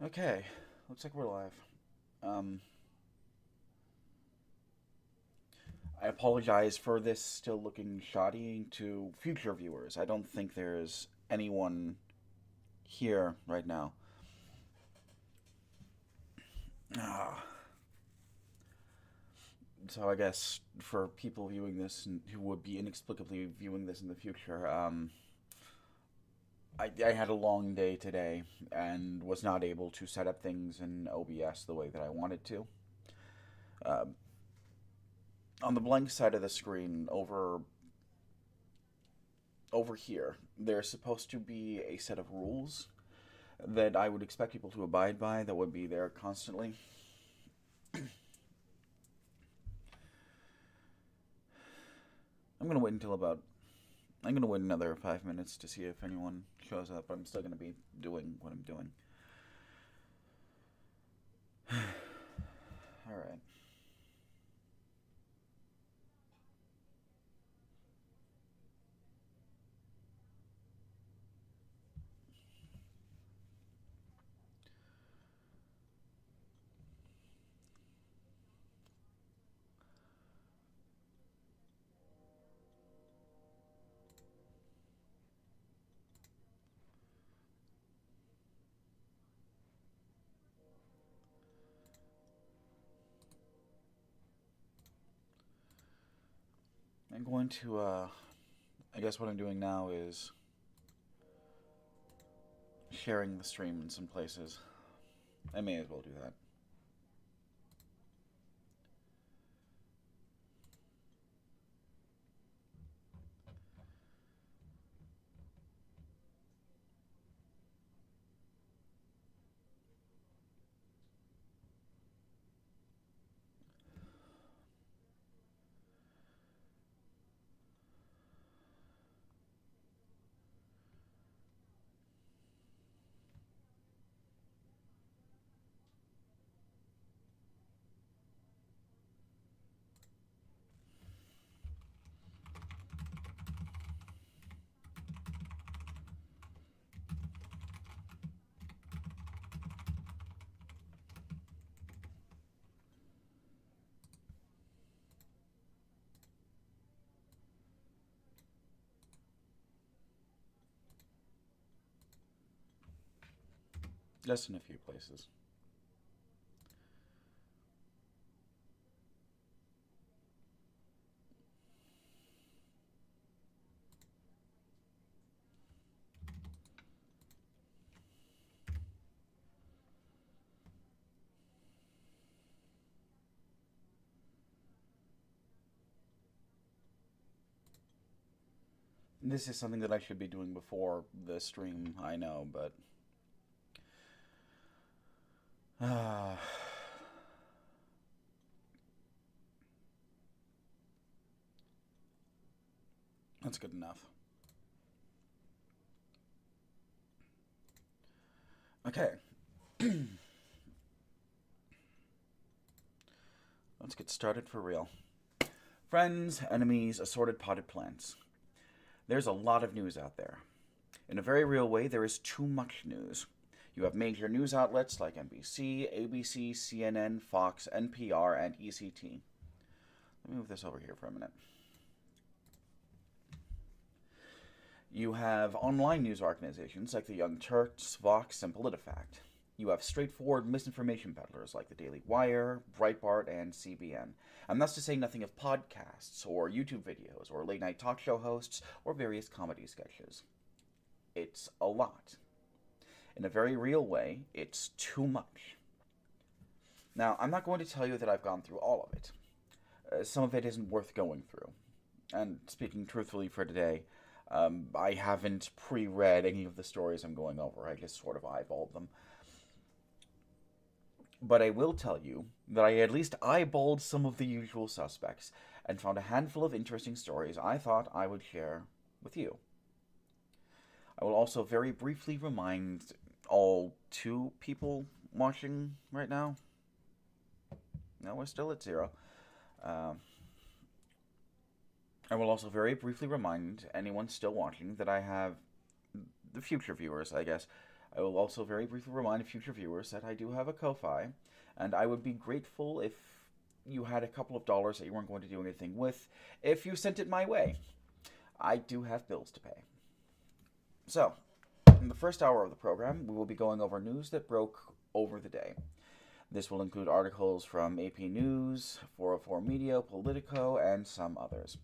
Okay, looks like we're live. Um, I apologize for this still looking shoddy to future viewers. I don't think there's anyone here right now. Ah, so I guess for people viewing this and who would be inexplicably viewing this in the future, I had a long day today and was not able to set up things in OBS the way that I wanted to. Um, on the blank side of the screen, over here, there's supposed to be a set of rules that I would expect people to abide by that would be there constantly. I'm gonna wait until about. I'm gonna wait another 5 minutes to see if anyone shows up. I'm still gonna be doing what I'm doing. All right. I'm going to. I guess what I'm doing now is sharing the stream in some places. I may as well do that. Just in a few places. This is something that I should be doing before the stream, I know, but uh, that's good enough. Okay, let's get started for real. Friends, enemies, assorted potted plants. There's a lot of news out there. In a very real way, there is too much news. You have major news outlets like NBC, ABC, CNN, Fox, NPR, and ECT. Let me move this over here for a minute. You have online news organizations like the Young Turks, Vox, and PolitiFact. You have straightforward misinformation peddlers like the Daily Wire, Breitbart, and CBN. And that's to say nothing of podcasts, or YouTube videos, or late night talk show hosts, or various comedy sketches. It's a lot. In a very real way, it's too much. Now, I'm not going to tell you that I've gone through all of it. Some of it isn't worth going through. And speaking truthfully for today, I haven't pre read any of the stories I'm going over. I just sort of eyeballed them. But I will tell you that I at least eyeballed some of the usual suspects and found a handful of interesting stories I thought I would share with you. I will also very briefly remind all two people watching right now. No, we're still at zero. Uh, I will also very briefly remind anyone still watching that I have the future viewers, I guess. I will also very briefly remind future viewers that I do have a Ko-Fi, and I would be grateful if you had a couple of dollars that you weren't going to do anything with if you sent it my way. I do have bills to pay. So, in the first hour of the program, we will be going over news that broke over the day. This will include articles from AP News, 404 Media, Politico, and some others.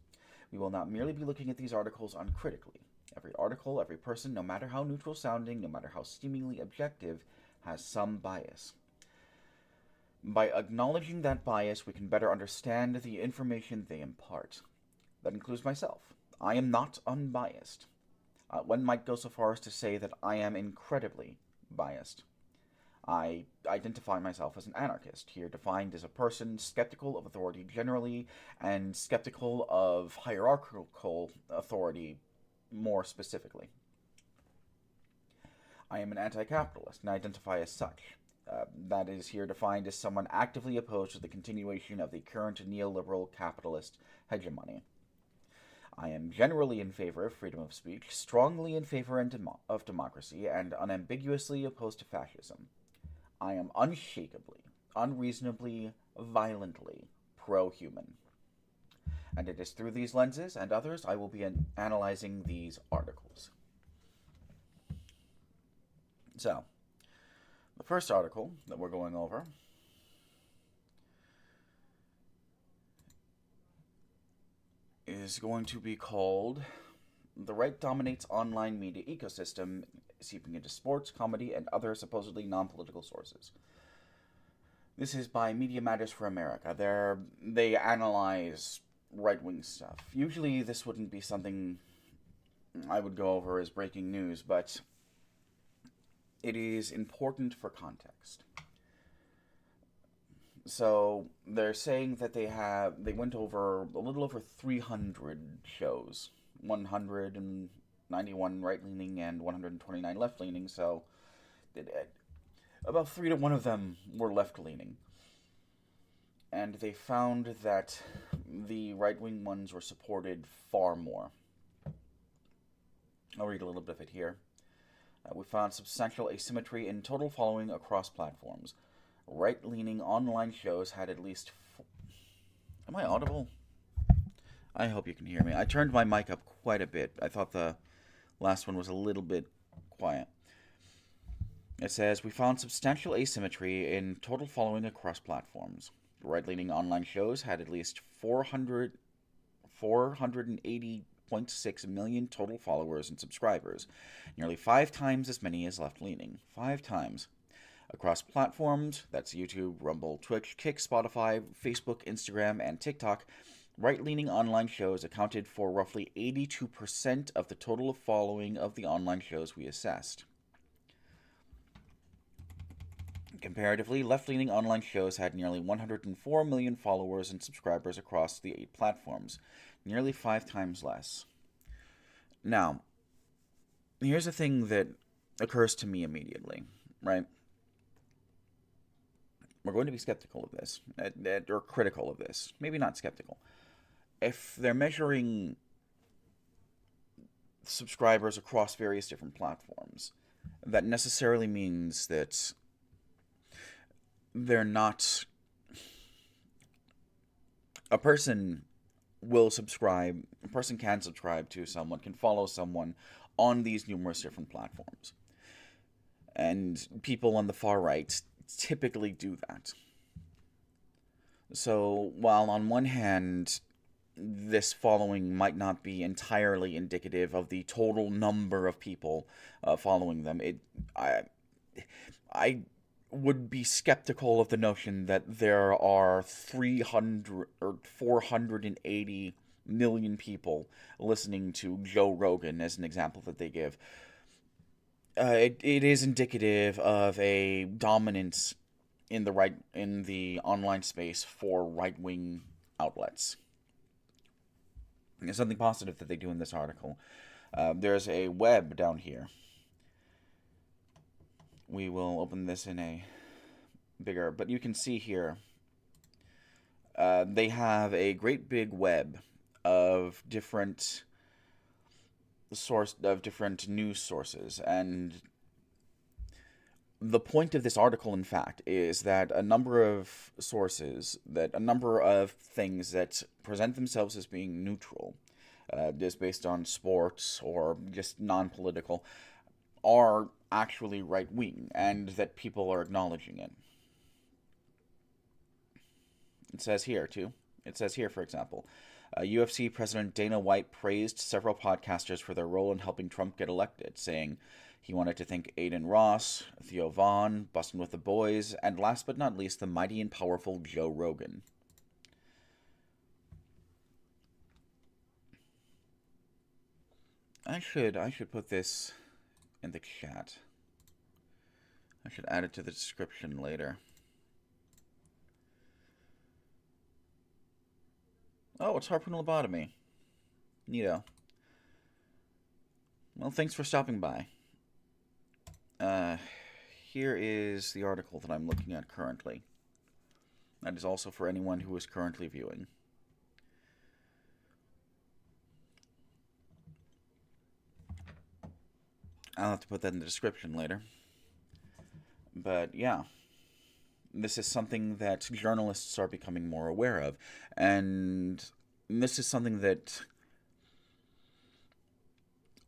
We will not merely be looking at these articles uncritically. Every article, every person, no matter how neutral sounding, no matter how seemingly objective, has some bias. By acknowledging that bias, we can better understand the information they impart. That includes myself. I am not unbiased. One might go so far as to say that I am incredibly biased. I identify myself as an anarchist, here defined as a person skeptical of authority generally and skeptical of hierarchical authority more specifically. I am an anti-capitalist and identify as such. That is here defined as someone actively opposed to the continuation of the current neoliberal capitalist hegemony. I am generally in favor of freedom of speech, strongly in favor of democracy, and unambiguously opposed to fascism. I am unshakably, unreasonably, violently pro-human. And it is through these lenses and others I will be analyzing these articles. So, the first article that we're going over is going to be called "The Right Dominates Online Media Ecosystem, Seeping into Sports, Comedy, and Other Supposedly Non-Political Sources." This is by Media Matters for America. They analyze right-wing stuff. Usually this wouldn't be something I would go over as breaking news, but it is important for context. So they're saying that they went over a little over 300 shows, 191 right-leaning and 129 left-leaning, so about 3 to 1 of them were left-leaning. And they found that the right-wing ones were supported far more. I'll read a little bit of it here. We found substantial asymmetry in total following across platforms. Right-leaning online shows had at least... Am I audible? I hope you can hear me. I turned my mic up quite a bit. I thought the last one was a little bit quiet. It says, we found substantial asymmetry in total following across platforms. Right-leaning online shows had at least 480.6 million total followers and subscribers, nearly 5 times as many as left-leaning. 5 times. Across platforms, that's YouTube, Rumble, Twitch, Kick, Spotify, Facebook, Instagram, and TikTok, right-leaning online shows accounted for roughly 82% of the total following of the online shows we assessed. Comparatively, left-leaning online shows had nearly 104 million followers and subscribers across the 8 platforms, nearly 5 times less. Now, here's a thing that occurs to me immediately, right? We're going to be skeptical of this, or critical of this. Maybe not skeptical. If they're measuring subscribers across various different platforms, that necessarily means that they're not... A person can subscribe to someone, can follow someone on these numerous different platforms. And people on the far right typically do that. So, while on one hand, this following might not be entirely indicative of the total number of people following them, I would be skeptical of the notion that there are 300 or 480 million people listening to Joe Rogan as an example that they give. It is indicative of a dominance in the online space for right-wing outlets. There's something positive that they do in this article. There's a web down here. We will open this in a bigger, but you can see here, they have a great big web of different news sources, and The point of this article, in fact, is that a number of a number of things that present themselves as being neutral, just based on sports or just non political, are actually right wing, and that people are acknowledging it. It says here, too. It says here, for example, UFC President Dana White praised several podcasters for their role in helping Trump get elected, saying he wanted to thank Aiden Ross, Theo Vaughn, Bustin' with the Boys, and last but not least, the mighty and powerful Joe Rogan. I should put this in the chat. I should add it to the description later. Oh, it's harpoon lobotomy. Neato. Well, thanks for stopping by. Here is the article that I'm looking at currently. That is also for anyone who is currently viewing. I'll have to put that in the description later. But yeah, this is something that journalists are becoming more aware of. And this is something that,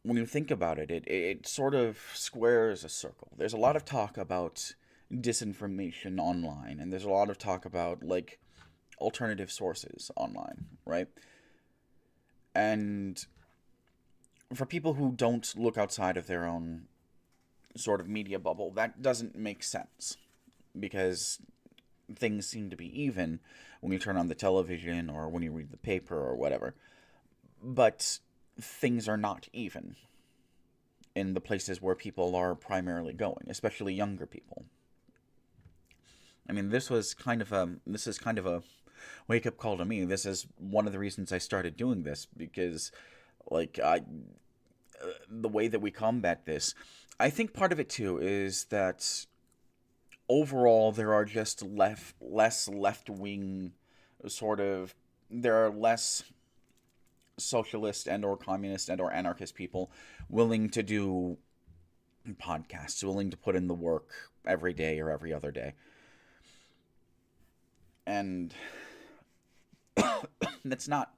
when you think about it, it sort of squares a circle. There's a lot of talk about disinformation online, and there's a lot of talk about, like, alternative sources online, right? And for people who don't look outside of their own sort of media bubble, that doesn't make sense, because things seem to be even when you turn on the television or when you read the paper or whatever. But things are not even in the places where people are primarily going, especially younger people. I mean, this is kind of a wake-up call to me. This is one of the reasons I started doing this, because, like, the way that we combat this, I think part of it too is that overall there are just less left-wing sort of, there are less socialist and or communist and or anarchist people willing to do podcasts, willing to put in the work every day or every other day. And that's not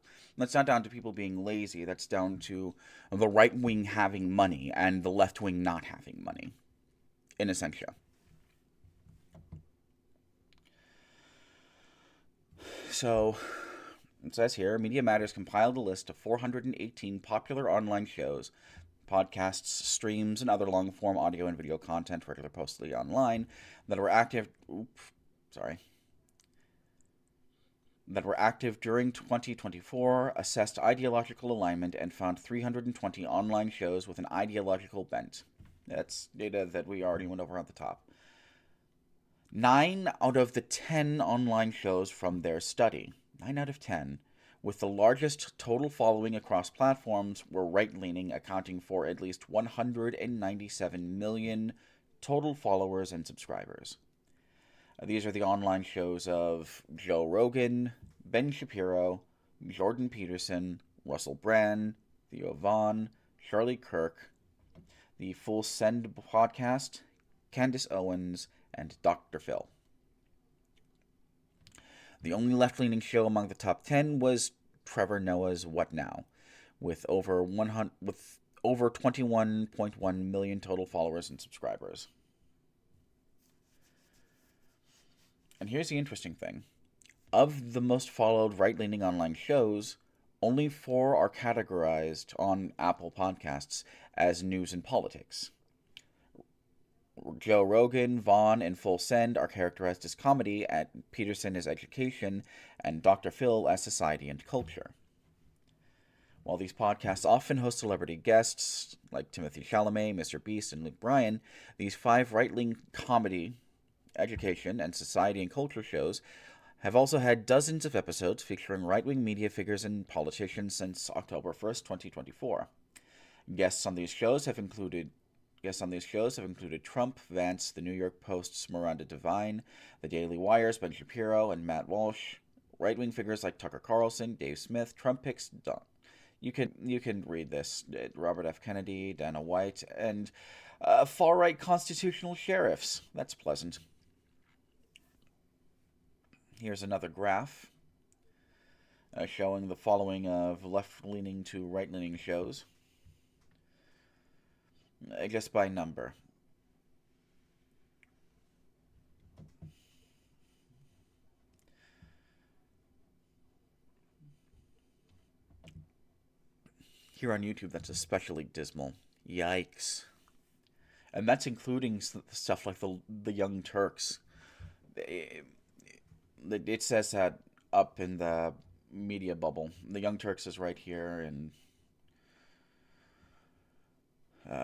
down to people being lazy. That's down to the right wing having money and the left wing not having money, in essentia. So, it says here, Media Matters compiled a list of 418 popular online shows, podcasts, streams, and other long-form audio and video content regularly posted online that were active during 2024, assessed ideological alignment, and found 320 online shows with an ideological bent. That's data that we already went over at the top. 9 out of the 10 online shows from their study, 9 out of 10, with the largest total following across platforms, were right-leaning, accounting for at least 197 million total followers and subscribers. These are the online shows of Joe Rogan, Ben Shapiro, Jordan Peterson, Russell Brand, Theo Vaughn, Charlie Kirk, the Full Send podcast, Candace Owens, and Dr. Phil. The only left-leaning show among the top 10 was Trevor Noah's What Now, with over 21.1 million total followers and subscribers. And here's the interesting thing. Of the most followed right-leaning online shows, only 4 are categorized on Apple Podcasts as news and politics. Joe Rogan, Vaughn, and Full Send are characterized as comedy, and Peterson as education, and Dr. Phil as society and culture. While these podcasts often host celebrity guests, like Timothée Chalamet, Mr. Beast, and Luke Bryan, these 5 right-leaning comedy, education, and society and culture shows have also had dozens of episodes featuring right-wing media figures and politicians since October 1st, 2024. Guests on these shows have included Trump, Vance, the New York Post's Miranda Devine, the Daily Wire's Ben Shapiro, and Matt Walsh. Right-wing figures like Tucker Carlson, Dave Smith, Trump picks. You can read this. Robert F. Kennedy, Dana White, and Far-right constitutional sheriffs. That's pleasant. Here's another graph showing the following of left-leaning to right-leaning shows, just by number. Here on YouTube, that's especially dismal. Yikes. And that's including stuff like the Young Turks. It says that up in the media bubble. The Young Turks is right here, and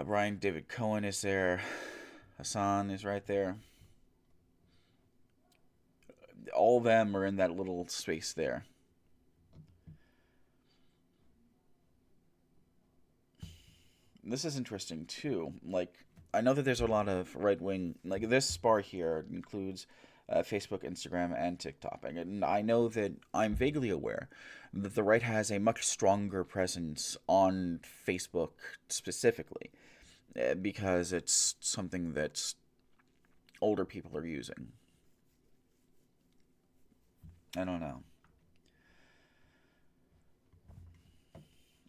Brian David Cohen is there. Hassan is right there. All of them are in that little space there. This is interesting too. Like, I know that there's a lot of right wing. Like, this bar here includes Facebook, Instagram, and TikTok. And I know that I'm vaguely aware that the right has a much stronger presence on Facebook specifically, because it's something that older people are using. I don't know.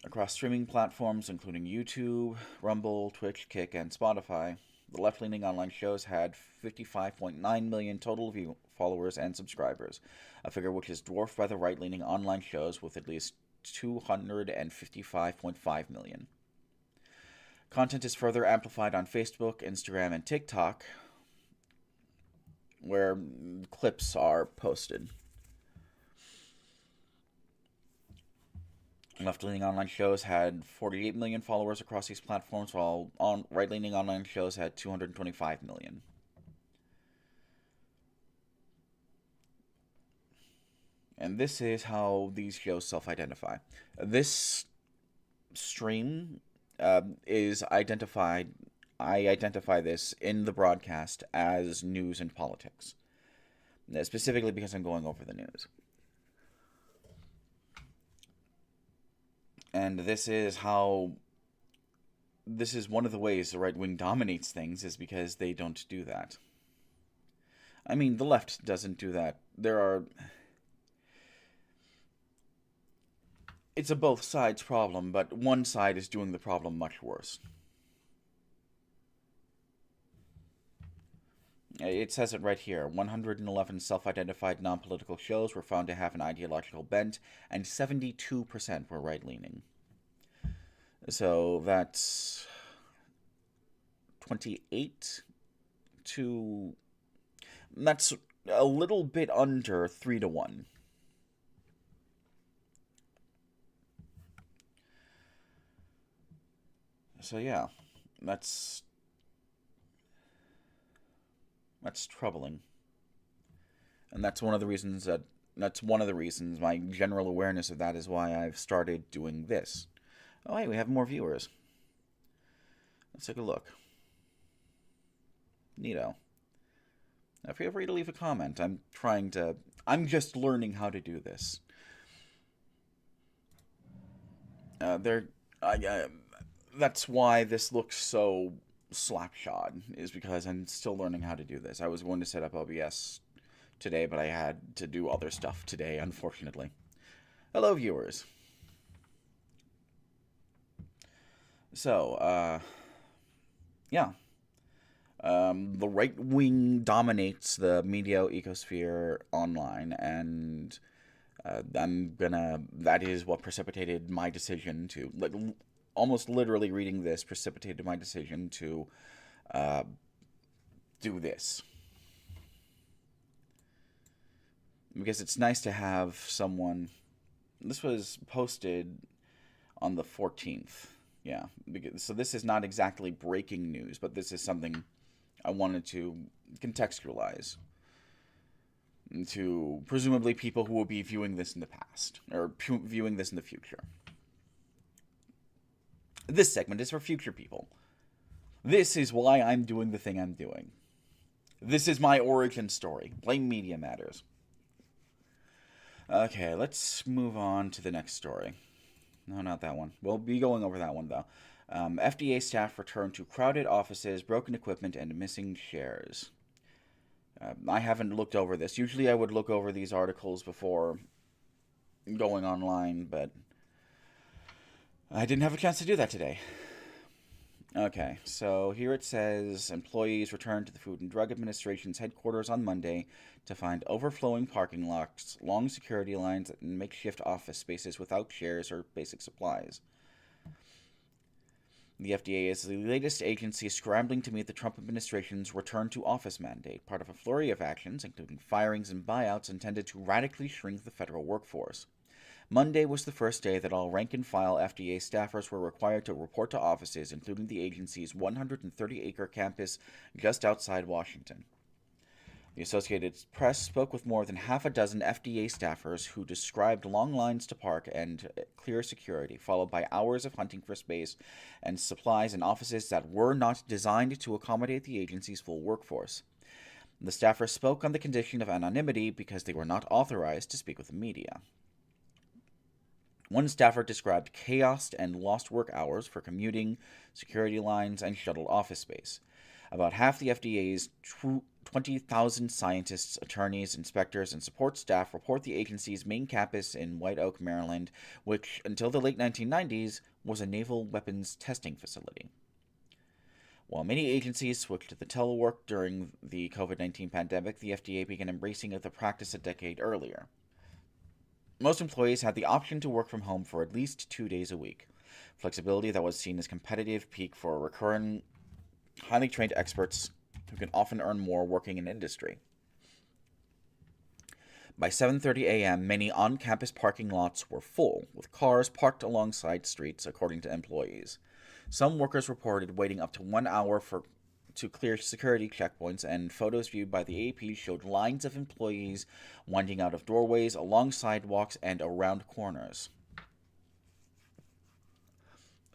Across streaming platforms including YouTube, Rumble, Twitch, Kick, and Spotify, the left-leaning online shows had 55.9 million total followers and subscribers, a figure which is dwarfed by the right-leaning online shows with at least 255.5 million. Content is further amplified on Facebook, Instagram, and TikTok, where clips are posted. Left-leaning online shows had 48 million followers across these platforms, while right-leaning online shows had 225 million. And this is how these shows self-identify. This stream is identified. I identify this in the broadcast as news and politics, specifically because I'm going over the news. And this is one of the ways the right wing dominates things, is because they don't do that. I mean, the left doesn't do that. It's a both sides problem, but one side is doing the problem much worse. It says it right here. 111 self-identified non-political shows were found to have an ideological bent, and 72% were right-leaning. So that's 28 to... That's a little bit under 3 to 1. So yeah, that's troubling. And that's one of the reasons my general awareness of that is why I've started doing this. Oh, hey, we have more viewers. Let's take a look. Neato. Now, feel free to leave a comment. I'm just learning how to do this. That's why this looks so slapshod, is because I'm still learning how to do this. I was going to set up OBS today, but I had to do other stuff today, unfortunately. Hello, viewers. So, yeah. The right wing dominates the media ecosphere online, and that is what precipitated my decision to, like, almost literally reading this precipitated my decision to do this. Because it's nice to have someone... This was posted on the 14th. Yeah. So this is not exactly breaking news, but this is something I wanted to contextualize to presumably people who will be viewing this in the past, or viewing this in the future. This segment is for future people. This is why I'm doing the thing I'm doing. This is my origin story. Blame Media Matters. Okay, let's move on to the next story. No, not that one. We'll be going over that one, though. FDA staff returned to crowded offices, broken equipment, and missing chairs. I haven't looked over this. Usually I would look over these articles before going online, but I didn't have a chance to do that today. Okay, so here it says employees returned to the Food and Drug Administration's headquarters on Monday to find overflowing parking lots, long security lines, and makeshift office spaces without chairs or basic supplies. The FDA is the latest agency scrambling to meet the Trump administration's return to office mandate, part of a flurry of actions, including firings and buyouts intended to radically shrink the federal workforce. Monday was the first day that all rank-and-file FDA staffers were required to report to offices, including the agency's 130-acre campus just outside Washington. The Associated Press spoke with more than half a dozen FDA staffers who described long lines to park and clear security, followed by hours of hunting for space and supplies in offices that were not designed to accommodate the agency's full workforce. The staffers spoke on the condition of anonymity because they were not authorized to speak with the media. One staffer described chaos and lost work hours for commuting, security lines, and shuttled office space. About half the FDA's 20,000 scientists, attorneys, inspectors, and support staff report the agency's main campus in White Oak, Maryland, which, until the late 1990s, was a naval weapons testing facility. While many agencies switched to the telework during the COVID-19 pandemic, the FDA began embracing the practice a decade earlier. Most employees had the option to work from home for at least 2 days a week, flexibility that was seen as competitive peak for recurring, highly trained experts who can often earn more working in industry. By 7:30 a.m., many on-campus parking lots were full, with cars parked alongside streets, according to employees. Some workers reported waiting up to 1 hour to clear security checkpoints, and photos viewed by the AP showed lines of employees winding out of doorways, along sidewalks, and around corners.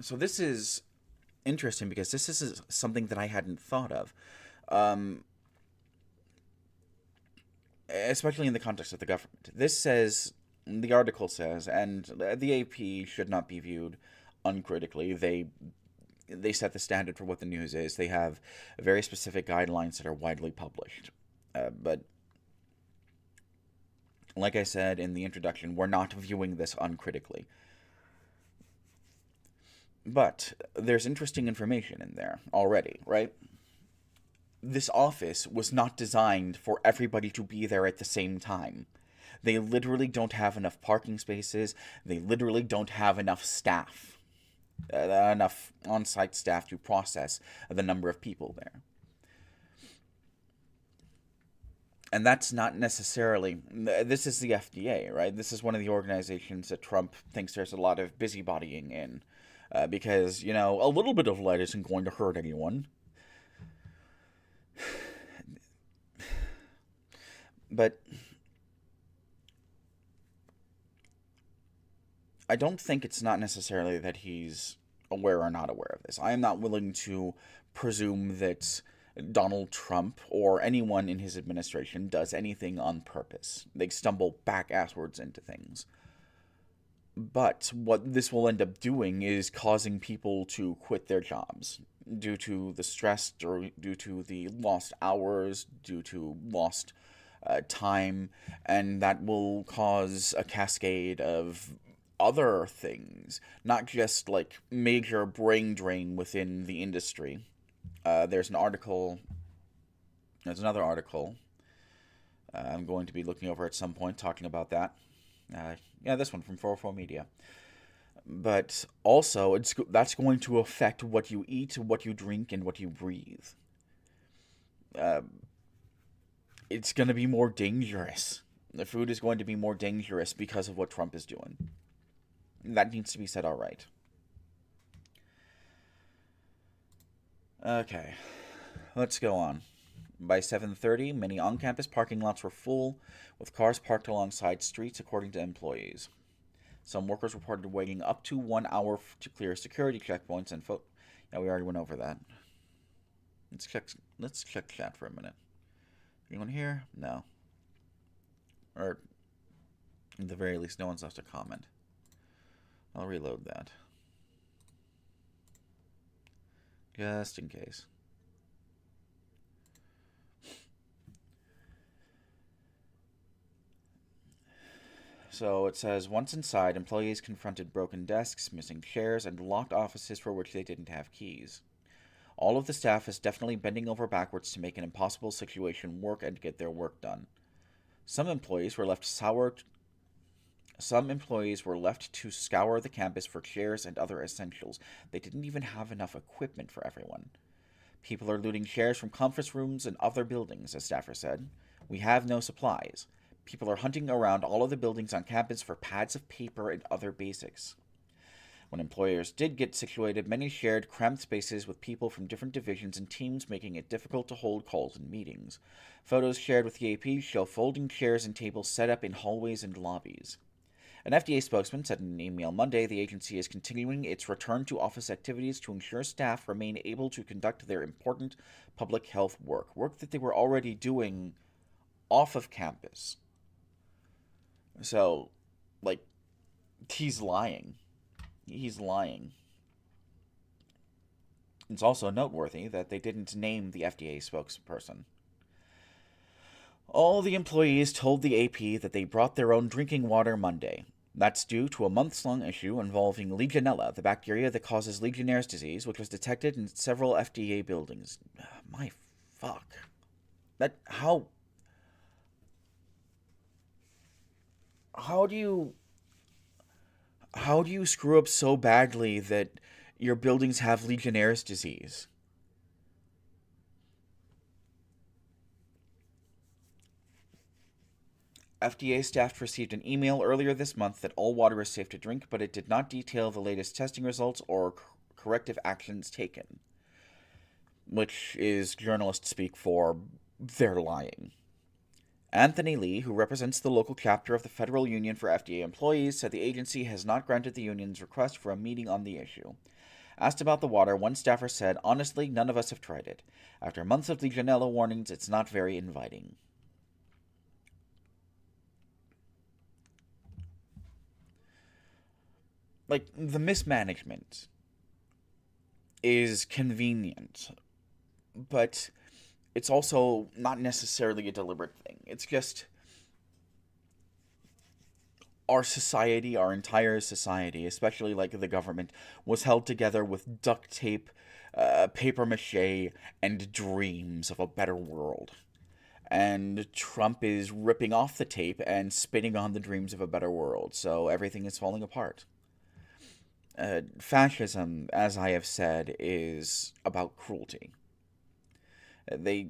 So this is interesting because this is something that I hadn't thought of, especially in the context of the government. The article says, and the AP should not be viewed uncritically. They set the standard for what the news is. They have very specific guidelines that are widely published. But like I said in the introduction, we're not viewing this uncritically. But there's interesting information in there already, right? This office was not designed for everybody to be there at the same time. They literally don't have enough parking spaces. They literally don't have enough staff. Enough on-site staff to process the number of people there. And that's not necessarily... This is the FDA, right? This is one of the organizations that Trump thinks there's a lot of busybodying in. Because, a little bit of lead isn't going to hurt anyone. But I don't think it's not necessarily that he's aware or not aware of this. I am not willing to presume that Donald Trump or anyone in his administration does anything on purpose. They stumble back-asswards into things. But what this will end up doing is causing people to quit their jobs due to the stress, due to the lost hours, due to lost time, and that will cause a cascade of other things, not just like major brain drain within the industry. There's another article I'm going to be looking over at some point talking about that. This one from 404 Media. But also, that's going to affect what you eat, what you drink, and what you breathe. It's going to be more dangerous. The food is going to be more dangerous because of what Trump is doing. That needs to be said outright. Okay, let's go on. By 7:30, many on-campus parking lots were full, with cars parked alongside streets, according to employees. Some workers reported waiting up to 1 hour to clear security checkpoints and we already went over that. Let's check chat for a minute. Anyone here? No. Or, at the very least, no one's left a comment. I'll reload that. just in case. So it says, once inside, employees confronted broken desks, missing chairs, and locked offices for which they didn't have keys. All of the staff is definitely bending over backwards to make an impossible situation work and get their work done. Some employees were left sour Some employees were left to scour the campus for chairs and other essentials. They didn't even have enough equipment for everyone. People are looting chairs from conference rooms and other buildings, a staffer said. We have no supplies. People are hunting around all of the buildings on campus for pads of paper and other basics. When employers did get situated, many shared cramped spaces with people from different divisions and teams, making it difficult to hold calls and meetings. Photos shared with the AP show folding chairs and tables set up in hallways and lobbies. An FDA spokesman said in an email Monday the agency is continuing its return to office activities to ensure staff remain able to conduct their important public health work that they were already doing off of campus. So, like, he's lying. He's lying. It's also noteworthy that they didn't name the FDA spokesperson. All the employees told the AP that they brought their own drinking water Monday. That's due to a months-long issue involving Legionella, the bacteria that causes Legionnaire's disease, which was detected in several FDA buildings. My fuck. That, how do you screw up so badly that your buildings have Legionnaire's disease? FDA staff received an email earlier this month that all water is safe to drink, but it did not detail the latest testing results or corrective actions taken. Which is journalist speak for they're lying. Anthony Lee, who represents the local chapter of the Federal Union for FDA Employees, said the agency has not granted the union's request for a meeting on the issue. Asked about the water, one staffer said, honestly, none of us have tried it. After months of Legionella warnings, it's not very inviting. Like, the mismanagement is convenient, but it's also not necessarily a deliberate thing. It's just our society, our entire society, especially like the government, was held together with duct tape, paper mache, and dreams of a better world. And Trump is ripping off the tape and spitting on the dreams of a better world, so everything is falling apart. Fascism, as I have said, is about cruelty. They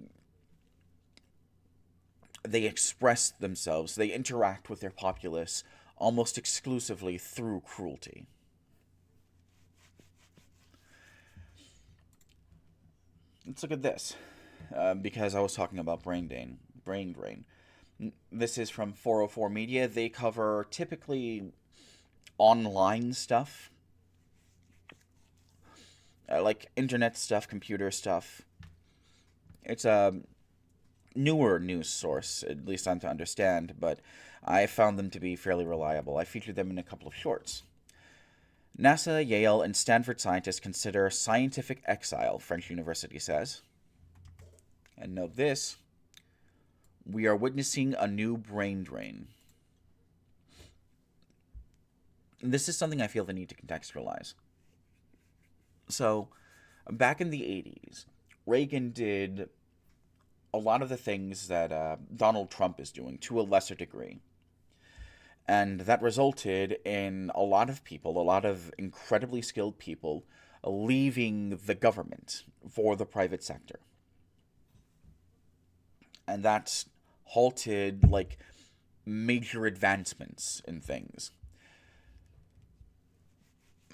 they express themselves, they interact with their populace almost exclusively through cruelty. Let's look at this, because I was talking about brain drain. This is from 404 Media. They cover typically online stuff, like internet stuff, computer stuff. It's a newer news source, at least I'm to understand, but I found them to be fairly reliable. I featured them in a couple of shorts. NASA, Yale, and Stanford scientists consider scientific exile, French University says. And note this: we are witnessing a new brain drain. This is something I feel the need to contextualize. So, back in the 80s, Reagan did a lot of the things that Donald Trump is doing to a lesser degree. And that resulted in a lot of people, a lot of incredibly skilled people, leaving the government for the private sector. And that's halted, like, major advancements in things.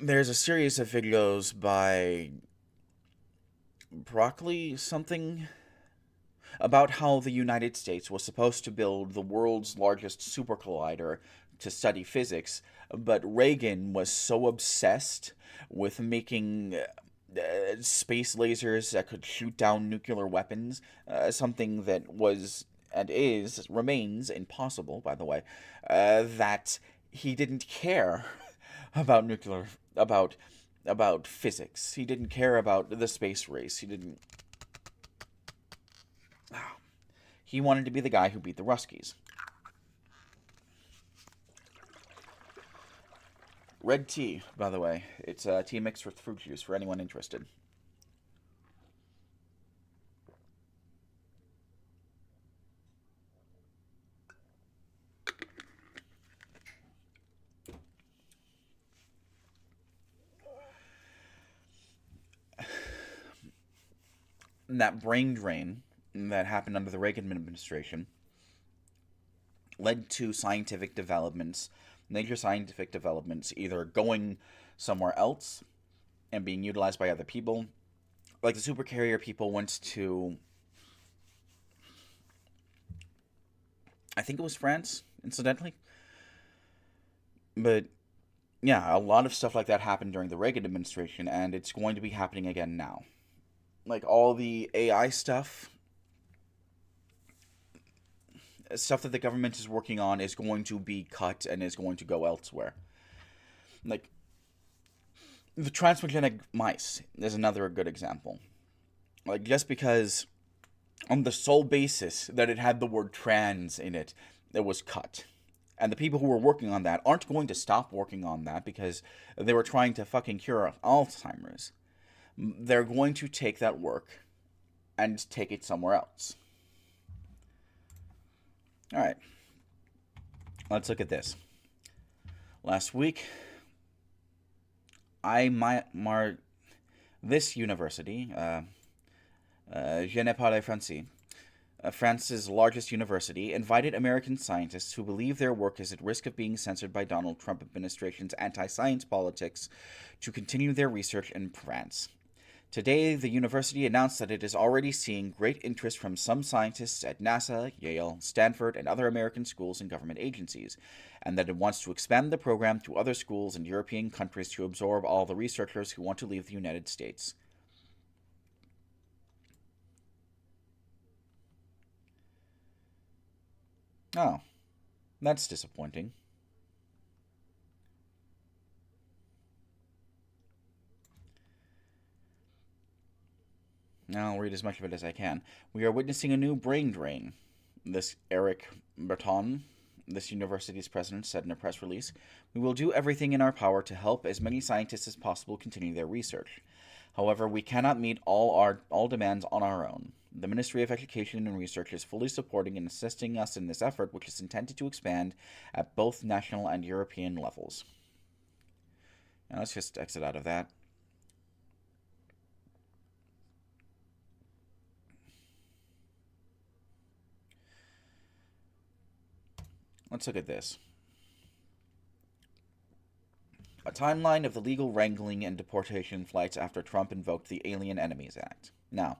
There's a series of videos by Broccoli something about how the United States was supposed to build the world's largest super collider to study physics, but Reagan was so obsessed with making space lasers that could shoot down nuclear weapons, something that was and remains impossible, by the way, that he didn't care about about physics. He didn't care about the space race. He didn't. He wanted to be the guy who beat the Ruskies. Red tea, by the way. It's tea mixed with fruit juice for anyone interested. And that brain drain that happened under the Reagan administration led to scientific developments, major scientific developments, either going somewhere else and being utilized by other people. Like the supercarrier people went to, I think it was France, incidentally. But yeah, a lot of stuff like that happened during the Reagan administration, and it's going to be happening again now. Like all the AI stuff that the government is working on is going to be cut and is going to go elsewhere. Like the transgenic mice is another good example. Like just because on the sole basis that it had the word trans in it, it was cut. And the people who were working on that aren't going to stop working on that because they were trying to fucking cure Alzheimer's. They're going to take that work and take it somewhere else. All right. Let's look at this. Last week, this university, Je ne parle français, France's largest university, invited American scientists who believe their work is at risk of being censored by Donald Trump administration's anti-science politics to continue their research in France. Today, the university announced that it is already seeing great interest from some scientists at NASA, Yale, Stanford, and other American schools and government agencies, and that it wants to expand the program to other schools and European countries to absorb all the researchers who want to leave the United States. Oh, that's disappointing. I'll read as much of it as I can. We are witnessing a new brain drain. This Eric Berton, this university's president, said in a press release. We will do everything in our power to help as many scientists as possible continue their research. However, we cannot meet all demands on our own. The Ministry of Education and Research is fully supporting and assisting us in this effort, which is intended to expand at both national and European levels. Now let's just exit out of that. Let's look at this. A timeline of the legal wrangling and deportation flights after Trump invoked the Alien Enemies Act. Now,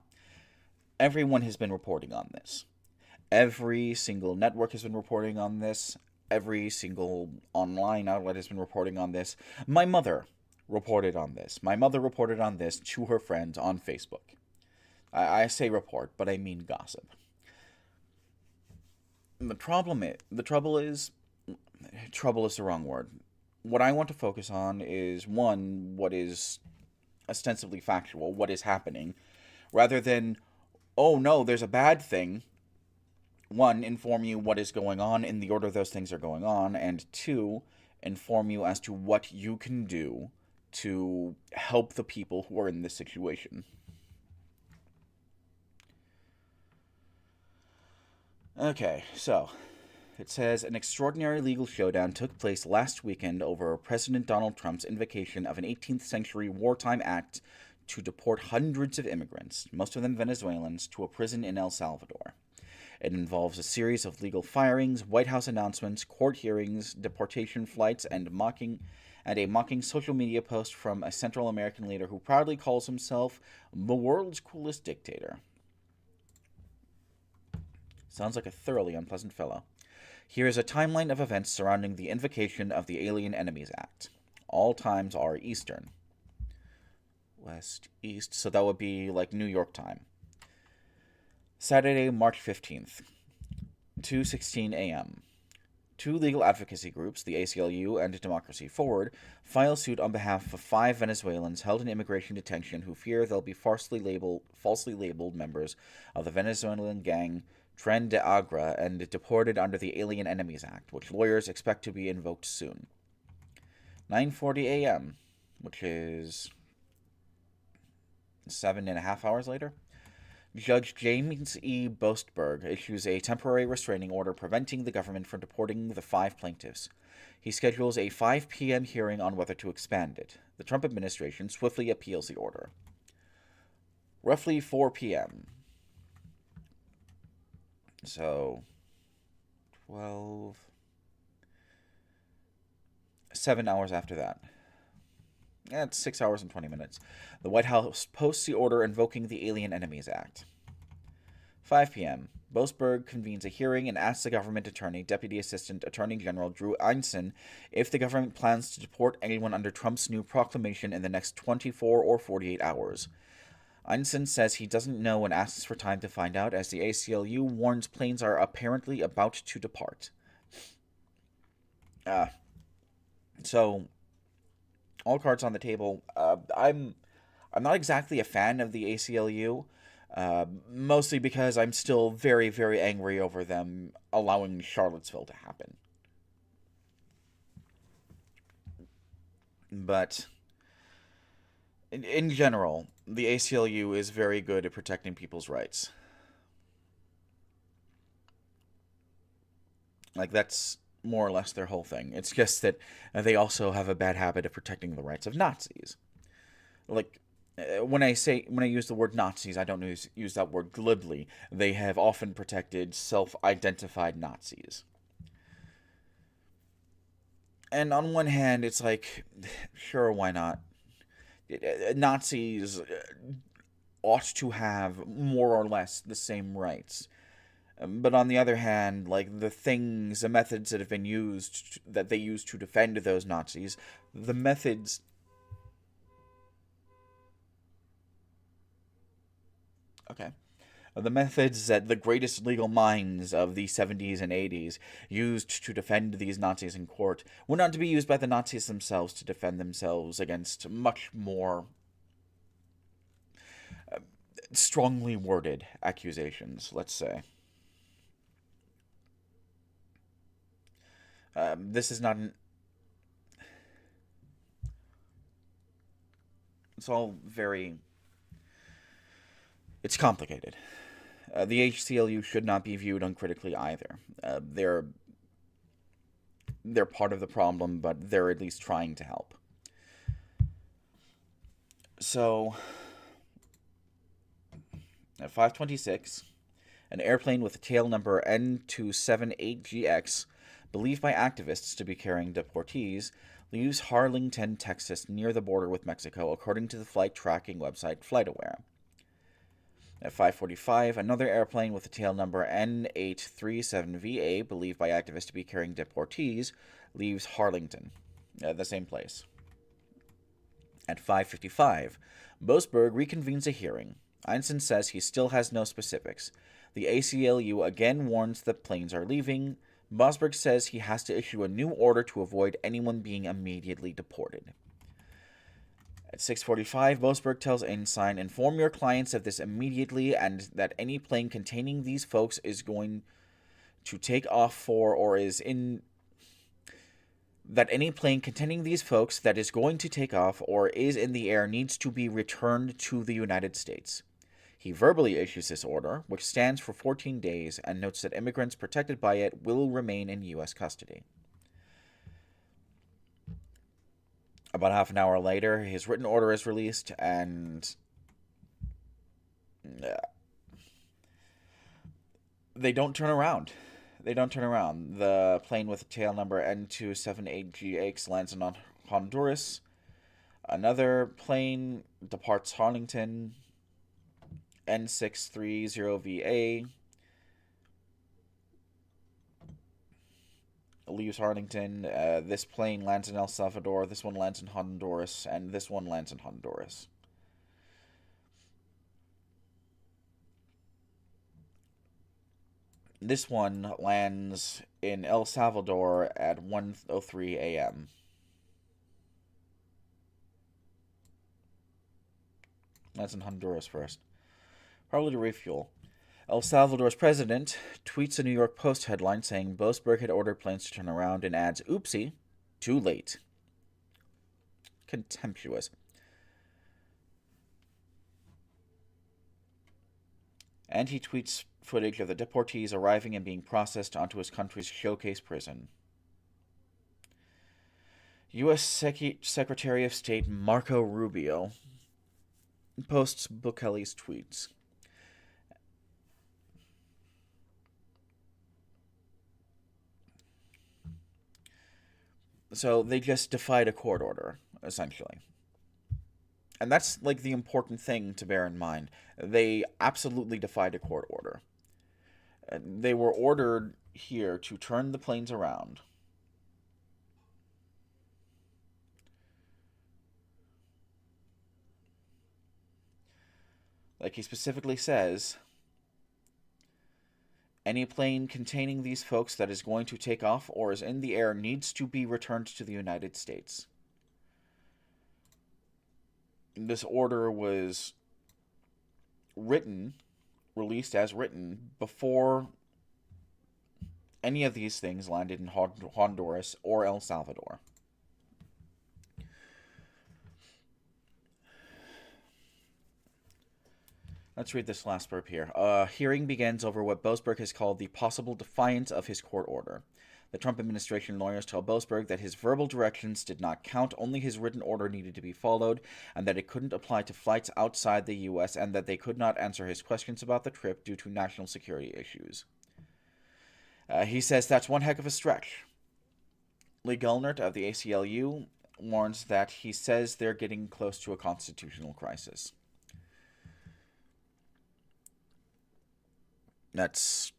everyone has been reporting on this. Every single network has been reporting on this. Every single online outlet has been reporting on this. My mother reported on this. My mother reported on this to her friends on Facebook. I say report, but I mean gossip. The trouble is the wrong word. What I want to focus on is, one, what is ostensibly factual, what is happening, rather than, oh no, there's a bad thing. One, inform you what is going on in the order those things are going on, and two, inform you as to what you can do to help the people who are in this situation. Okay, so it says an extraordinary legal showdown took place last weekend over President Donald Trump's invocation of an 18th century wartime act to deport hundreds of immigrants, most of them Venezuelans, to a prison in El Salvador. It involves a series of legal firings, White House announcements, court hearings, deportation flights, and a mocking social media post from a Central American leader who proudly calls himself the world's coolest dictator. Sounds like a thoroughly unpleasant fellow. Here is a timeline of events surrounding the invocation of the Alien Enemies Act. All times are Eastern. West, East, so that would be like New York time. Saturday, March 15th, 2:16 a.m. Two legal advocacy groups, the ACLU and Democracy Forward, file suit on behalf of 5 Venezuelans held in immigration detention who fear they'll be falsely labeled members of the Venezuelan gang Tren de Agra and deported under the Alien Enemies Act, which lawyers expect to be invoked soon. 9:40 a.m., which is 7.5 hours later, Judge James E. Boasberg issues a temporary restraining order preventing the government from deporting the 5 plaintiffs. He schedules a 5 p.m. hearing on whether to expand it. The Trump administration swiftly appeals the order. Roughly 4 p.m. So, 7 hours after that. That's 6 hours and 20 minutes. The White House posts the order invoking the Alien Enemies Act. 5 p.m. Boasberg convenes a hearing and asks the government attorney, Deputy Assistant Attorney General Drew Einstein, if the government plans to deport anyone under Trump's new proclamation in the next 24 or 48 hours. Einstein says he doesn't know and asks for time to find out, as the ACLU warns planes are apparently about to depart. So, all cards on the table. I'm not exactly a fan of the ACLU, mostly because I'm still very, very angry over them allowing Charlottesville to happen. But in general, the ACLU is very good at protecting people's rights. Like, that's more or less their whole thing. It's just that they also have a bad habit of protecting the rights of Nazis. Like, when I use the word Nazis, I don't use that word glibly. They have often protected self-identified Nazis. And on one hand, it's like, sure, why not? Nazis ought to have more or less the same rights. But on the other hand, like, the methods that have been used, that they used to defend those Nazis, the methods that the greatest legal minds of the 70s and 80s used to defend these Nazis in court were not to be used by the Nazis themselves to defend themselves against much more strongly worded accusations, let's say. This is not an... It's all very... It's complicated. The ACLU should not be viewed uncritically either. They're part of the problem, but they're at least trying to help. So, at 5:26, an airplane with the tail number N278GX, believed by activists to be carrying deportees, leaves Harlingen, Texas, near the border with Mexico, according to the flight tracking website FlightAware. At 5:45, another airplane with the tail number N837VA, believed by activists to be carrying deportees, leaves Harlingen, the same place. At 5:55, Boasberg reconvenes a hearing. Einstein says he still has no specifics. The ACLU again warns that planes are leaving. Boasberg says he has to issue a new order to avoid anyone being immediately deported. At 6:45, Boasberg tells Einstein, inform your clients of this immediately and that any plane containing these folks is going to take off for or is in... that any plane containing these folks that is going to take off or is in the air needs to be returned to the United States. He verbally issues this order, which stands for 14 days, and notes that immigrants protected by it will remain in U.S. custody. About half an hour later, his written order is released, and they don't turn around. The plane with the tail number N278GX lands in Honduras. Another plane departs Harlingen, N630VA, leaves Harlingen. This plane lands in El Salvador, this one lands in Honduras, and this one lands in Honduras. This one lands in El Salvador at 1:03 a.m. That's in Honduras first. Probably to refuel. El Salvador's president tweets a New York Post headline saying Boasberg had ordered planes to turn around and adds, "Oopsie, too late." Contemptuous. And he tweets footage of the deportees arriving and being processed onto his country's showcase prison. U.S. Secretary of State Marco Rubio posts Bukele's tweets. So they just defied a court order, essentially. And that's like the important thing to bear in mind. They absolutely defied a court order. They were ordered here to turn the planes around. Like he specifically says, any plane containing these folks that is going to take off or is in the air needs to be returned to the United States. This order was released as written, before any of these things landed in Honduras or El Salvador. Let's read this last burp here. Hearing begins over what Boasberg has called the possible defiance of his court order. The Trump administration lawyers tell Boasberg that his verbal directions did not count, only his written order needed to be followed, and that it couldn't apply to flights outside the U.S., and that they could not answer his questions about the trip due to national security issues. He says that's one heck of a stretch. Lee Gelnert of the ACLU warns that he says they're getting close to a constitutional crisis. That's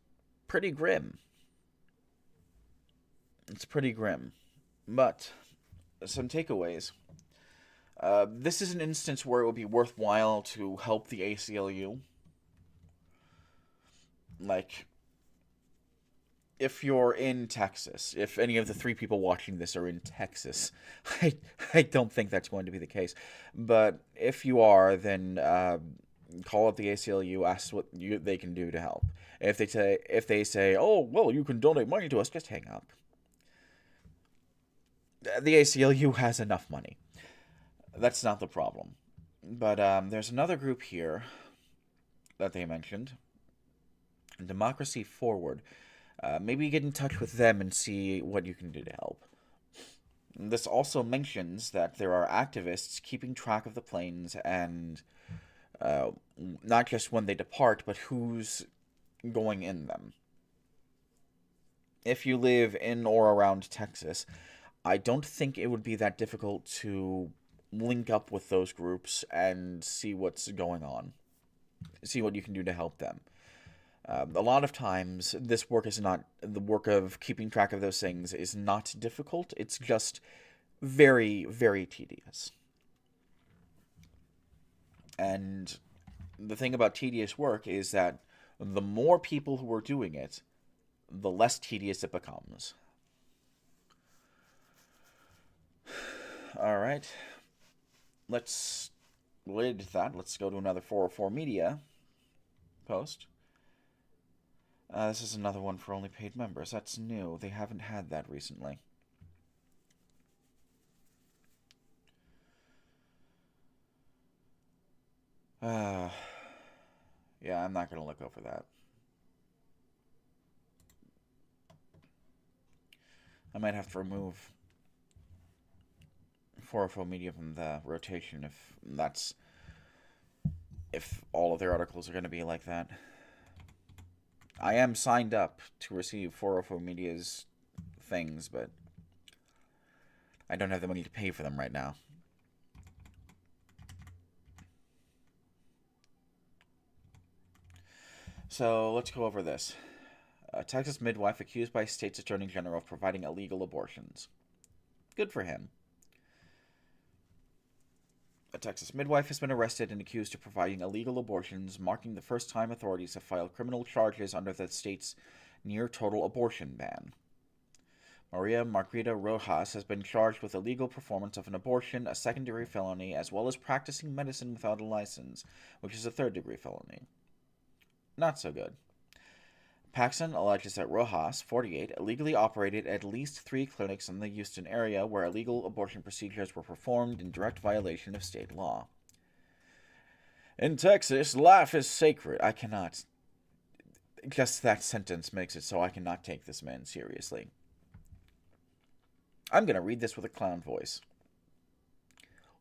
pretty grim. It's pretty grim. But some takeaways. This is an instance where it would be worthwhile to help the ACLU. Like, if you're in Texas, if any of the 3 people watching this are in Texas, I don't think that's going to be the case. But if you are, then call up the ACLU, ask what they can do to help. If they say, oh, well, you can donate money to us, just hang up. The ACLU has enough money. That's not the problem. But there's another group here that they mentioned, Democracy Forward. Maybe get in touch with them and see what you can do to help. This also mentions that there are activists keeping track of the planes and not just when they depart, but who's going in them. If you live in or around Texas, I don't think it would be that difficult to link up with those groups and see what's going on. See what you can do to help them. A lot of times, this work is not, the work of keeping track of those things is not difficult. It's just very, very tedious. And the thing about tedious work is that the more people who are doing it, the less tedious it becomes. Alright. Related to that, let's go to another 404 Media post. This is another one for only paid members. That's new. They haven't had that recently. Yeah, I'm not going to look over that. I might have to remove 404 Media from the rotation if all of their articles are going to be like that. I am signed up to receive 404 Media's things, but I don't have the money to pay for them right now. So let's go over this. Texas midwife accused by state's attorney general of providing illegal abortions. Good for him. A Texas midwife has been arrested and accused of providing illegal abortions, marking the first time authorities have filed criminal charges under the state's near total abortion ban. Maria Margarita Rojas has been charged with illegal performance of an abortion, a second-degree felony, as well as practicing medicine without a license, which is a third-degree felony. Not so good. Paxson alleges that Rojas, 48, illegally operated at least 3 clinics in the Houston area where illegal abortion procedures were performed in direct violation of state law. In Texas, life is sacred. I cannot. Just that sentence makes it so I cannot take this man seriously. I'm going to read this with a clown voice.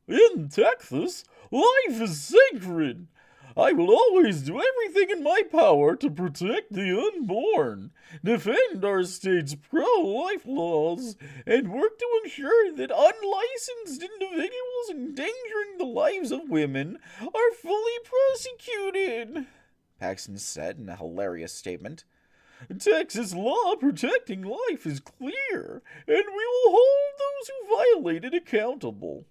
In Texas, life is sacred. I will always do everything in my power to protect the unborn, defend our state's pro-life laws, and work to ensure that unlicensed individuals endangering the lives of women are fully prosecuted, Paxson said in a hilarious statement. Texas law protecting life is clear, and we will hold those who violate it accountable.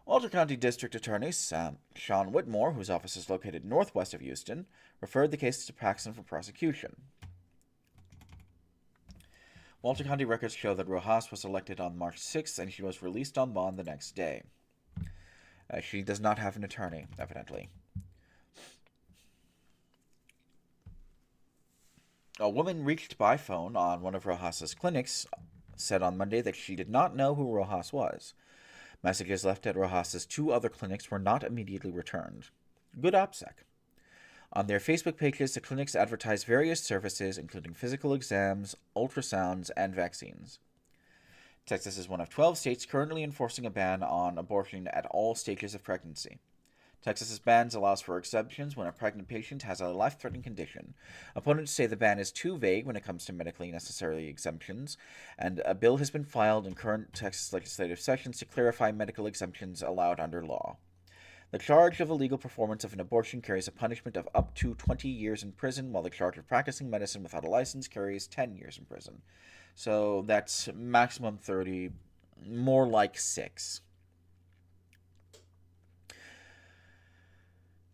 Walter County District Attorney Sean Whitmore, whose office is located northwest of Houston, referred the case to Paxson for prosecution. Walter County records show that Rojas was elected on March 6th, and she was released on bond the next day. She does not have an attorney, evidently. A woman reached by phone on one of Rojas's clinics said on Monday that she did not know who Rojas was. Messages left at Rojas's 2 other clinics were not immediately returned. Good OPSEC. On their Facebook pages, the clinics advertise various services, including physical exams, ultrasounds, and vaccines. Texas is one of 12 states currently enforcing a ban on abortion at all stages of pregnancy. Texas's bans allows for exemptions when a pregnant patient has a life-threatening condition. Opponents say the ban is too vague when it comes to medically necessary exemptions, and a bill has been filed in current Texas legislative sessions to clarify medical exemptions allowed under law. The charge of illegal performance of an abortion carries a punishment of up to 20 years in prison, while the charge of practicing medicine without a license carries 10 years in prison. So that's maximum 30, more like 6.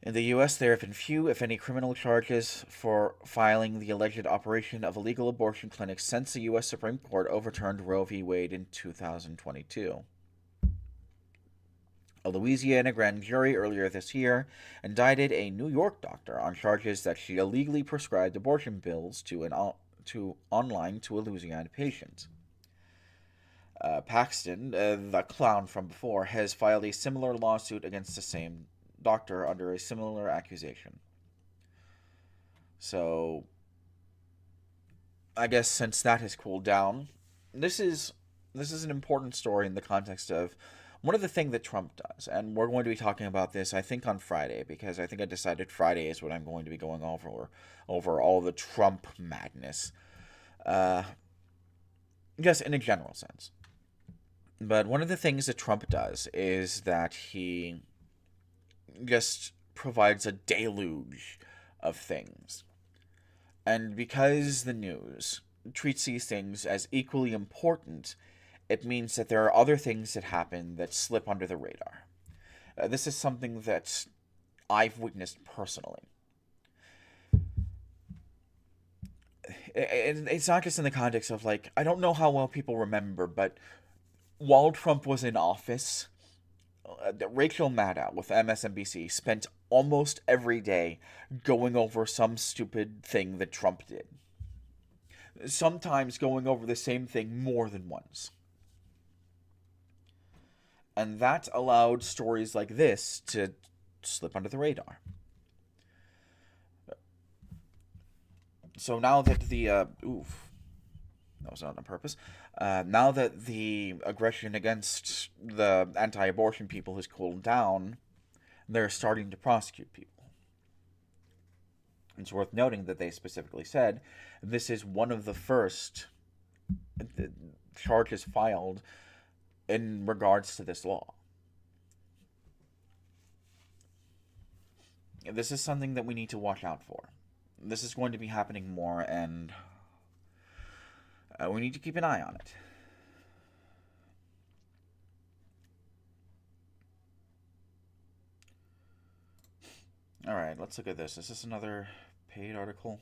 In the U.S., there have been few, if any, criminal charges for filing the alleged operation of illegal abortion clinics since the U.S. Supreme Court overturned Roe v. Wade in 2022. A Louisiana grand jury earlier this year indicted a New York doctor on charges that she illegally prescribed abortion pills online to a Louisiana patient. Paxton, the clown from before, has filed a similar lawsuit against the same doctor under a similar accusation. So, I guess since that has cooled down, this is an important story in the context of one of the things that Trump does, and we're going to be talking about this, I think, on Friday, because I think I decided Friday is what I'm going to be going over all the Trump madness. Just in a general sense. But one of the things that Trump does is that he just provides a deluge of things. And because the news treats these things as equally important, it means that there are other things that happen that slip under the radar. This is something that I've witnessed personally. It's not just in the context of, like, I don't know how well people remember, but while Trump was in office, Rachel Maddow with MSNBC spent almost every day going over some stupid thing that Trump did. Sometimes going over the same thing more than once. And that allowed stories like this to slip under the radar. So now that that was not on purpose. Now that the aggression against the anti-abortion people has cooled down, they're starting to prosecute people. It's worth noting that they specifically said this is one of the first charges filed in regards to this law. This is something that we need to watch out for. This is going to be happening more, and we need to keep an eye on it. Alright, let's look at this. Is this another paid article?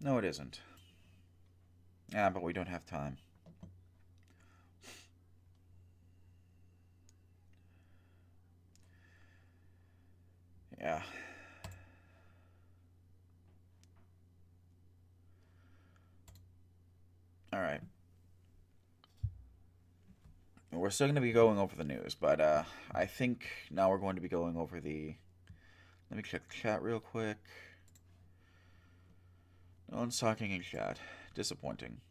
No, it isn't. Yeah, but we don't have time. Yeah. All right. We're still going to be going over the news, but I think now we're going to be going over the. Let me check the chat real quick. No one's talking in chat. Disappointing.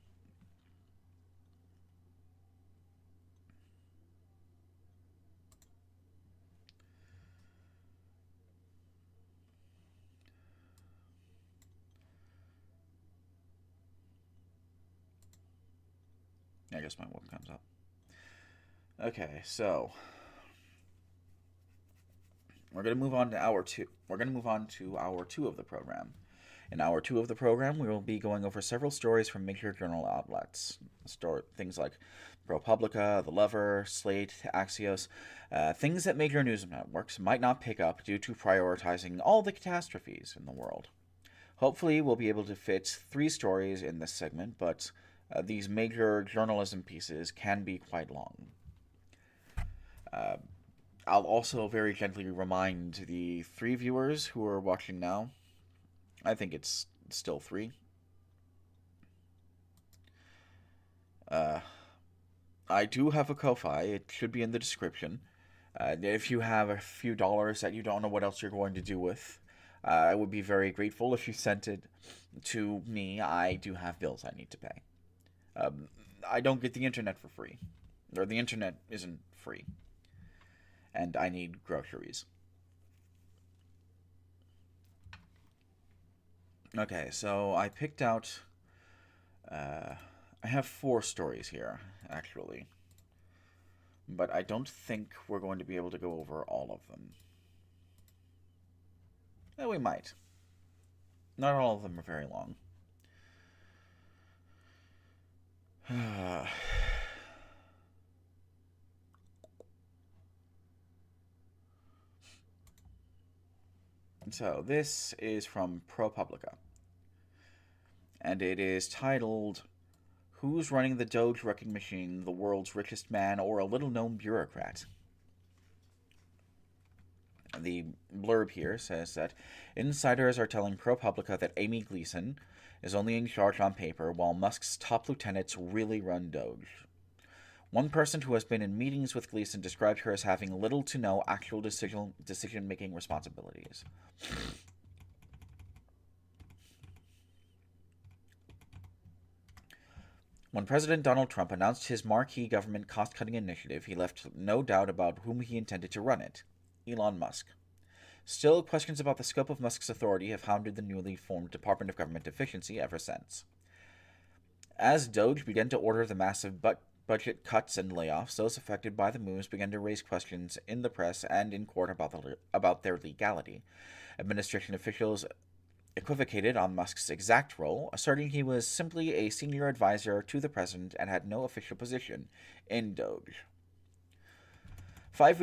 I guess my webcam's up. Okay, so we're going to move on to hour two. We're going to move on to hour two of the program. In hour two of the program, we will be going over several stories from major journal outlets. Things like ProPublica, The Lever, Slate, Axios, things that major news networks might not pick up due to prioritizing all the catastrophes in the world. Hopefully, we'll be able to fit 3 stories in this segment, but these major journalism pieces can be quite long. Uh, I'll also very gently remind the 3 viewers who are watching now. I think it's still 3. I do have a Ko-Fi. It should be in the description. If you have a few dollars that you don't know what else you're going to do with, I would be very grateful if you sent it to me. I do have bills I need to pay. I don't get the internet for free, or the internet isn't free, and I need groceries. Okay, so I picked out. I have 4 stories here, actually, but I don't think we're going to be able to go over all of them. We might. Not all of them are very long. So, this is from ProPublica, and it is titled Who's Running the Doge Wrecking Machine, the World's Richest Man or a Little Known Bureaucrat? The blurb here says that insiders are telling ProPublica that Amy Gleason is only in charge on paper, while Musk's top lieutenants really run Doge. One person who has been in meetings with Gleason described her as having little to no actual decision-making responsibilities. When President Donald Trump announced his marquee government cost-cutting initiative, he left no doubt about whom he intended to run it: Elon Musk. Still, questions about the scope of Musk's authority have hounded the newly formed Department of Government Efficiency ever since. As Doge began to order the massive budget cuts and layoffs, those affected by the moves began to raise questions in the press and in court about their legality. Administration officials equivocated on Musk's exact role, asserting he was simply a senior advisor to the president and had no official position in Doge. 5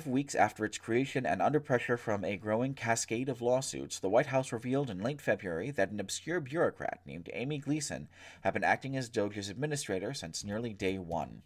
weeks after its creation and under pressure from a growing cascade of lawsuits, the White House revealed in late February that an obscure bureaucrat named Amy Gleason had been acting as Doge's administrator since nearly day one.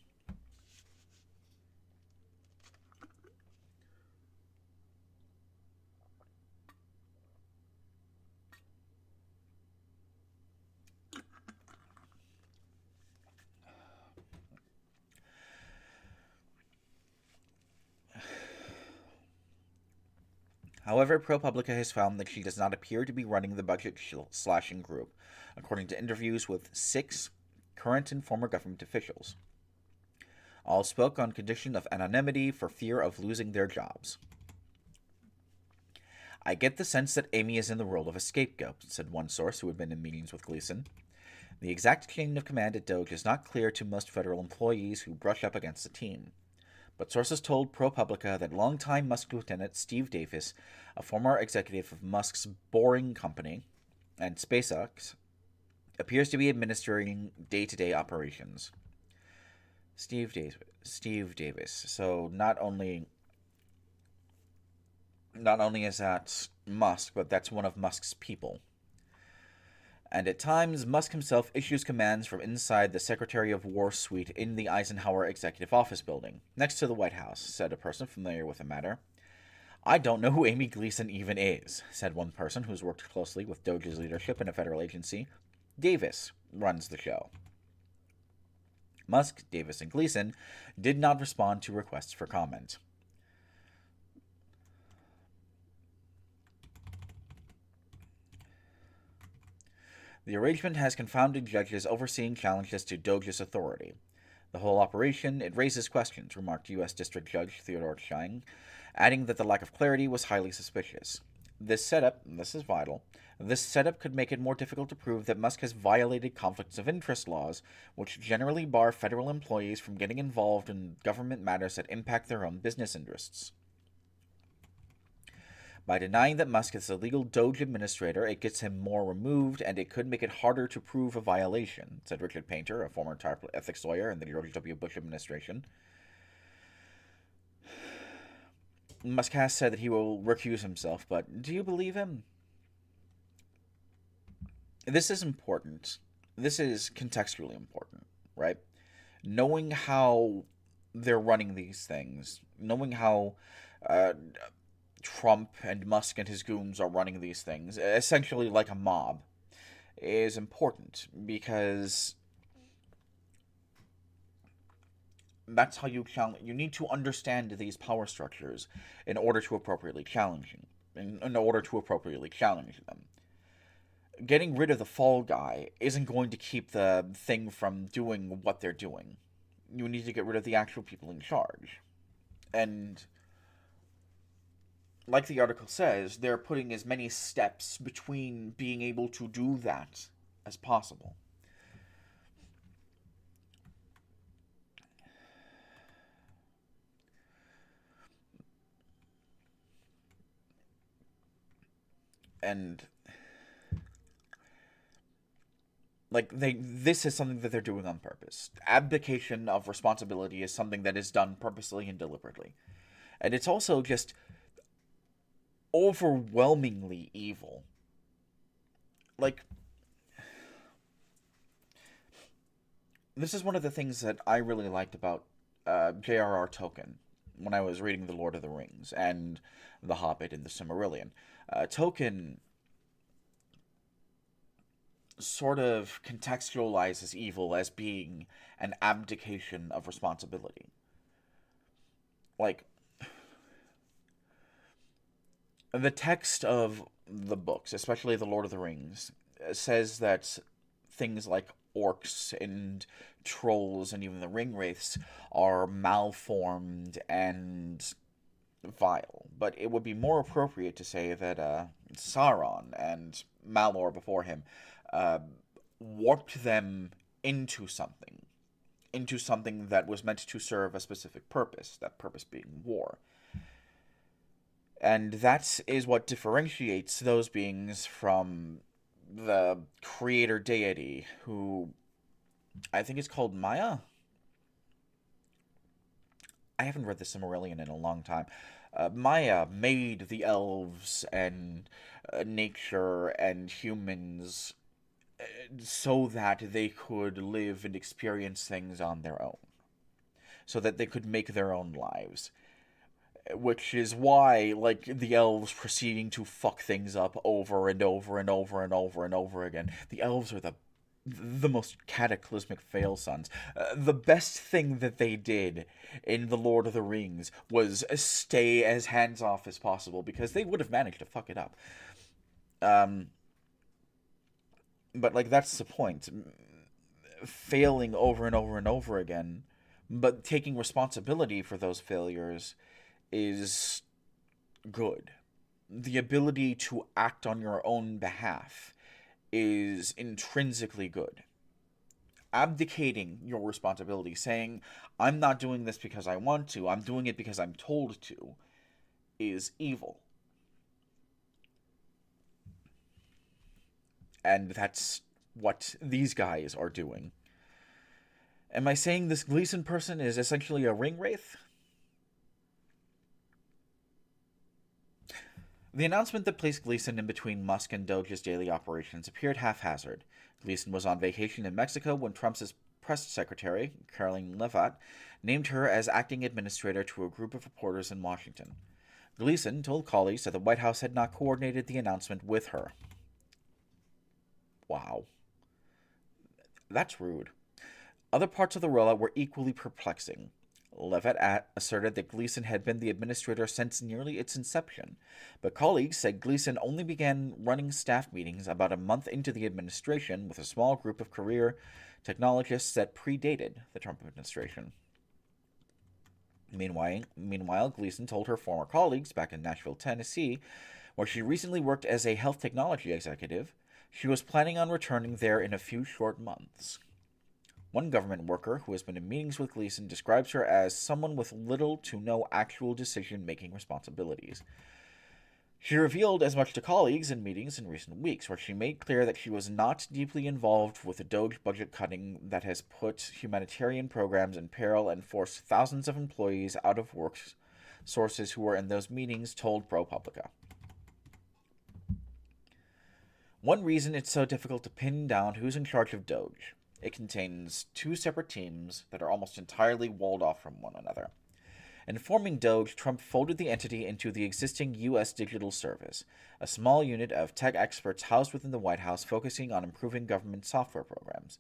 However, ProPublica has found that she does not appear to be running the budget-slashing group, according to interviews with 6 current and former government officials. All spoke on condition of anonymity for fear of losing their jobs. I get the sense that Amy is in the role of a scapegoat, said one source who had been in meetings with Gleason. The exact chain of command at Doge is not clear to most federal employees who brush up against the team. But sources told ProPublica that longtime Musk lieutenant Steve Davis, a former executive of Musk's Boring Company and SpaceX, appears to be administering day-to-day operations. Steve Davis. So not only is that Musk, but that's one of Musk's people. And at times, Musk himself issues commands from inside the Secretary of War suite in the Eisenhower Executive Office building, next to the White House, said a person familiar with the matter. I don't know who Amy Gleason even is, said one person who's worked closely with Doge's leadership in a federal agency. Davis runs the show. Musk, Davis, and Gleason did not respond to requests for comment. The arrangement has confounded judges overseeing challenges to Doge's authority. The whole operation, it raises questions, remarked U.S. District Judge Theodore Schein, adding that the lack of clarity was highly suspicious. This setup, and this is vital, this setup could make it more difficult to prove that Musk has violated conflicts of interest laws, which generally bar federal employees from getting involved in government matters that impact their own business interests. By denying that Musk is a legal Doge administrator, it gets him more removed, and it could make it harder to prove a violation, said Richard Painter, a former ethics lawyer in the George W. Bush administration. Musk has said that he will recuse himself, but do you believe him? This is important. This is contextually important, right? Knowing how they're running these things, knowing how Trump and Musk and his goons are running these things, essentially like a mob, is important because that's how you challenge. You need to understand these power structures in order to appropriately challenge them. Getting rid of the fall guy isn't going to keep the thing from doing what they're doing. You need to get rid of the actual people in charge. And like the article says, they're putting as many steps between being able to do that as possible. And this is something that they're doing on purpose. Abdication of responsibility is something that is done purposely and deliberately. And it's also just overwhelmingly evil. This is one of the things that I really liked about J.R.R. Tolkien when I was reading The Lord of the Rings and The Hobbit and The Silmarillion. Tolkien sort of contextualizes evil as being an abdication of responsibility. The text of the books, especially The Lord of the Rings, says that things like orcs and trolls and even the ring wraiths are malformed and vile. But it would be more appropriate to say that Sauron and Malor before him warped them into something that was meant to serve a specific purpose, that purpose being war. And that is what differentiates those beings from the creator deity, who I think is called Maya. I haven't read the Silmarillion in a long time. Maya made the elves and nature and humans so that they could live and experience things on their own, so that they could make their own lives. Which is why, the elves proceeding to fuck things up over and over and over and over and over again. The elves are the most cataclysmic fail sons. The best thing that they did in The Lord of the Rings was stay as hands-off as possible, because they would have managed to fuck it up. But, that's the point. Failing over and over and over again, but taking responsibility for those failures is good. The ability to act on your own behalf is intrinsically good. Abdicating your responsibility, saying, I'm not doing this because I want to, I'm doing it because I'm told to, is evil. And that's what these guys are doing. Am I saying this Gleason person is essentially a ring wraith? The announcement that placed Gleason in between Musk and Doge's daily operations appeared haphazard. Gleason was on vacation in Mexico when Trump's press secretary, Caroline Leavitt, named her as acting administrator to a group of reporters in Washington. Gleason told colleagues that the White House had not coordinated the announcement with her. Wow. That's rude. Other parts of the rollout were equally perplexing. Leavitt asserted that Gleason had been the administrator since nearly its inception, but colleagues said Gleason only began running staff meetings about a month into the administration with a small group of career technologists that predated the Trump administration. Meanwhile, Gleason told her former colleagues back in Nashville, Tennessee, where she recently worked as a health technology executive, she was planning on returning there in a few short months. One government worker who has been in meetings with Gleason describes her as someone with little to no actual decision-making responsibilities. She revealed as much to colleagues in meetings in recent weeks, where she made clear that she was not deeply involved with the Doge budget cutting that has put humanitarian programs in peril and forced thousands of employees out of work, sources who were in those meetings told ProPublica. One reason it's so difficult to pin down who's in charge of Doge: it contains two separate teams that are almost entirely walled off from one another. In forming Doge, Trump folded the entity into the existing U.S. Digital Service, a small unit of tech experts housed within the White House focusing on improving government software programs.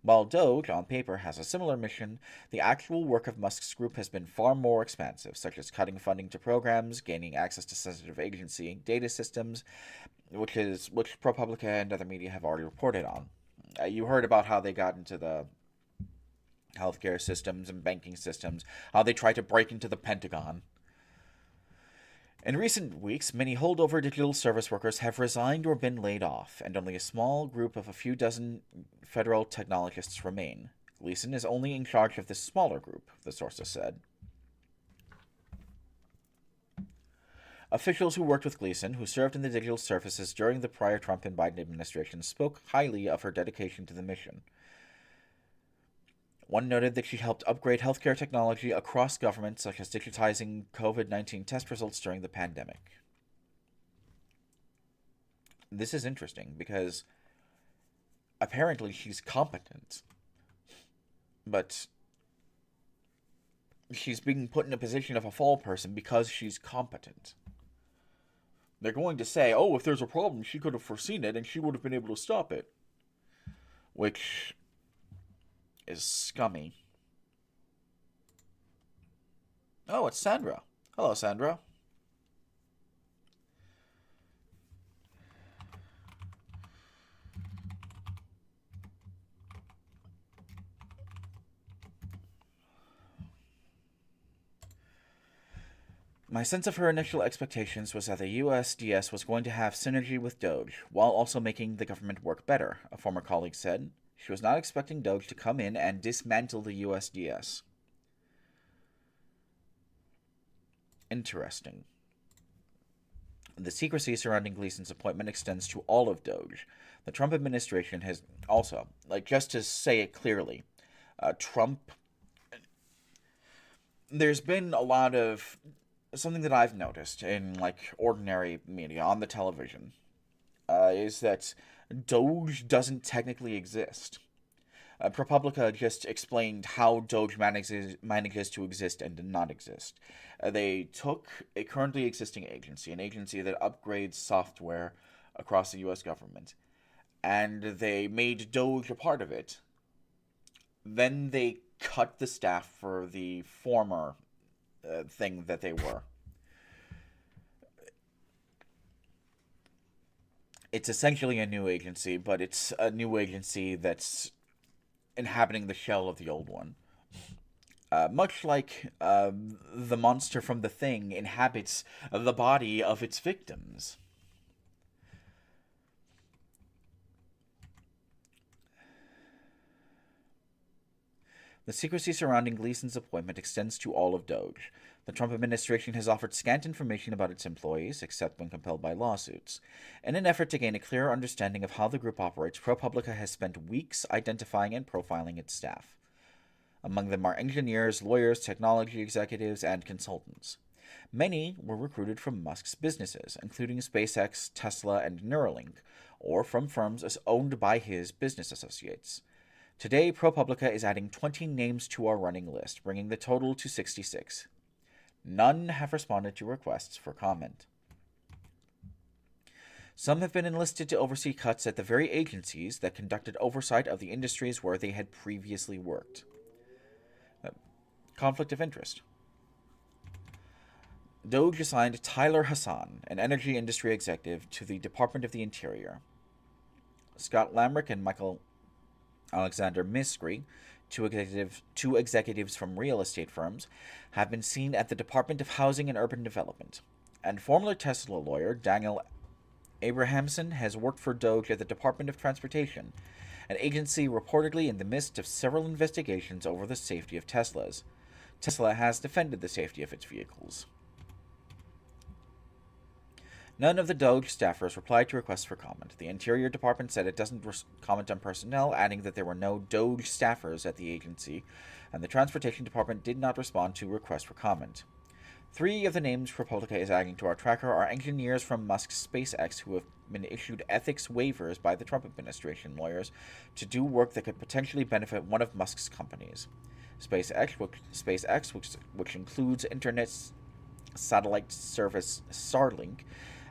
While Doge, on paper, has a similar mission, the actual work of Musk's group has been far more expansive, such as cutting funding to programs, gaining access to sensitive agency data systems, which ProPublica and other media have already reported on. You heard about how they got into the healthcare systems and banking systems, how they tried to break into the Pentagon. In recent weeks, many holdover digital service workers have resigned or been laid off, and only a small group of a few dozen federal technologists remain. Gleason is only in charge of this smaller group, the sources said. Officials who worked with Gleason, who served in the digital services during the prior Trump and Biden administrations, spoke highly of her dedication to the mission. One noted that she helped upgrade healthcare technology across government, such as digitizing COVID-19 test results during the pandemic. This is interesting because apparently she's competent, but she's being put in a position of a fall person because she's competent. They're going to say, oh, if there's a problem, she could have foreseen it and she would have been able to stop it. Which is scummy. Oh, it's Sandra. Hello, Sandra. My sense of her initial expectations was that the USDS was going to have synergy with Doge, while also making the government work better, a former colleague said. She was not expecting Doge to come in and dismantle the USDS. Interesting. The secrecy surrounding Gleason's appointment extends to all of Doge. The Trump administration has also, just to say it clearly, there's been a lot of something that I've noticed in ordinary media on the television is that Doge doesn't technically exist. ProPublica just explained how Doge manages to exist and not exist. They took a currently existing agency, an agency that upgrades software across the U.S. government, and they made Doge a part of it. Then they cut the staff for the former thing that they were. It's essentially a new agency, but it's a new agency that's inhabiting the shell of the old one. Much like the monster from The Thing inhabits the body of its victims. The secrecy surrounding Gleason's appointment extends to all of Doge. The Trump administration has offered scant information about its employees, except when compelled by lawsuits. In an effort to gain a clearer understanding of how the group operates, ProPublica has spent weeks identifying and profiling its staff. Among them are engineers, lawyers, technology executives, and consultants. Many were recruited from Musk's businesses, including SpaceX, Tesla, and Neuralink, or from firms owned by his business associates. Today, ProPublica is adding 20 names to our running list, bringing the total to 66. None have responded to requests for comment. Some have been enlisted to oversee cuts at the very agencies that conducted oversight of the industries where they had previously worked. Conflict of interest. Doge assigned Tyler Hassan, an energy industry executive, to the Department of the Interior. Scott Lamrick and Michael Alexander Miscri, two executives from real estate firms, have been seen at the Department of Housing and Urban Development. And former Tesla lawyer Daniel Abrahamson has worked for Doge at the Department of Transportation, an agency reportedly in the midst of several investigations over the safety of Teslas. Tesla has defended the safety of its vehicles. None of the Doge staffers replied to requests for comment. The Interior Department said it doesn't comment on personnel, adding that there were no Doge staffers at the agency, and the Transportation Department did not respond to requests for comment. 3 of the names ProPublica is adding to our tracker are engineers from Musk's SpaceX who have been issued ethics waivers by the Trump administration lawyers to do work that could potentially benefit one of Musk's companies. SpaceX, which includes internet satellite service Starlink,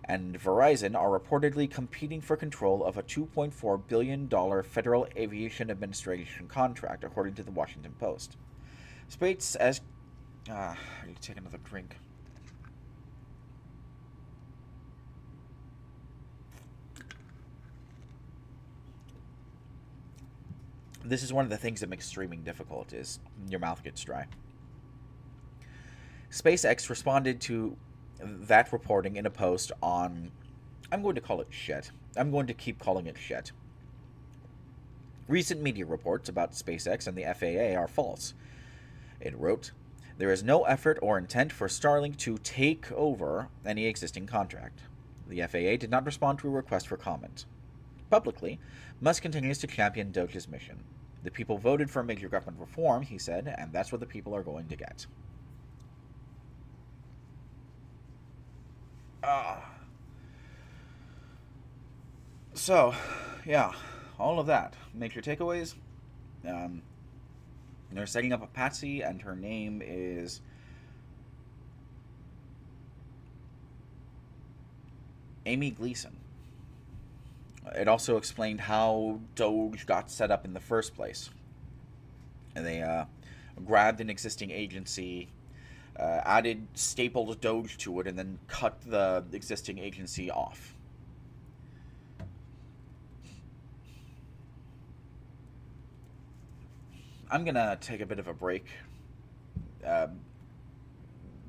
and Verizon are reportedly competing for control of a $2.4 billion Federal Aviation Administration contract, according to the Washington Post. SpaceX I need to take another drink. This is one of the things that makes streaming difficult, is your mouth gets dry. SpaceX responded to that reporting in a post on, I'm going to call it shit. I'm going to keep calling it shit. Recent media reports about SpaceX and the FAA are false. It wrote, there is no effort or intent for Starlink to take over any existing contract. The FAA did not respond to a request for comment. Publicly, Musk continues to champion Doge's mission. The people voted for major government reform, he said, and that's what the people are going to get. So, yeah, all of that. Major takeaways. They're setting up a patsy, and her name is Amy Gleason. It also explained how Doge got set up in the first place. And they grabbed an existing agency, added stapled Doge to it, and then cut the existing agency off. I'm going to take a bit of a break.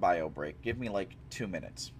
Bio break. Give me like 2 minutes.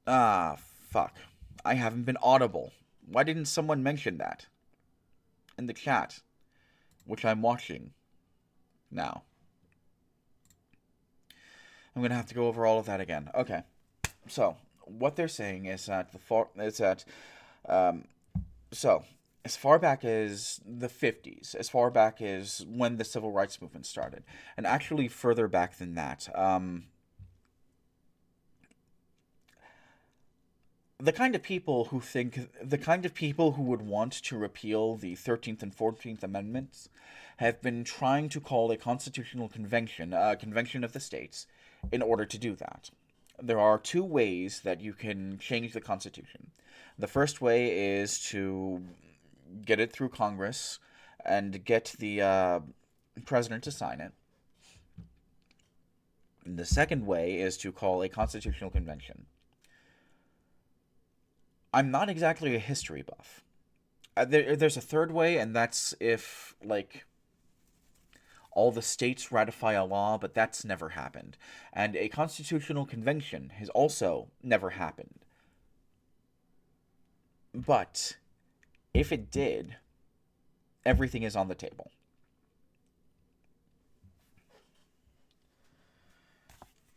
Ah, fuck. I haven't been audible. Why didn't someone mention that? In the chat, which I'm watching now. I'm gonna have to go over all of that again. Okay. So, what they're saying is that um, so as far back as the 50s, as far back as when the civil rights movement started, and actually further back than that, the kind of people who would want to repeal the 13th and 14th Amendments have been trying to call a constitutional convention, a convention of the states, in order to do that. There are two ways that you can change the Constitution. The first way is to get it through Congress and get the president to sign it. And the second way is to call a constitutional convention. I'm not exactly a history buff. There's a third way, and that's if, like, all the states ratify a law, but that's never happened. And a constitutional convention has also never happened. But if it did, everything is on the table.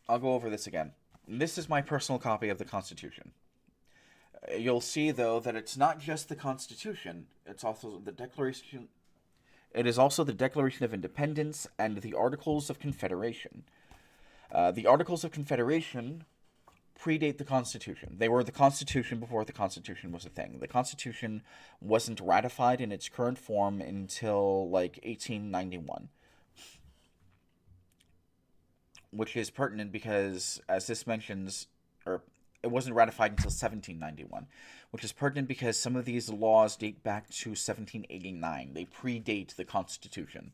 I'll go over this again. This is my personal copy of the Constitution. You'll see, though, that it's not just the Constitution, it's also the Declaration. It is also the Declaration of Independence and the Articles of Confederation. The Articles of Confederation predate the Constitution. They were the Constitution before the Constitution was a thing. The Constitution wasn't ratified in its current form until, like, 1891. Which is pertinent because, as this mentions, or it wasn't ratified until 1791, which is pertinent because some of these laws date back to 1789. They predate the Constitution.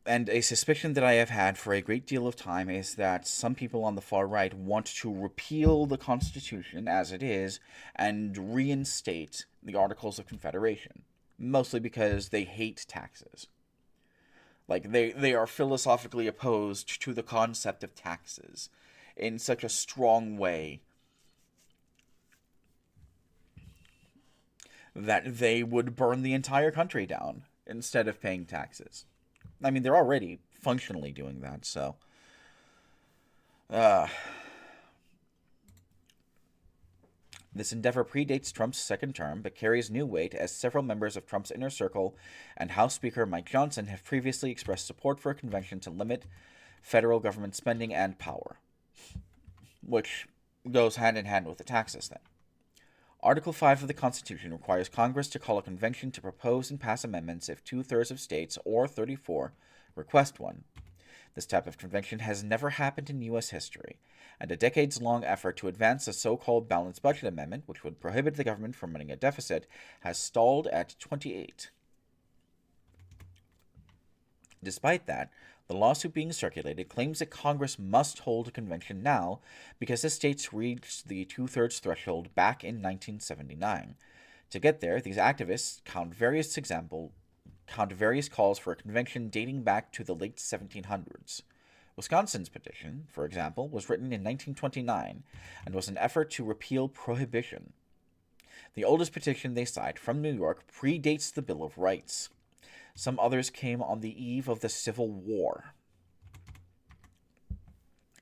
And a suspicion that I have had for a great deal of time is that some people on the far right want to repeal the Constitution as it is and reinstate the Articles of Confederation, mostly because they hate taxes. Like, they are philosophically opposed to the concept of taxes in such a strong way that they would burn the entire country down instead of paying taxes. I mean, they're already functionally doing that, so. This endeavor predates Trump's second term, but carries new weight as several members of Trump's inner circle and House Speaker Mike Johnson have previously expressed support for a convention to limit federal government spending and power, which goes hand in hand with the taxes thing. Article 5 of the Constitution requires Congress to call a convention to propose and pass amendments if 2/3 of states, or 34, request one. This type of convention has never happened in U.S. history, and a decades-long effort to advance a so-called balanced budget amendment, which would prohibit the government from running a deficit, has stalled at 28. Despite that, the lawsuit being circulated claims that Congress must hold a convention now because the states reached the 2/3 threshold back in 1979. To get there, these activists count various calls for a convention dating back to the late 1700s. Wisconsin's petition, for example, was written in 1929 and was an effort to repeal prohibition. The oldest petition they cite, from New York, predates the Bill of Rights. Some others came on the eve of the Civil War.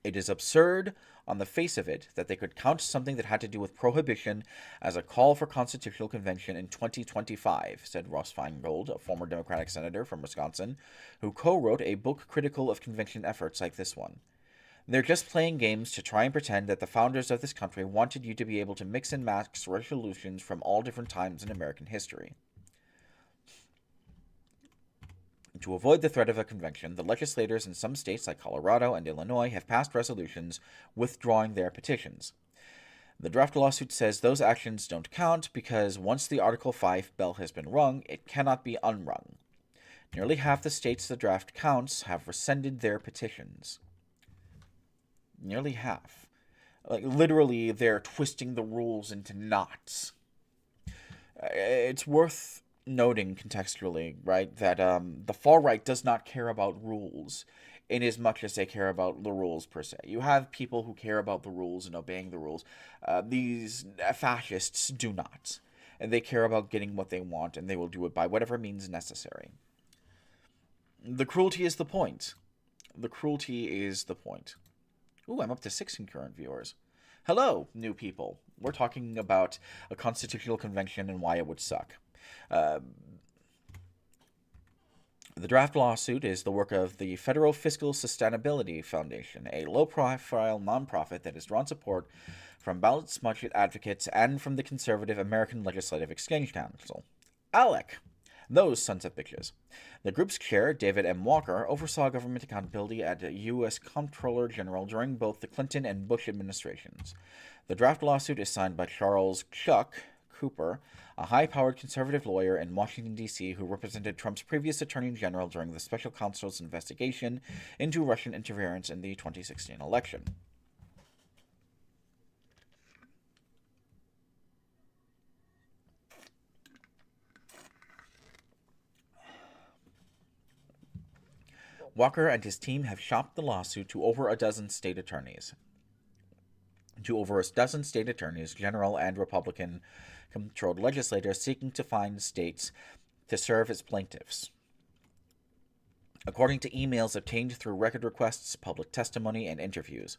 It is absurd on the face of it that they could count something that had to do with prohibition as a call for constitutional convention in 2025, said Ross Feingold, a former Democratic senator from Wisconsin, who co-wrote a book critical of convention efforts like this one. They're just playing games to try and pretend that the founders of this country wanted you to be able to mix and match resolutions from all different times in American history. To avoid the threat of a convention, the legislators in some states like Colorado and Illinois have passed resolutions withdrawing their petitions. The draft lawsuit says those actions don't count because once the Article 5 bell has been rung, it cannot be unrung. Nearly half the states the draft counts have rescinded their petitions. Nearly half. Like, literally, they're twisting the rules into knots. It's worth noting contextually, right, that the far right does not care about rules. in as much as they care about the rules per se. You have people who care about the rules and obeying the rules. These fascists do not. And they care about getting what they want, and they will do it by whatever means necessary. The cruelty is the point. The cruelty is the point. Ooh, I'm up to 6 concurrent viewers. Hello, new people. We're talking about a constitutional convention and why it would suck. The draft lawsuit is the work of the Federal Fiscal Sustainability Foundation, a low-profile nonprofit that has drawn support from balanced budget advocates and from the conservative American Legislative Exchange Council. ALEC. Those sons of bitches. The group's chair, David M. Walker, oversaw government accountability at the U.S. Comptroller General during both the Clinton and Bush administrations. The draft lawsuit is signed by Charles Chuck Cooper, a high-powered conservative lawyer in Washington, D.C., who represented Trump's previous attorney general during the special counsel's investigation into Russian interference in the 2016 election. Walker and his team have shopped the lawsuit to over a dozen state attorneys. General and Republican-controlled legislators seeking to find states to serve as plaintiffs. According to emails obtained through record requests, public testimony, and interviews.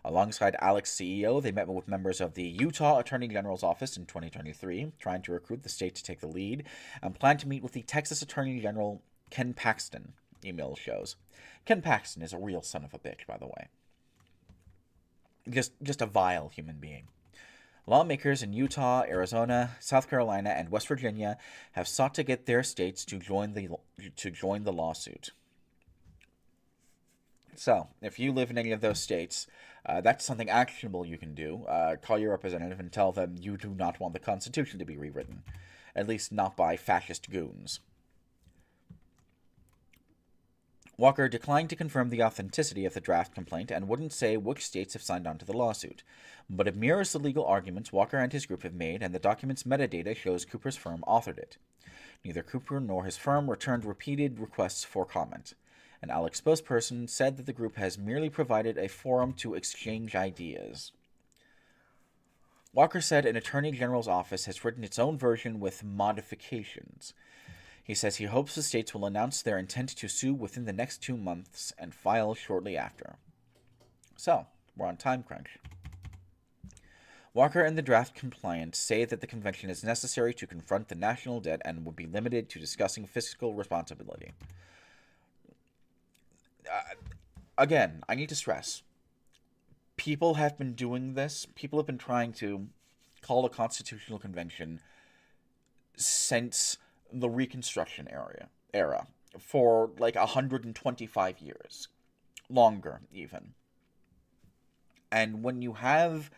Alongside ALEC's CEO, they met with members of the Utah Attorney General's office in 2023, trying to recruit the state to take the lead, and plan to meet with the Texas Attorney General Ken Paxton. Email shows. Ken Paxton is a real son of a bitch, by the way. Just a vile human being. Lawmakers in Utah, Arizona, South Carolina, and West Virginia have sought to get their states to join the lawsuit. So, if you live in any of those states, that's something actionable you can do. Call your representative and tell them you do not want the Constitution to be rewritten. At least not by fascist goons. Walker declined to confirm the authenticity of the draft complaint and wouldn't say which states have signed on to the lawsuit. But it mirrors the legal arguments Walker and his group have made, and the document's metadata shows Cooper's firm authored it. Neither Cooper nor his firm returned repeated requests for comment. An ALEC spokesperson said that the group has merely provided a forum to exchange ideas. Walker said an attorney general's office has written its own version with modifications. He says he hopes the states will announce their intent to sue within the next 2 months and file shortly after. So, we're on time crunch. Walker and the draft compliant say that the convention is necessary to confront the national debt and will be limited to discussing fiscal responsibility. Again, I need to stress, people have been doing this. People have been trying to call a constitutional convention since the Reconstruction era for like 125 years. Longer, even. And when you have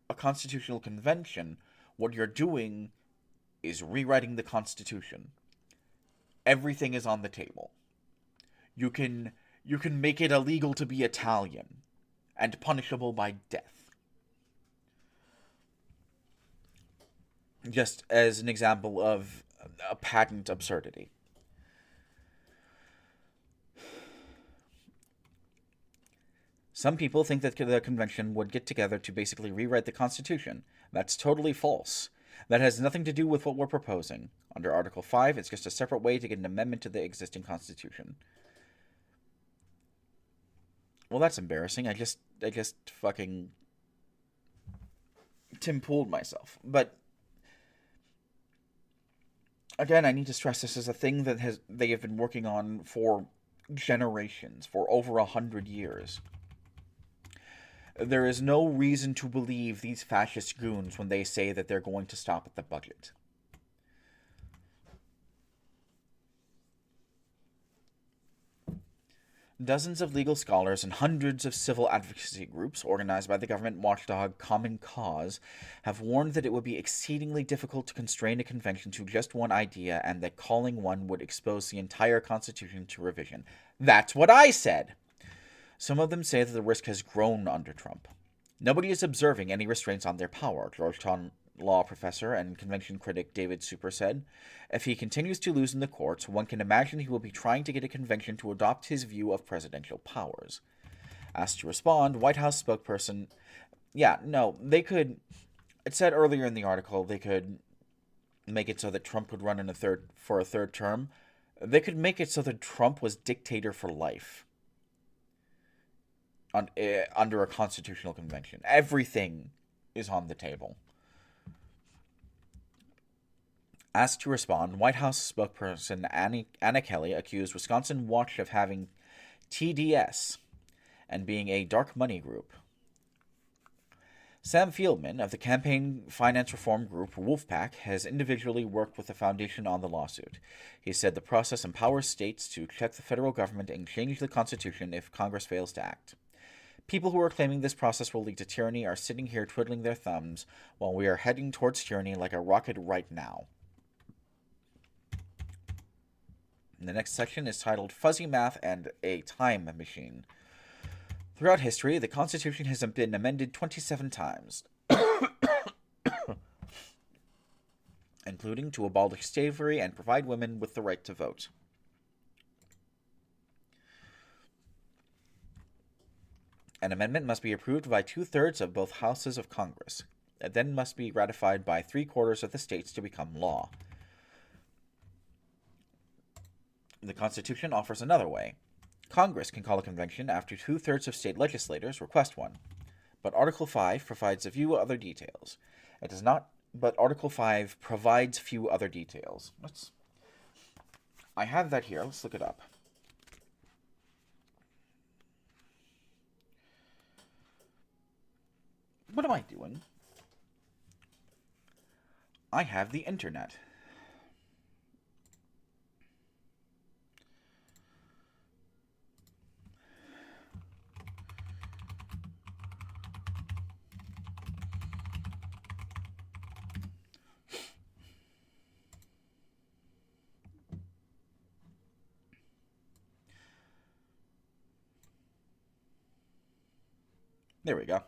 a constitutional convention, what you're doing is rewriting the Constitution. Everything is on the table. You can make it illegal to be Italian and punishable by death. Just as an example of a patent absurdity. Some people think that the convention would get together to basically rewrite the Constitution. That's totally false. That has nothing to do with what we're proposing. Under Article 5, it's just a separate way to get an amendment to the existing Constitution. Well, that's embarrassing. I just fucking Tim Pooled myself. But again, I need to stress this is a thing that they have been working on for generations, for over 100 years. There is no reason to believe these fascist goons when they say that they're going to stop at the budget. Dozens of legal scholars and hundreds of civil advocacy groups organized by the government watchdog Common Cause have warned that it would be exceedingly difficult to constrain a convention to just one idea and that calling one would expose the entire Constitution to revision. That's what I said! Some of them say that the risk has grown under Trump. Nobody is observing any restraints on their power, Georgetown law professor and convention critic David Super said, "If he continues to lose in the courts, one can imagine he will be trying to get a convention to adopt his view of presidential powers." Asked to respond, White House spokesperson, yeah, no, they could, it said earlier in the article, they could make it so that Trump would run for a third term. They could make it so that Trump was dictator for life under a constitutional convention. Everything is on the table. Asked to respond, White House spokesperson Anna Kelly accused Wisconsin Watch of having TDS and being a dark money group. Sam Fieldman of the campaign finance reform group Wolfpack has individually worked with the foundation on the lawsuit. He said the process empowers states to check the federal government and change the Constitution if Congress fails to act. People who are claiming this process will lead to tyranny are sitting here twiddling their thumbs while we are heading towards tyranny like a rocket right now. And the next section is titled Fuzzy Math and a Time Machine. Throughout history, the Constitution has been amended 27 times, including to abolish slavery and provide women with the right to vote. An amendment must be approved by 2/3 of both houses of Congress. It then must be ratified by 3/4 of the states to become law. The Constitution offers another way. Congress can call a convention after 2/3 of state legislators request one. But Article 5 provides a few other details. It does not, but Article 5 provides few other details. I have that here. Let's look it up. What am I doing? I have the internet. There we go.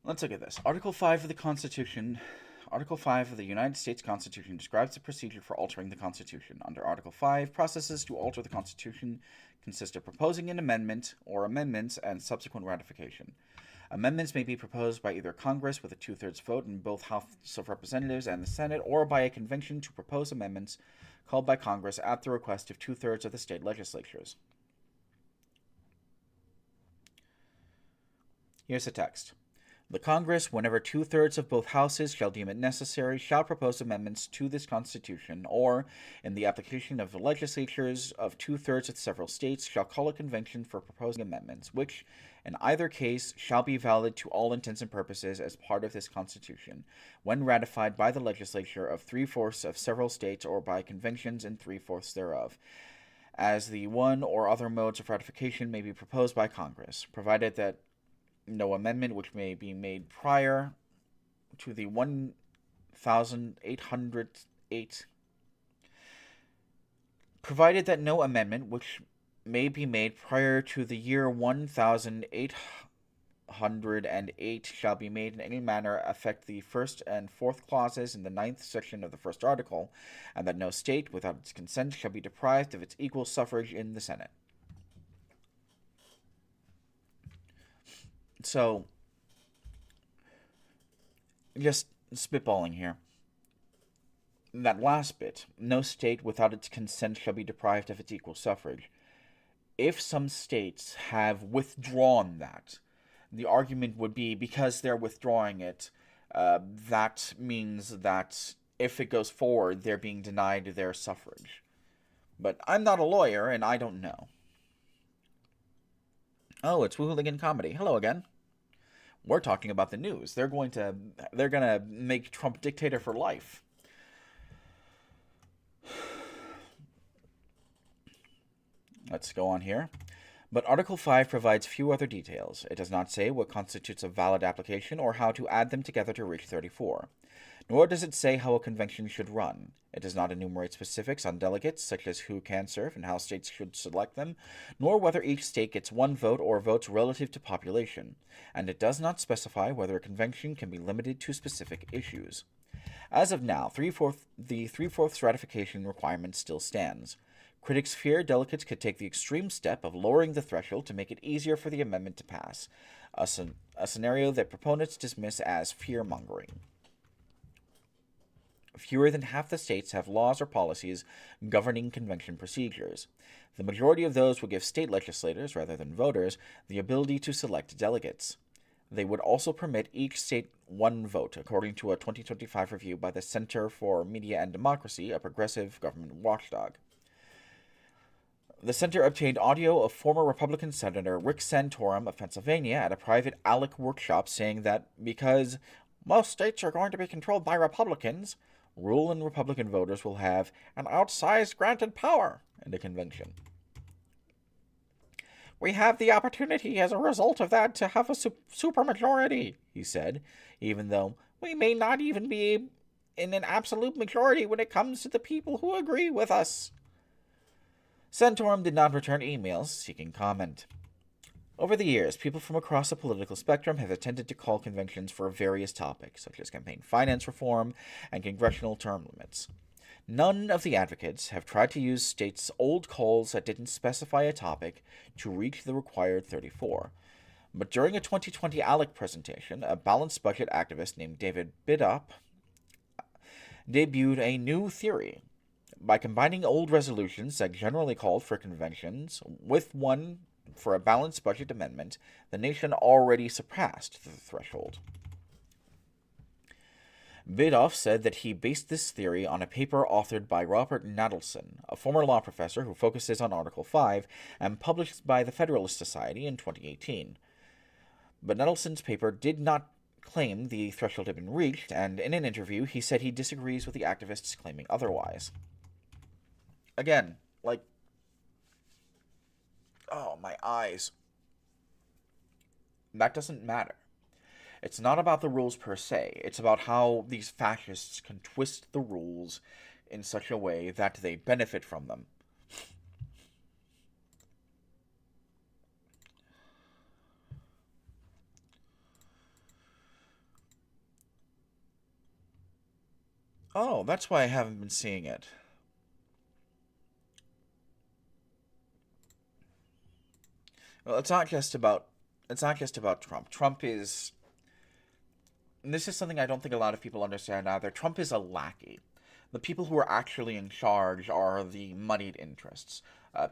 Let's look at this. Article 5 of the Constitution. Article 5 of the United States Constitution describes the procedure for altering the Constitution. Under Article 5, processes to alter the Constitution consist of proposing an amendment or amendments and subsequent ratification. Amendments may be proposed by either Congress with a 2/3 vote in both House of Representatives and the Senate, or by a convention to propose amendments called by Congress at the request of 2/3 of the state legislatures. Here's the text. The Congress, whenever 2/3 of both houses shall deem it necessary, shall propose amendments to this Constitution, or, in the application of the legislatures of 2/3 of the several states, shall call a convention for proposing amendments, which, in either case, shall be valid to all intents and purposes as part of this Constitution, when ratified by the legislature of 3/4 of several states, or by conventions in 3/4 thereof, as the one or other modes of ratification may be proposed by Congress, provided that no amendment which may be made prior to the 1808 provided that no amendment which may be made prior to the year 1808 shall be made in any manner affect the first and fourth clauses in the 9th section of the first article, and that no state without its consent shall be deprived of its equal suffrage in the Senate. So, just spitballing here. That last bit, no state without its consent shall be deprived of its equal suffrage. If some states have withdrawn that, the argument would be because they're withdrawing it, that means that if it goes forward, they're being denied their suffrage. But I'm not a lawyer, and I don't know. Oh, it's Woohooligan Comedy. Hello again. We're talking about the news. They're gonna make Trump dictator for life. Let's go on here. But Article 5 provides few other details. It does not say what constitutes a valid application or how to add them together to reach 34. Nor does it say how a convention should run. It does not enumerate specifics on delegates, such as who can serve and how states should select them, nor whether each state gets one vote or votes relative to population, and it does not specify whether a convention can be limited to specific issues. As of now, the three-fourths ratification requirement still stands. Critics fear delegates could take the extreme step of lowering the threshold to make it easier for the amendment to pass, a scenario that proponents dismiss as fear-mongering. Fewer than half the states have laws or policies governing convention procedures. The majority of those will give state legislators, rather than voters, the ability to select delegates. They would also permit each state one vote, according to a 2025 review by the Center for Media and Democracy, a progressive government watchdog. The center obtained audio of former Republican Senator Rick Santorum of Pennsylvania at a private ALEC workshop saying that because most states are going to be controlled by Republicans, ruling Republican voters will have an outsized granted power in the convention. We have the opportunity as a result of that to have a supermajority, he said, even though we may not even be in an absolute majority when it comes to the people who agree with us. Santorum did not return emails seeking comment. Over the years, people from across the political spectrum have attempted to call conventions for various topics, such as campaign finance reform and congressional term limits. None of the advocates have tried to use states' old calls that didn't specify a topic to reach the required 34. But during a 2020 ALEC presentation, a balanced budget activist named David Biddop debuted a new theory. By combining old resolutions that generally called for conventions with one for a balanced budget amendment, the nation already surpassed the threshold. Biddulph said that he based this theory on a paper authored by Robert Nadelson, a former law professor who focuses on Article 5 and published by the Federalist Society in 2018. But Nadelson's paper did not claim the threshold had been reached, and in an interview he said he disagrees with the activists claiming otherwise. Again, oh, my eyes. That doesn't matter. It's not about the rules per se. It's about how these fascists can twist the rules in such a way that they benefit from them. Oh, that's why I haven't been seeing it. Well, it's not just about Trump. Trump is, and this is something I don't think a lot of people understand either. Trump is a lackey. The people who are actually in charge are the moneyed interests.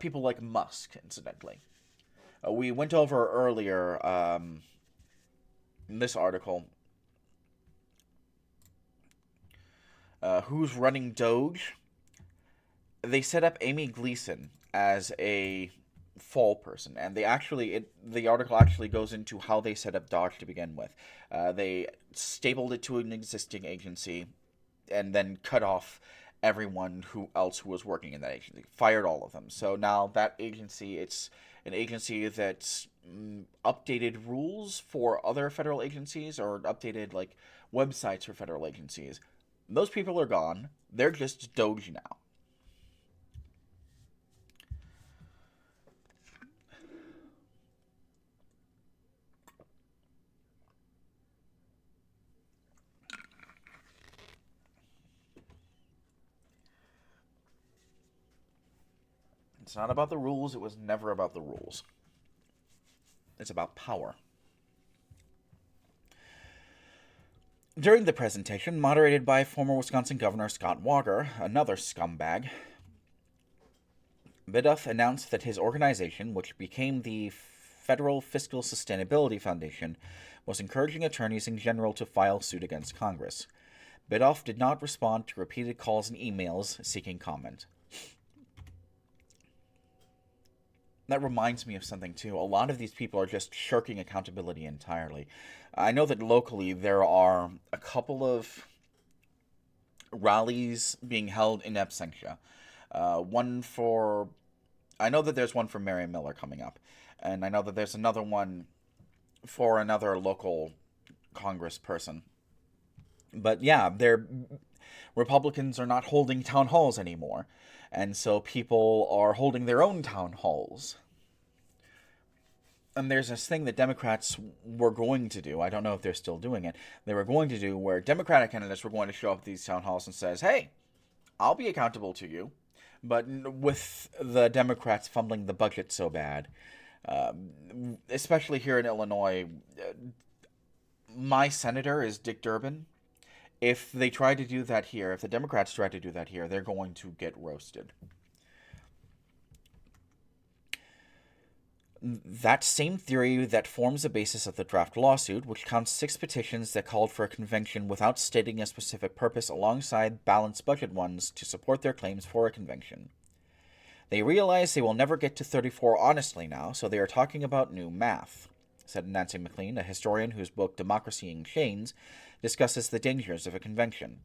People like Musk, incidentally. We went over earlier in this article who's running Doge. They set up Amy Gleason as a fall person, and the article actually goes into how they set up Doge to begin with. They stapled it to an existing agency and then cut off everyone who was working in that agency, fired all of them. So now that agency, it's an agency that's updated rules for other federal agencies or updated websites for federal agencies. Those people are gone. They're just Doge now. It's not about the rules. It was never about the rules. It's about power. During the presentation, moderated by former Wisconsin Governor Scott Walker, another scumbag, Biddulph announced that his organization, which became the Federal Fiscal Sustainability Foundation, was encouraging attorneys in general to file suit against Congress. Biddulph did not respond to repeated calls and emails seeking comment. That reminds me of something, too. A lot of these people are just shirking accountability entirely. I know that locally there are a couple of rallies being held in absentia. I know that there's one for Mary Miller coming up. And I know that there's another one for another local congressperson. But yeah, Republicans are not holding town halls anymore, and so people are holding their own town halls. And there's this thing that Democrats were going to do. I don't know if they're still doing it. They were going to do where Democratic candidates were going to show up at these town halls and says, "Hey, I'll be accountable to you." But with the Democrats fumbling the budget so bad, especially here in Illinois, my senator is Dick Durbin. If they try to do that here, if the Democrats try to do that here, they're going to get roasted. That same theory that forms the basis of the draft lawsuit, which counts 6 petitions that called for a convention without stating a specific purpose alongside balanced budget ones to support their claims for a convention. They realize they will never get to 34 honestly now, so they are talking about new math, said Nancy McLean, a historian whose book Democracy in Chains discusses the dangers of a convention.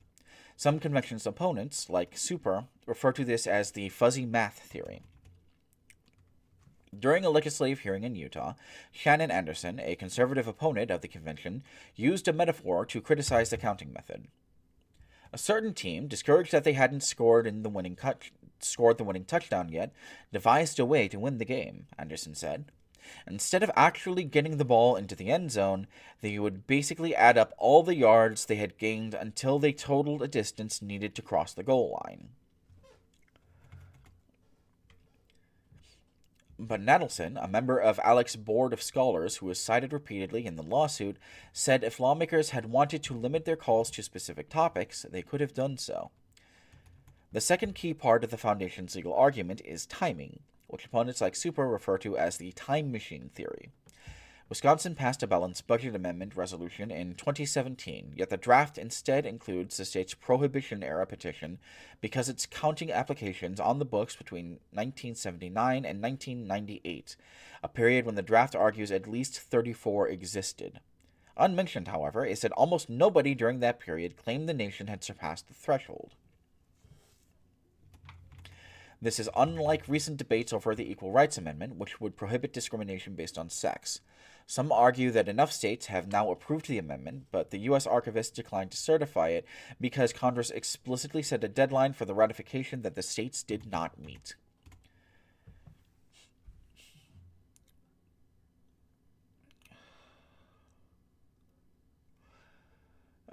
Some convention's opponents, like Super, refer to this as the fuzzy math theory. During a legislative hearing in Utah, Shannon Anderson, a conservative opponent of the convention, used a metaphor to criticize the counting method. A certain team, discouraged that they hadn't scored the winning touchdown yet, devised a way to win the game, Anderson said. Instead of actually getting the ball into the end zone, they would basically add up all the yards they had gained until they totaled a distance needed to cross the goal line. But Nadelson, a member of ALEC's board of scholars who was cited repeatedly in the lawsuit, said if lawmakers had wanted to limit their calls to specific topics, they could have done so. The second key part of the Foundation's legal argument is timing, which opponents like Super refer to as the time machine theory. Wisconsin passed a balanced budget amendment resolution in 2017, yet the draft instead includes the state's Prohibition-era petition because it's counting applications on the books between 1979 and 1998, a period when the draft argues at least 34 existed. Unmentioned, however, is that almost nobody during that period claimed the nation had surpassed the threshold. This is unlike recent debates over the Equal Rights Amendment, which would prohibit discrimination based on sex. Some argue that enough states have now approved the amendment, but the U.S. Archivist declined to certify it because Congress explicitly set a deadline for the ratification that the states did not meet.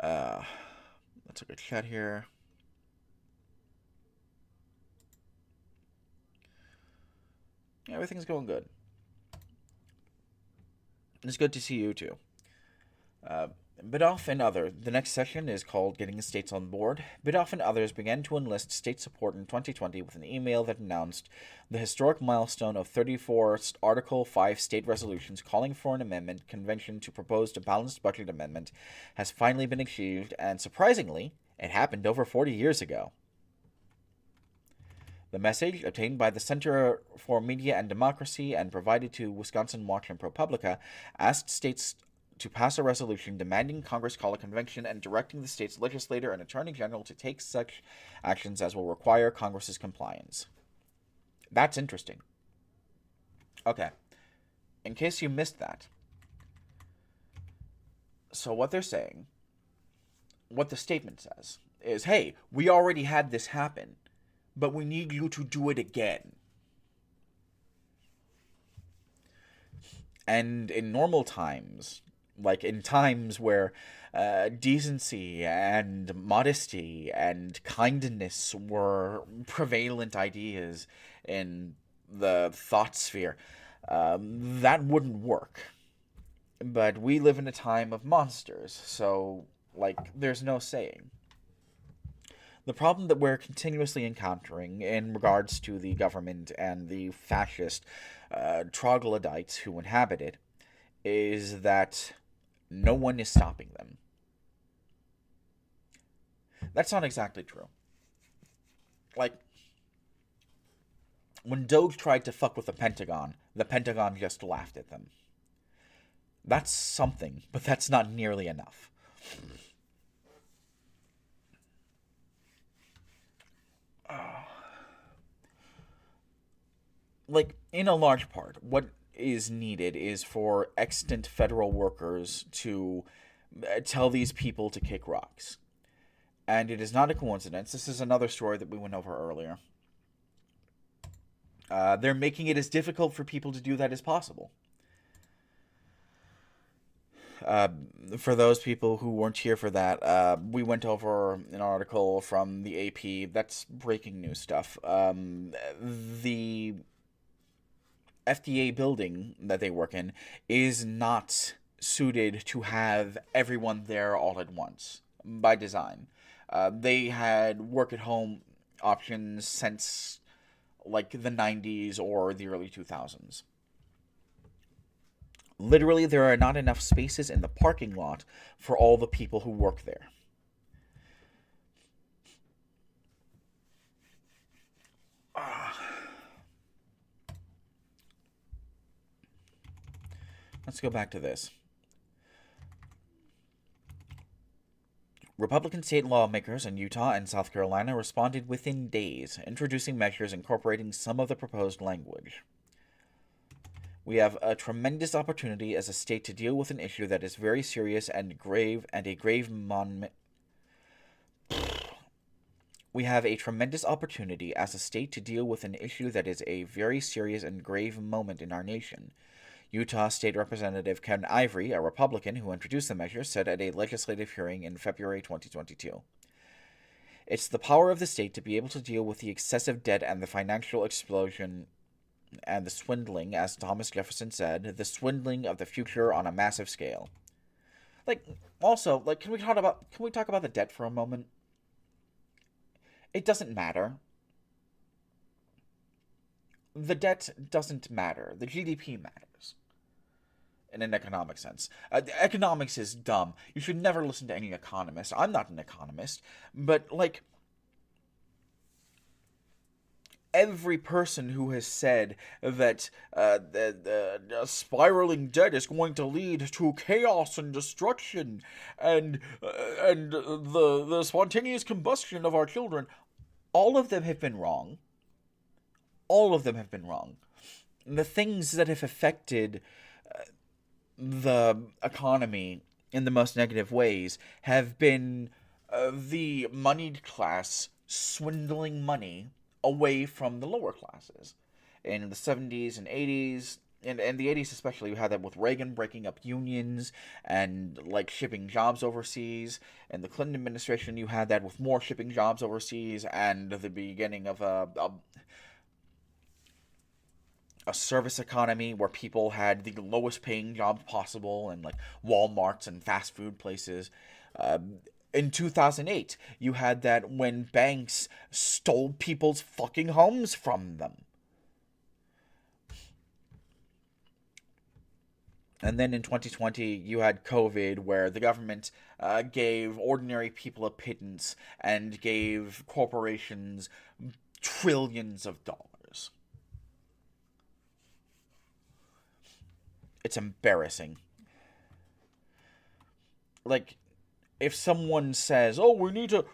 Let's look at chat here. Everything's going good. It's good to see you too. Bidoff and others. The next session is called Getting States on Board. Bidoff and others began to enlist state support in 2020 with an email that announced the historic milestone of 34 Article 5 state resolutions calling for an amendment convention to propose a balanced budget amendment has finally been achieved, and surprisingly, it happened over 40 years ago. The message, obtained by the Center for Media and Democracy and provided to Wisconsin Watch and ProPublica, asked states to pass a resolution demanding Congress call a convention and directing the state's legislator and attorney general to take such actions as will require Congress's compliance. That's interesting. Okay. In case you missed that. So what they're saying, what the statement says, is, hey, we already had this happen, but we need you to do it again. And in normal times, like in times where decency and modesty and kindness were prevalent ideas in the thought sphere, that wouldn't work. But we live in a time of monsters, so, there's no saying. The problem that we're continuously encountering in regards to the government and the fascist troglodytes who inhabit it is that no one is stopping them. That's not exactly true. When Doge tried to fuck with the Pentagon just laughed at them. That's something, but that's not nearly enough. In a large part, what is needed is for extant federal workers to tell these people to kick rocks. And it is not a coincidence. This is another story that we went over earlier. They're making it as difficult for people to do that as possible. For those people who weren't here for that, we went over an article from the AP. That's breaking news stuff. The FDA building that they work in is not suited to have everyone there all at once by design. They had work at home options since like the 90s or the early 2000s. Literally, there are not enough spaces in the parking lot for all the people who work there. Let's go back to this. Republican state lawmakers in Utah and South Carolina responded within days, introducing measures incorporating some of the proposed language. We have a tremendous opportunity as a state to deal with an issue that is very serious and grave, and a grave We have a tremendous opportunity as a state to deal with an issue that is a very serious and grave moment in our nation. Utah State Representative Ken Ivory, a Republican who introduced the measure, said at a legislative hearing in February 2022. It's the power of the state to be able to deal with the excessive debt and the financial explosion and the swindling, as Thomas Jefferson said, the swindling of the future on a massive scale. Also, can we talk about the debt for a moment? It doesn't matter. The debt doesn't matter. The GDP matters. In an economic sense. Economics is dumb. You should never listen to any economist. I'm not an economist. But, every person who has said that the spiraling debt is going to lead to chaos and destruction and the spontaneous combustion of our children, all of them have been wrong. All of them have been wrong. The things that have affected the economy in the most negative ways have been the moneyed class swindling money away from the lower classes. In the 70s and 80s, and the 80s especially, we had that with Reagan breaking up unions and shipping jobs overseas. In the Clinton administration, you had that with more shipping jobs overseas and the beginning of a service economy where people had the lowest paying jobs possible and Walmarts and fast food places. In 2008, you had that when banks stole people's fucking homes from them. And then in 2020, you had COVID, where the government gave ordinary people a pittance and gave corporations trillions of dollars. It's embarrassing. If someone says, "Oh, we need the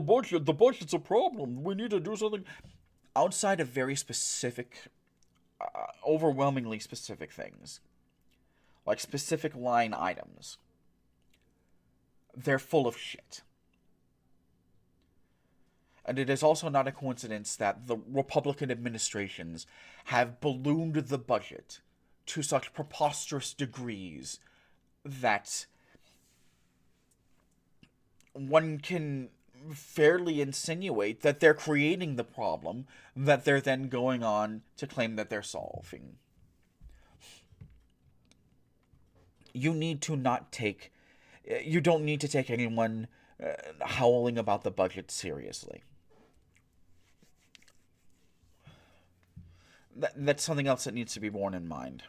budget's a problem. We need to do something," outside of very specific, overwhelmingly specific things, like specific line items, they're full of shit. And it is also not a coincidence that the Republican administrations have ballooned the budget to such preposterous degrees that one can fairly insinuate that they're creating the problem that they're then going on to claim that they're solving. You don't need to take anyone howling about the budget seriously. That's something else that needs to be borne in mind.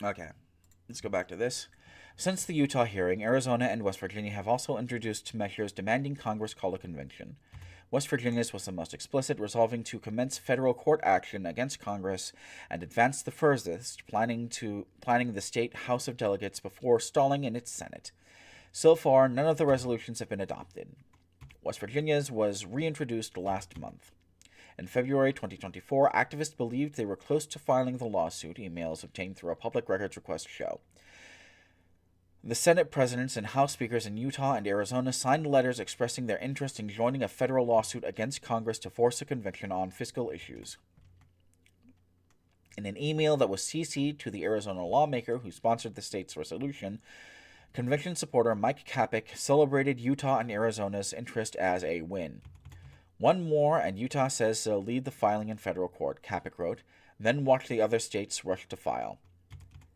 Okay, let's go back to this. Since the Utah hearing, Arizona and West Virginia have also introduced measures demanding Congress call a convention. West Virginia's was the most explicit, resolving to commence federal court action against Congress and advance the furthest, planning the state House of Delegates before stalling in its Senate. So far, none of the resolutions have been adopted. West Virginia's was reintroduced last month. In February 2024, activists believed they were close to filing the lawsuit, emails obtained through a public records request show. The Senate presidents and House speakers in Utah and Arizona signed letters expressing their interest in joining a federal lawsuit against Congress to force a conviction on fiscal issues. In an email that was CC'd to the Arizona lawmaker who sponsored the state's resolution, convention supporter Mike Kapik celebrated Utah and Arizona's interest as a win. One more, and Utah says they'll lead the filing in federal court, Kapik wrote, then watch the other states rush to file.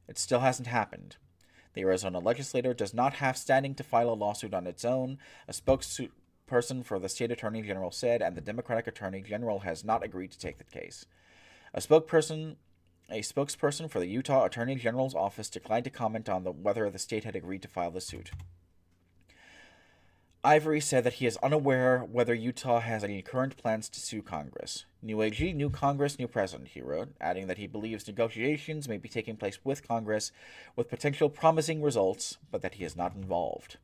It still hasn't happened. The Arizona legislature does not have standing to file a lawsuit on its own, a spokesperson for the state attorney general said, and the Democratic attorney general has not agreed to take the case. A spokesperson for the Utah Attorney General's office declined to comment on whether the state had agreed to file the suit. Ivory said that he is unaware whether Utah has any current plans to sue Congress. New AG, new Congress, new president, he wrote, adding that he believes negotiations may be taking place with Congress with potential promising results, but that he is not involved.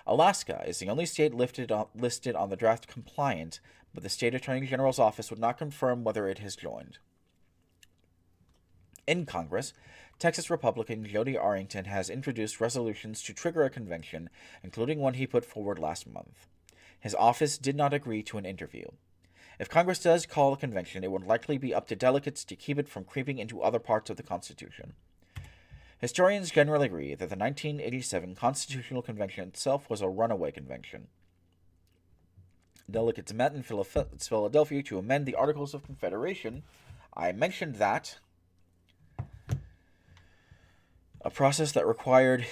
Alaska is the only state listed on the draft compliant, but the state attorney general's office would not confirm whether it has joined. In Congress, Texas Republican Jody Arrington has introduced resolutions to trigger a convention, including one he put forward last month. His office did not agree to an interview. If Congress does call a convention, it would likely be up to delegates to keep it from creeping into other parts of the Constitution. Historians generally agree that the 1987 Constitutional Convention itself was a runaway convention. Delegates met in Philadelphia to amend the Articles of Confederation. I mentioned that. A process that required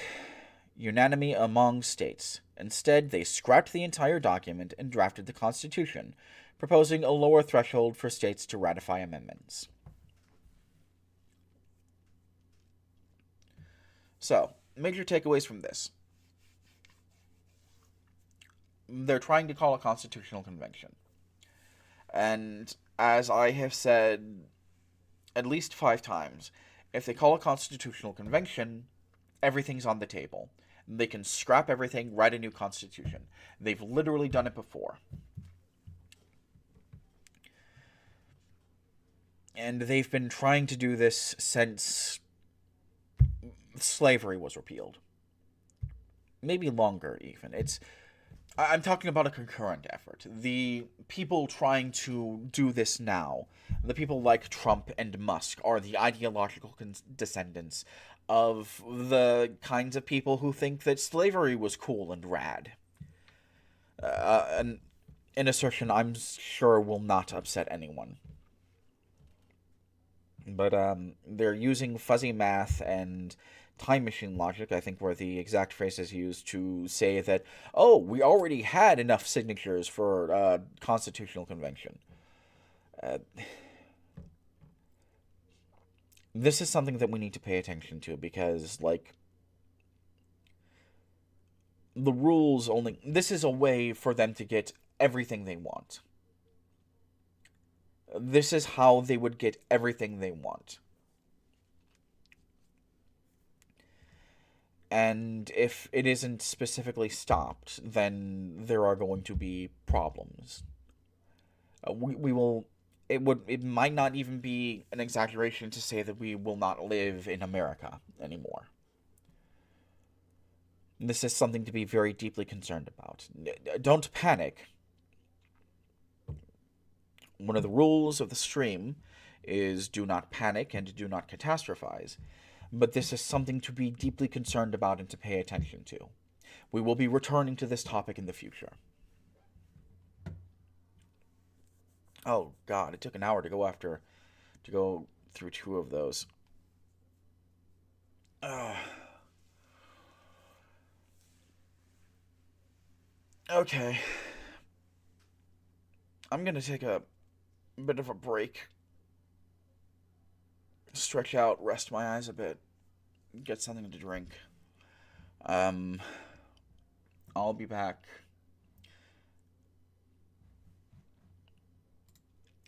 unanimity among states. Instead, they scrapped the entire document and drafted the Constitution, proposing a lower threshold for states to ratify amendments. So, major takeaways from this. They're trying to call a constitutional convention. And as I have said at least 5 times, if they call a constitutional convention, everything's on the table. They can scrap everything, write a new constitution. They've literally done it before. And they've been trying to do this since slavery was repealed. Maybe longer, even. I'm talking about a concurrent effort. The people trying to do this now, the people like Trump and Musk, are the ideological descendants of the kinds of people who think that slavery was cool and rad. An assertion I'm sure will not upset anyone. But they're using fuzzy math and time machine logic, I think, were the exact phrases used to say that, oh, we already had enough signatures for a constitutional convention. This is something that we need to pay attention to because, like, the rules only... This is a way for them to get everything they want. This is how they would get everything they want. And if it isn't specifically stopped, then there are going to be problems. It might not even be an exaggeration to say that we will not live in America anymore. This is something to be very deeply concerned about. Don't panic. One of the rules of the stream is do not panic and do not catastrophize. But this is something to be deeply concerned about and to pay attention to. We will be returning to this topic in the future. Oh God, it took an hour to go through 2 of those. Okay. I'm gonna take a bit of a break. Stretch out, rest my eyes a bit, get something to drink. I'll be back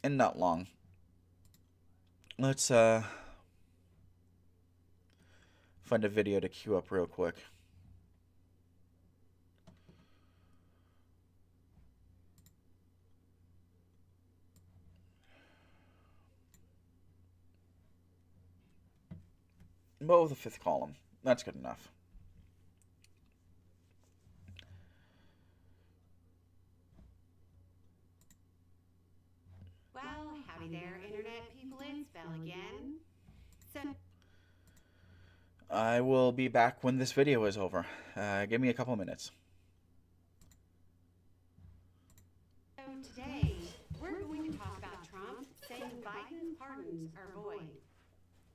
in not long. Let's find a video to queue up real quick. Below the 5th column. That's good enough. Howdy there, Internet people. It's Belle again. So I will be back when this video is over. Give me a couple minutes. today, we're going to talk about Trump saying Biden's pardons are void.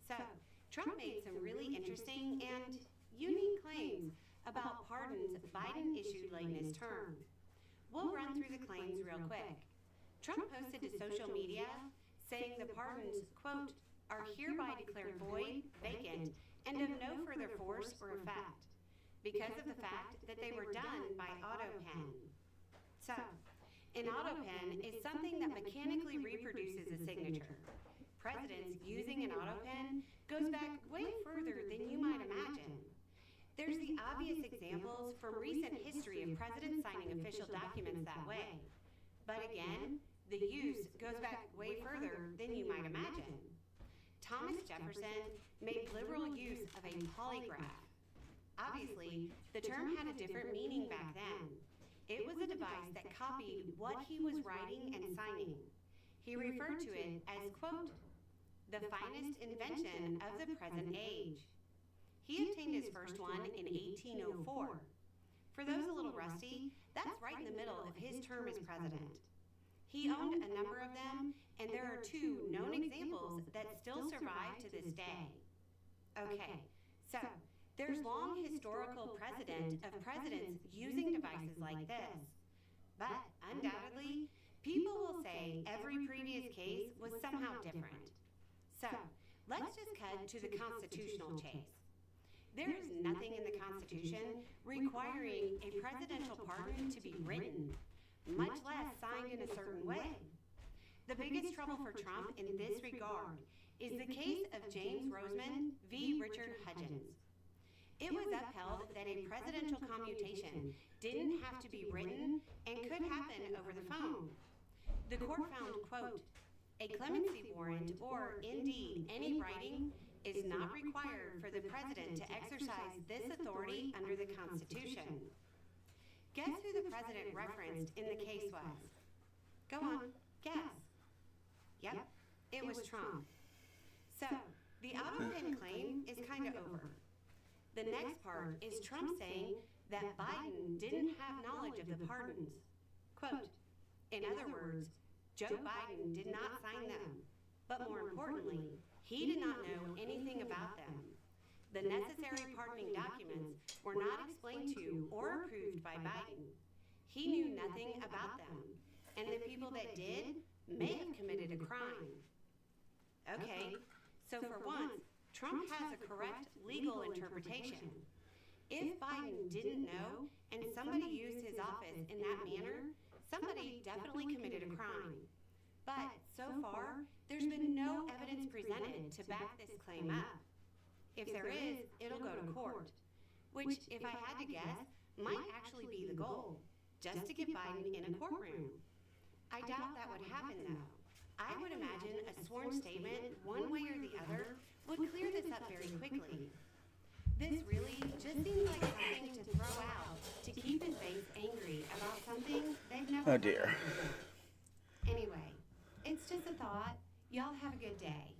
So, Trump made some really interesting and unique claims about pardons Biden issued late in his term. We'll run through the claims real quick. Trump posted to social media saying the pardons, quote, are hereby declared void, vacant, and of no further force or effect, because of the fact that they were done by AutoPen. So, an AutoPen is something that mechanically reproduces a signature. Presidents using an AutoPen goes back way further than you might imagine. There's the obvious examples from recent history of presidents signing official documents that way. But again, the use goes back way further than you might imagine. Thomas Jefferson made liberal use of a polygraph. Obviously, the term had a different meaning back then. It was a device that copied what he was writing and signing. He referred to it as, quote, the finest invention of the present age. He obtained his first one in 1804. For those a little rusty, that's right in the middle of his term as president. He owned a number of them, and there are two known examples that still survive to this day. Okay, so there's long historical precedent of presidents using devices like this. But undoubtedly, people will say every previous case was somehow different. So let's just cut to the constitutional chase. There is nothing in the Constitution requiring a presidential pardon to be written, much less signed in a certain way. The biggest trouble for Trump in this regard is the case of James Roseman v. Richard Hudgens. It was upheld that a presidential commutation didn't have to be written and could happen over the phone. The court found, quote, a clemency warrant or, indeed, any writing is not required for the president to exercise this authority under the Constitution. Guess who the president referenced in the case was? Go on, guess. Yep, it was Trump. So, the AutoPen claim is kind of over. The next part is Trump saying that Biden didn't have knowledge of the pardons. Quote, in other words, Joe Biden did not sign them, but more importantly, he did not know anything about them. The necessary pardoning documents were not explained to or approved by Biden. He knew nothing about them, and the people that did may have committed a crime. Okay, so for once, Trump has a correct legal interpretation. If Biden didn't know and somebody used his office in that manner, somebody definitely committed a crime. But so far, there's been no evidence presented to back this claim up. If there is, it'll go to court, which, if I had to guess, might actually be the goal, just to get Biden in a courtroom. I doubt that would happen, though. I would imagine a sworn statement, one way or the other, would clear this up very quickly. This really just seems like something to throw out to keep his base angry about something they've never Oh dear. Anyway, it's just a thought. Y'all have a good day.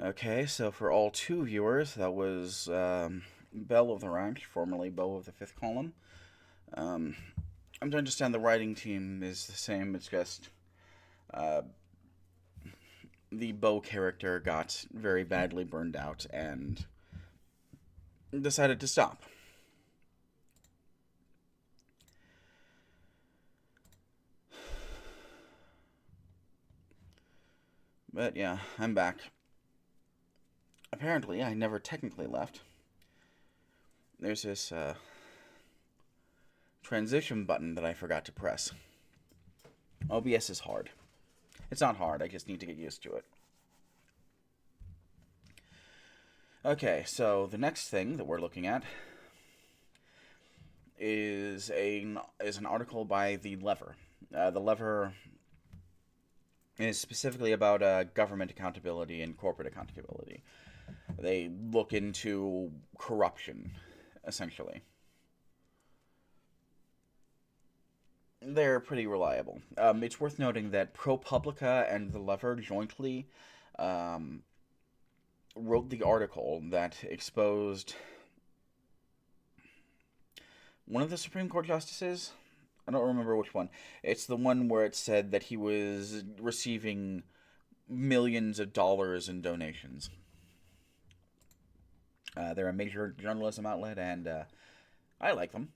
Okay, so for all two viewers, that was Belle of the Ranch, formerly Beau of the Fifth Column. I'm to understand the writing team is the same, it's just the Beau character got very badly burned out and decided to stop. But yeah, I'm back. Apparently, I never technically left. There's this transition button that I forgot to press. OBS is hard. It's not hard, I just need to get used to it. Okay, so the next thing that we're looking at is an article by The Lever. The Lever is specifically about government accountability and corporate accountability. They look into corruption essentially. They're pretty reliable. It's worth noting that ProPublica and The Lever jointly um, wrote the article that exposed one of the Supreme Court justices. I don't remember which one. It's the one where it said that he was receiving millions of dollars in donations. They're a major journalism outlet, and I like them.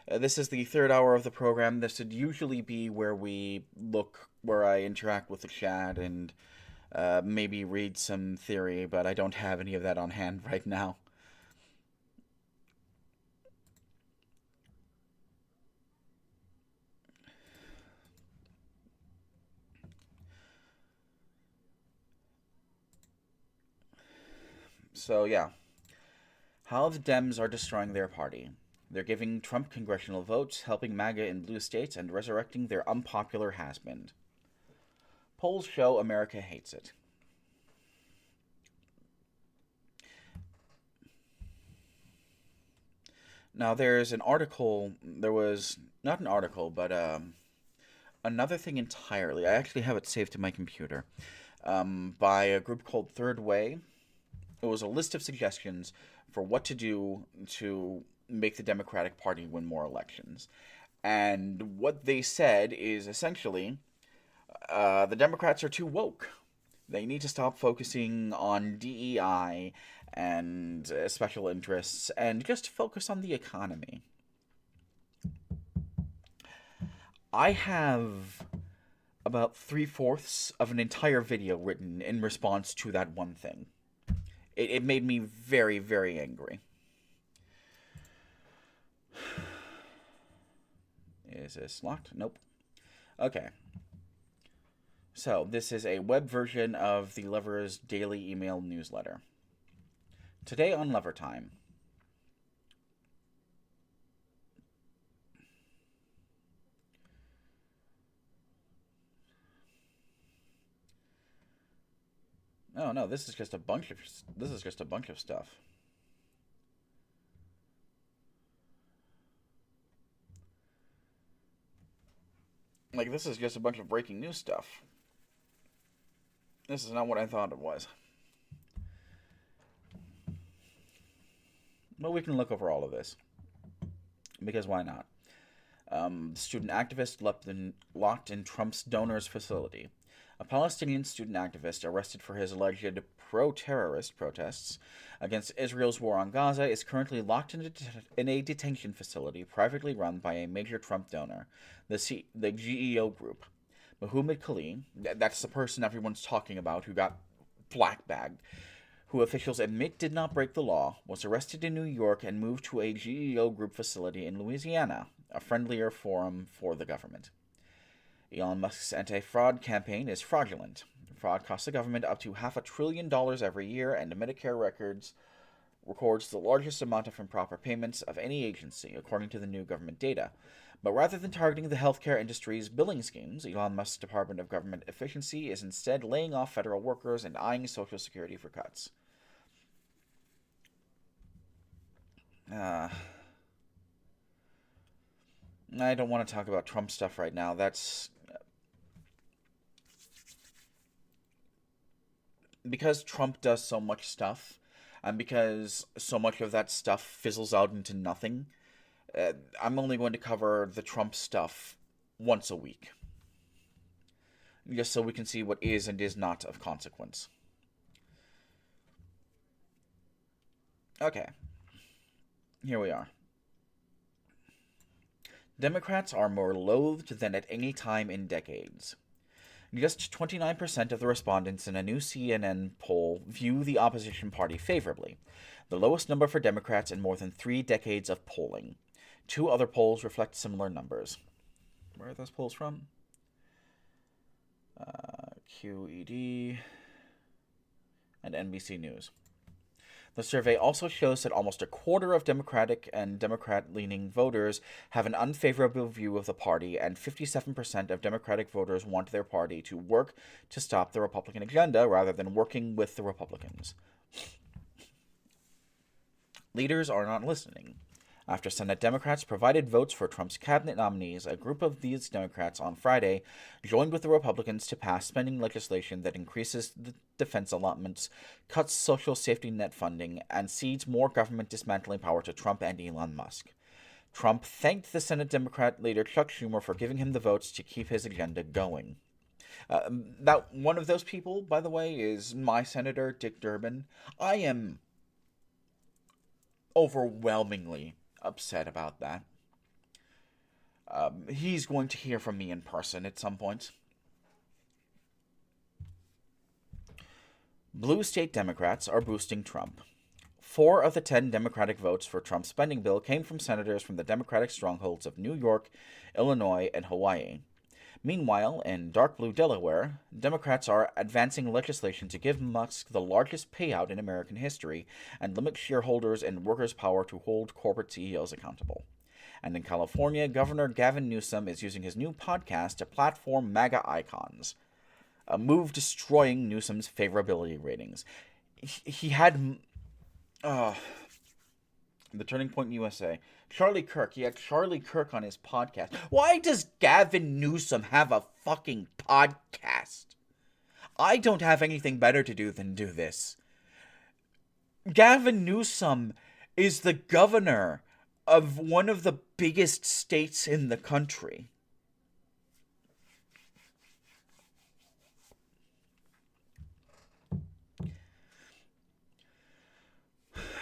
This is the third hour of the program. This would usually be where I interact with the chat and maybe read some theory, but I don't have any of that on hand right now. So, yeah. How the Dems are destroying their party. They're giving Trump congressional votes, helping MAGA in blue states, and resurrecting their unpopular has-been. Polls show America hates it. Now, there's an article, there was, not an article, but another thing entirely. I actually have it saved to my computer, by a group called Third Way. It was a list of suggestions for what to do to make the Democratic Party win more elections. And what they said is essentially the Democrats are too woke. They need to stop focusing on DEI and special interests and just focus on the economy. I have about 3/4 of an entire video written in response to that one thing. It made me very, very angry. Is this locked? Nope. Okay. So, this is a web version of the Lever's daily email newsletter. Today on Lever Time. Oh no, this is just a bunch of stuff. Like, this is just a bunch of breaking news stuff. This is not what I thought it was. But we can look over all of this. Because why not? Student activist locked in Trump's donor's facility. A Palestinian student activist arrested for his alleged pro-terrorist protests against Israel's war on Gaza is currently locked in a detention facility privately run by a major Trump donor, the GEO Group. Mohammed Khalil, that's the person everyone's talking about who got black-bagged, who officials admit did not break the law, was arrested in New York and moved to a GEO Group facility in Louisiana, a friendlier forum for the government. Elon Musk's anti-fraud campaign is fraudulent. Fraud costs the government up to $500 billion every year, and Medicare records the largest amount of improper payments of any agency, according to the new government data. But rather than targeting the healthcare industry's billing schemes, Elon Musk's Department of Government Efficiency is instead laying off federal workers and eyeing Social Security for cuts. I don't want to talk about Trump stuff right now. That's because Trump does so much stuff, and because so much of that stuff fizzles out into nothing. I'm only going to cover the Trump stuff once a week, just so we can see what is and is not of consequence. Okay, here we are. Democrats are more loathed than at any time in decades. Just 29% of the respondents in a new CNN poll view the opposition party favorably, the lowest number for Democrats in more than 3 decades of polling. 2 other polls reflect similar numbers. Where are those polls from? QED and NBC News. The survey also shows that almost a quarter of Democratic and Democrat-leaning voters have an unfavorable view of the party, and 57% of Democratic voters want their party to work to stop the Republican agenda rather than working with the Republicans. Leaders are not listening. After Senate Democrats provided votes for Trump's cabinet nominees, a group of these Democrats on Friday joined with the Republicans to pass spending legislation that increases the defense allotments, cuts social safety net funding, and cedes more government dismantling power to Trump and Elon Musk. Trump thanked the Senate Democrat leader Chuck Schumer for giving him the votes to keep his agenda going. That one of those people, by the way, is my Senator Dick Durbin. I am overwhelmingly upset about that. He's going to hear from me in person at some point. Blue state Democrats are boosting Trump. 4 of the 10 Democratic votes for Trump's spending bill came from senators from the Democratic strongholds of New York, Illinois, and Hawaii. Meanwhile, in dark blue Delaware, Democrats are advancing legislation to give Musk the largest payout in American history and limit shareholders and workers' power to hold corporate CEOs accountable. And in California, Governor Gavin Newsom is using his new podcast to platform MAGA icons, a move destroying Newsom's favorability ratings. He had the Turning Point USA. Charlie Kirk. He had Charlie Kirk on his podcast. Why does Gavin Newsom have a fucking podcast? I don't have anything better to do than do this. Gavin Newsom is the governor of one of the biggest states in the country.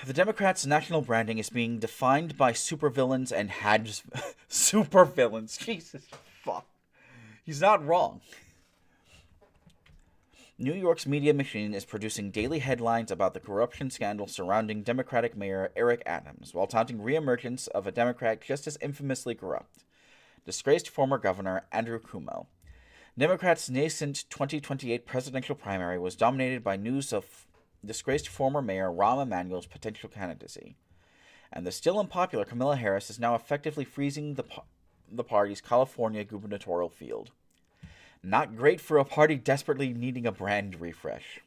The Democrats' national branding is being defined by supervillains and supervillains. Jesus fuck. He's not wrong. New York's media machine is producing daily headlines about the corruption scandal surrounding Democratic Mayor Eric Adams, while touting reemergence of a Democrat just as infamously corrupt, disgraced former Governor Andrew Cuomo. Democrats' nascent 2028 presidential primary was dominated by news of disgraced former Mayor Rahm Emanuel's potential candidacy, and the still unpopular Kamala Harris is now effectively freezing the party's California gubernatorial field. Not great for a party desperately needing a brand refresh.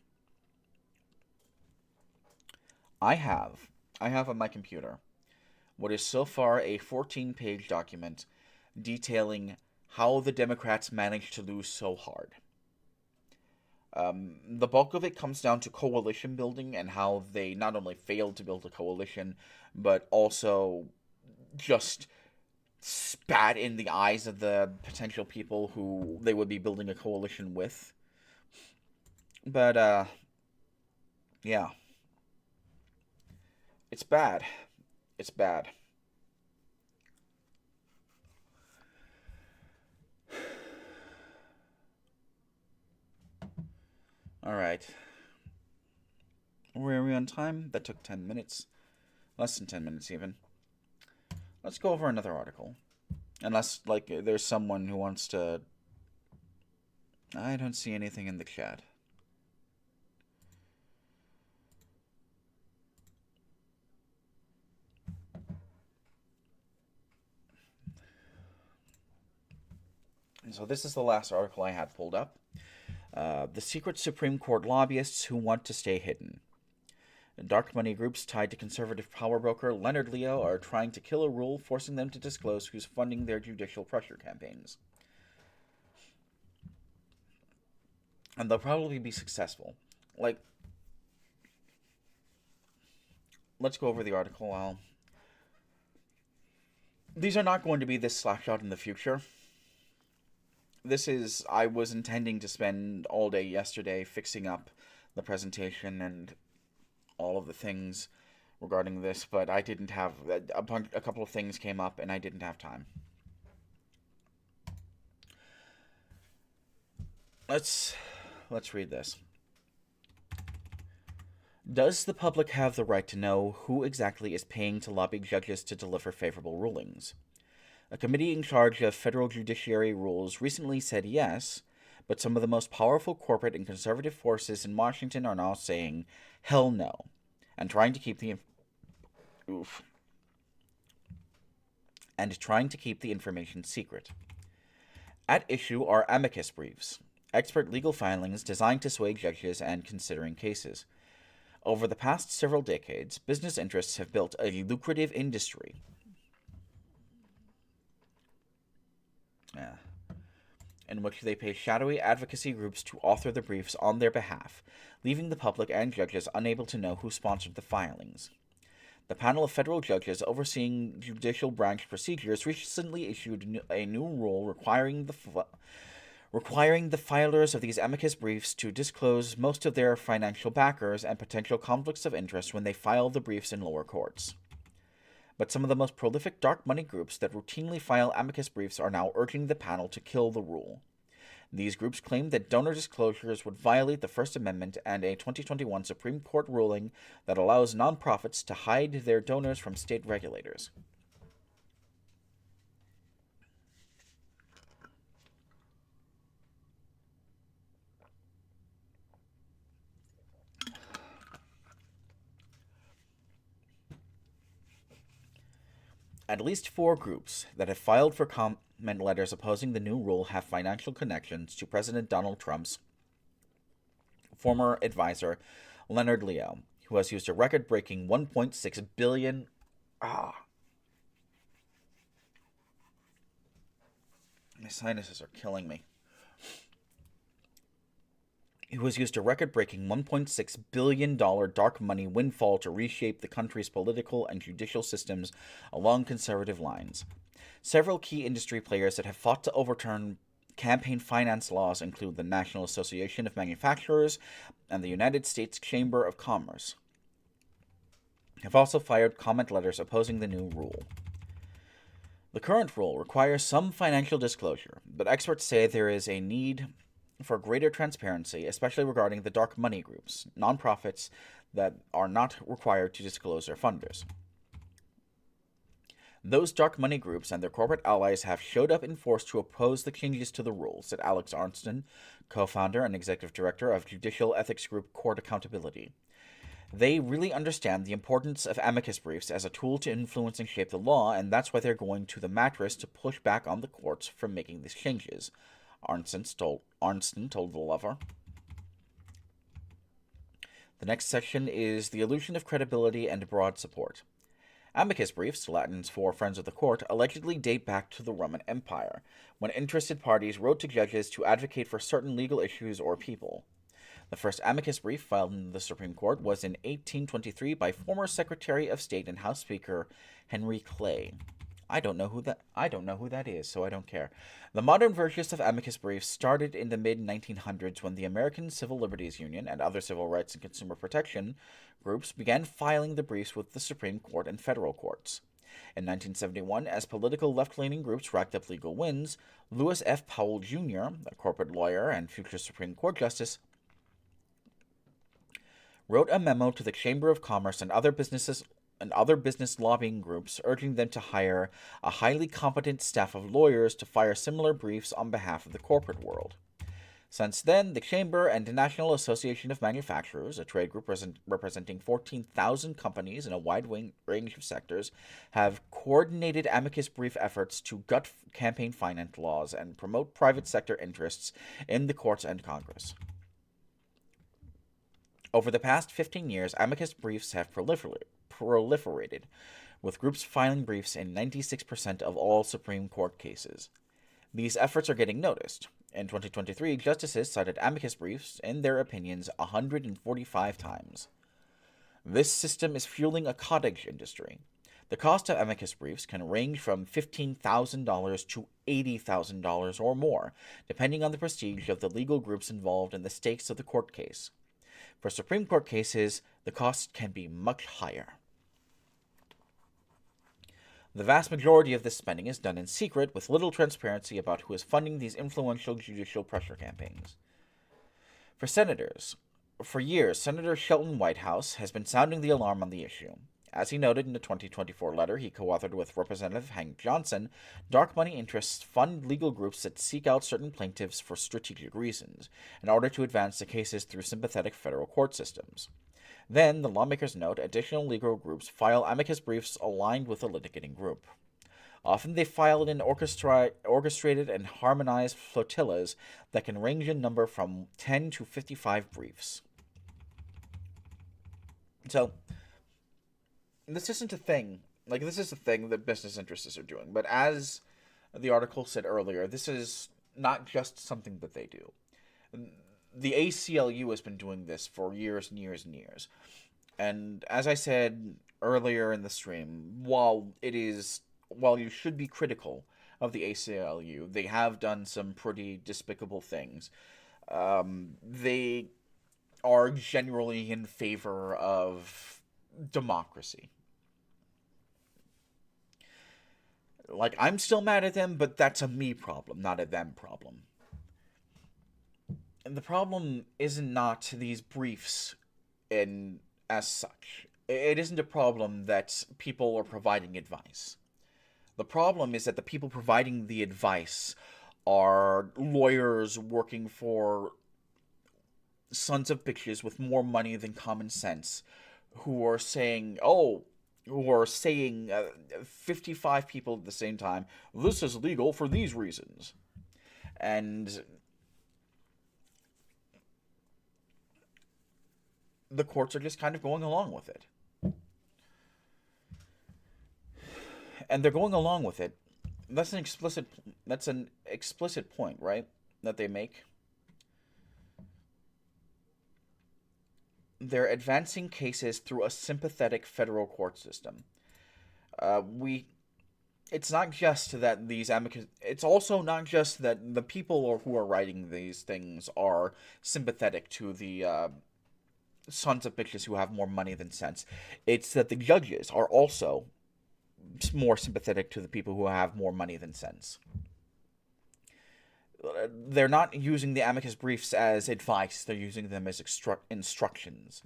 I have on my computer what is so far a 14-page document detailing how the Democrats managed to lose so hard. The bulk of it comes down to coalition building and how they not only failed to build a coalition, but also just spat in the eyes of the potential people who they would be building a coalition with. But, yeah. It's bad. It's bad. Alright. Where are we on time? That took 10 minutes. Less than 10 minutes, even. Let's go over another article. Unless, there's someone who wants to... I don't see anything in the chat. So this is the last article I had pulled up. The secret Supreme Court lobbyists who want to stay hidden. Dark money groups tied to conservative power broker Leonard Leo are trying to kill a rule forcing them to disclose who's funding their judicial pressure campaigns. And they'll probably be successful. Let's go over the article. These are not going to be this slapshot in the future. I was intending to spend all day yesterday fixing up the presentation and all of the things regarding this, but I didn't have, a couple of things came up and I didn't have time. Let's read this. Does the public have the right to know who exactly is paying to lobby judges to deliver favorable rulings? A committee in charge of federal judiciary rules recently said yes, but some of the most powerful corporate and conservative forces in Washington are now saying hell no, and trying to keep the information secret. At issue are amicus briefs, expert legal filings designed to sway judges and considering cases. Over the past several decades, business interests have built a lucrative industry. In which they pay shadowy advocacy groups to author the briefs on their behalf, leaving the public and judges unable to know who sponsored the filings. The panel of federal judges overseeing judicial branch procedures recently issued a new rule requiring the filers of these amicus briefs to disclose most of their financial backers and potential conflicts of interest when they file the briefs in lower courts. But some of the most prolific dark money groups that routinely file amicus briefs are now urging the panel to kill the rule. These groups claim that donor disclosures would violate the First Amendment and a 2021 Supreme Court ruling that allows nonprofits to hide their donors from state regulators. At least 4 groups that have filed for comment letters opposing the new rule have financial connections to President Donald Trump's former advisor, Leonard Leo, who has used a record-breaking $1.6 billion... My sinuses are killing me. Who has used a record-breaking $1.6 billion dark money windfall to reshape the country's political and judicial systems along conservative lines. Several key industry players that have fought to overturn campaign finance laws include the National Association of Manufacturers and the United States Chamber of Commerce, have also filed comment letters opposing the new rule. The current rule requires some financial disclosure, but experts say there is a need for greater transparency, especially regarding the dark money groups, nonprofits that are not required to disclose their funders. Those dark money groups and their corporate allies have showed up in force to oppose the changes to the rule, said Alex Arntzen, co-founder and executive director of judicial ethics group Court Accountability. They really understand the importance of amicus briefs as a tool to influence and shape the law, and that's why they're going to the mattress to push back on the courts from making these changes, Arntzen told The Lover. The next section is the illusion of credibility and broad support. Amicus briefs, Latin's for Friends of the Court, allegedly date back to the Roman Empire, when interested parties wrote to judges to advocate for certain legal issues or people. The first amicus brief filed in the Supreme Court was in 1823 by former Secretary of State and House Speaker Henry Clay. I don't know who that is, so I don't care. The modern versions of amicus briefs started in the mid-1900s when the American Civil Liberties Union and other civil rights and consumer protection groups began filing the briefs with the Supreme Court and federal courts. In 1971, as political left-leaning groups racked up legal wins, Lewis F. Powell Jr., a corporate lawyer and future Supreme Court justice, wrote a memo to the Chamber of Commerce and other business lobbying groups urging them to hire a highly competent staff of lawyers to file similar briefs on behalf of the corporate world. Since then, the Chamber and the National Association of Manufacturers, a trade group representing 14,000 companies in a wide range of sectors, have coordinated amicus brief efforts to gut campaign finance laws and promote private sector interests in the courts and Congress. Over the past 15 years, amicus briefs have proliferated, with groups filing briefs in 96% of all Supreme Court cases. These efforts are getting noticed. In 2023, justices cited amicus briefs in their opinions 145 times. This system is fueling a cottage industry. The cost of amicus briefs can range from $15,000 to $80,000 or more, depending on the prestige of the legal groups involved and the stakes of the court case. For Supreme Court cases, the cost can be much higher. The vast majority of this spending is done in secret, with little transparency about who is funding these influential judicial pressure campaigns. For senators, for years, Senator Shelton Whitehouse has been sounding the alarm on the issue. As he noted in a 2024 letter he co-authored with Representative Hank Johnson, dark money interests fund legal groups that seek out certain plaintiffs for strategic reasons, in order to advance the cases through sympathetic federal court systems. Then, the lawmakers note, additional legal groups file amicus briefs aligned with the litigating group. Often they file in orchestrated and harmonized flotillas that can range in number from 10 to 55 briefs. So, this isn't a thing. Like, this is a thing that business interests are doing. But as the article said earlier, this is not just something that they do. The ACLU has been doing this for years and years and years. And as I said earlier in the stream, while you should be critical of the ACLU, they have done some pretty despicable things. They are generally in favor of democracy. Like, I'm still mad at them, but that's a me problem, not a them problem. And the problem isn't not these briefs in as such. It isn't a problem that people are providing advice. The problem is that the people providing the advice are lawyers working for sons of bitches with more money than common sense, who are saying, 55 people at the same time, this is legal for these reasons. And the courts are just kind of going along with it. And they're going along with it. That's an explicit point, right? That they make. They're advancing cases through a sympathetic federal court system. It's not just that these amicus... It's also not just that the people who are writing these things are sympathetic to the sons of bitches who have more money than sense. It's that the judges are also more sympathetic to the people who have more money than sense. They're not using the amicus briefs as advice, they're using them as instructions,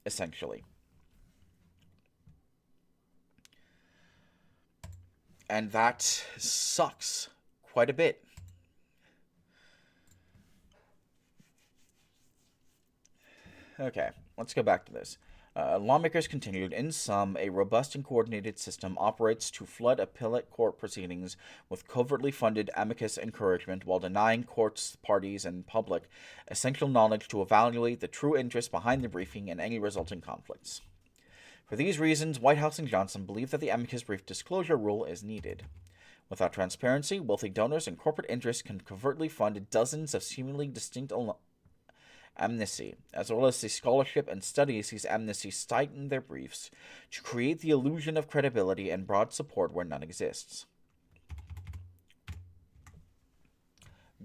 essentially. And that sucks quite a bit. Okay, let's go back to this. Lawmakers continued, in sum, a robust and coordinated system operates to flood appellate court proceedings with covertly funded amicus encouragement while denying courts, parties, and public essential knowledge to evaluate the true interest behind the briefing and any resulting conflicts. For these reasons, Whitehouse and Johnson believe that the amicus brief disclosure rule is needed. Without transparency, wealthy donors and corporate interests can covertly fund dozens of seemingly distinct amnesty, as well as the scholarship and studies these amnesties cite in their briefs, to create the illusion of credibility and broad support where none exists.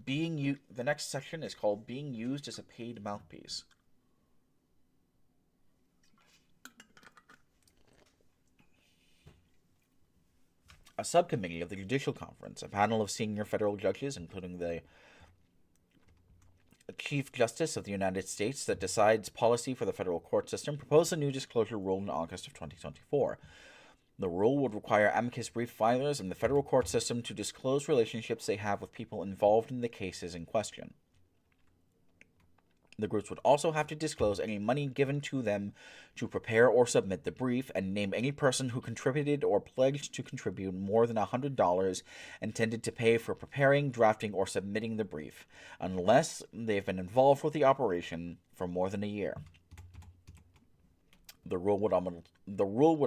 The next section is called Being Used as a Paid Mouthpiece. A subcommittee of the Judicial Conference, a panel of senior federal judges, including the Chief Justice of the United States that decides policy for the federal court system, proposed a new disclosure rule in August of 2024. The rule would require amicus brief filers in the federal court system to disclose relationships they have with people involved in the cases in question. The groups would also have to disclose any money given to them to prepare or submit the brief, and name any person who contributed or pledged to contribute more than $100 intended to pay for preparing, drafting, or submitting the brief, unless they've been involved with the operation for more than a year. The rule would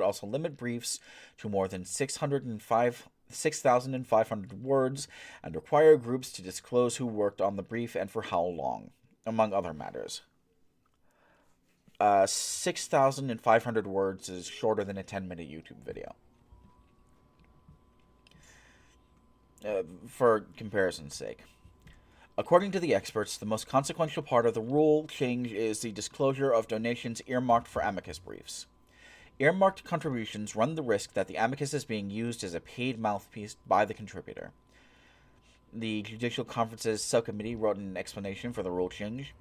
also limit briefs to more than 6,500 words, and require groups to disclose who worked on the brief and for how long, among other matters. 6,500 words is shorter than a 10-minute YouTube video. For comparison's sake. According to the experts, the most consequential part of the rule change is the disclosure of donations earmarked for amicus briefs. Earmarked contributions run the risk that the amicus is being used as a paid mouthpiece by the contributor. The Judicial Conference's subcommittee wrote an explanation for the rule change.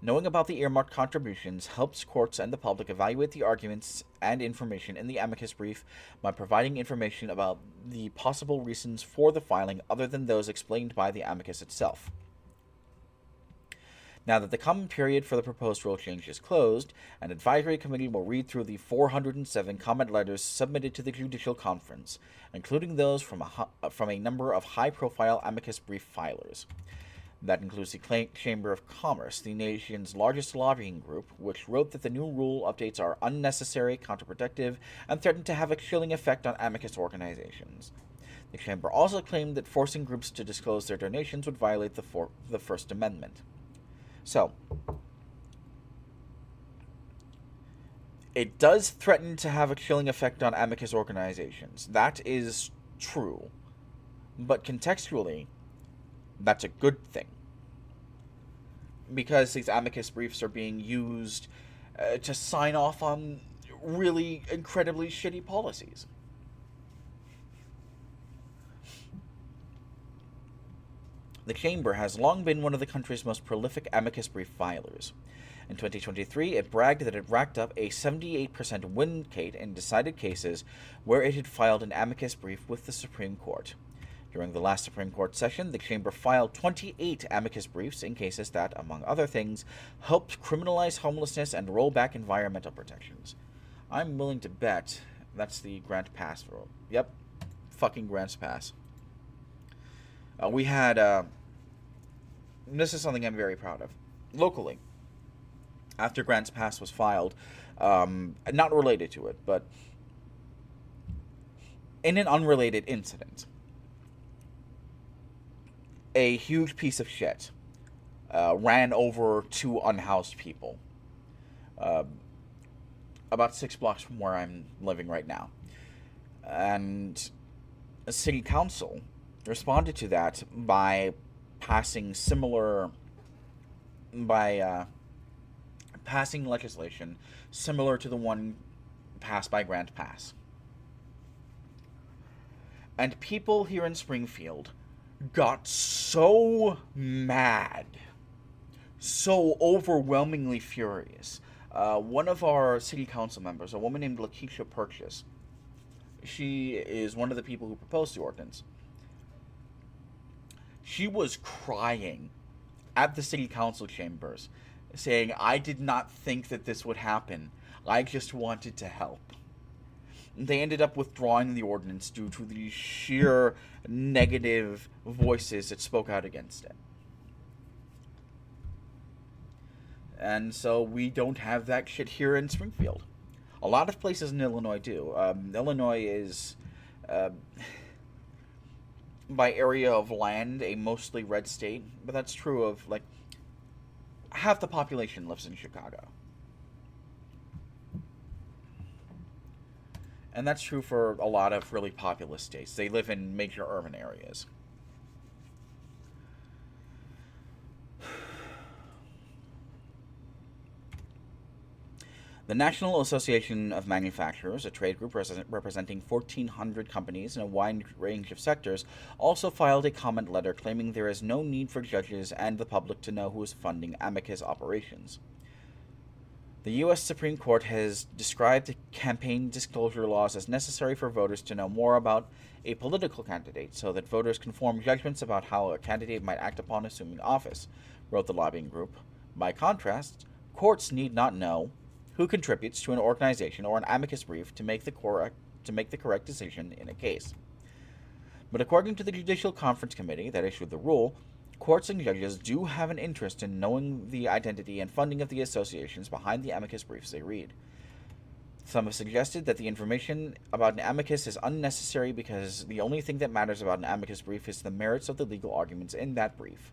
Knowing about the earmarked contributions helps courts and the public evaluate the arguments and information in the amicus brief by providing information about the possible reasons for the filing other than those explained by the amicus itself. Now that the comment period for the proposed rule change is closed, an advisory committee will read through the 407 comment letters submitted to the Judicial Conference, including those from a number of high-profile amicus brief filers. That includes the Chamber of Commerce, the nation's largest lobbying group, which wrote that the new rule updates are unnecessary, counterproductive, and threaten to have a chilling effect on amicus organizations. The Chamber also claimed that forcing groups to disclose their donations would violate the First Amendment. So, it does threaten to have a chilling effect on amicus organizations. That is true. But contextually, that's a good thing. Because these amicus briefs are being used to sign off on really incredibly shitty policies. The Chamber has long been one of the country's most prolific amicus brief filers. In 2023, it bragged that it racked up a 78% win rate in decided cases where it had filed an amicus brief with the Supreme Court. During the last Supreme Court session, the Chamber filed 28 amicus briefs in cases that, among other things, helped criminalize homelessness and roll back environmental protections. I'm willing to bet that's the Grants Pass rule. Yep, fucking Grants Pass. We had, this is something I'm very proud of. Locally, after Grants Pass was filed, not related to it, but in an unrelated incident, a huge piece of shit ran over two unhoused people about 6 blocks from where I'm living right now. And the city council responded to that by passing legislation similar to the one passed by Grants Pass. And people here in Springfield got so mad, so overwhelmingly furious. One of our city council members, a woman named Lakeisha Purchase, she is one of the people who proposed the ordinance. She was crying at the city council chambers, saying, "I did not think that this would happen. I just wanted to help." They ended up withdrawing the ordinance due to the sheer negative voices that spoke out against it. And so we don't have that shit here in Springfield. A lot of places in Illinois do. Illinois is, by area of land, a mostly red state, but that's true of, like, half the population lives in Chicago. And that's true for a lot of really populous states. They live in major urban areas. The National Association of Manufacturers, a trade group representing 1,400 companies in a wide range of sectors, also filed a comment letter claiming there is no need for judges and the public to know who is funding amicus operations. The U.S. Supreme Court has described campaign disclosure laws as necessary for voters to know more about a political candidate so that voters can form judgments about how a candidate might act upon assuming office, wrote the lobbying group. By contrast, courts need not know who contributes to an organization or an amicus brief to make the correct decision in a case. But according to the Judicial Conference Committee that issued the rule, courts and judges do have an interest in knowing the identity and funding of the associations behind the amicus briefs they read. Some have suggested that the information about an amicus is unnecessary because the only thing that matters about an amicus brief is the merits of the legal arguments in that brief.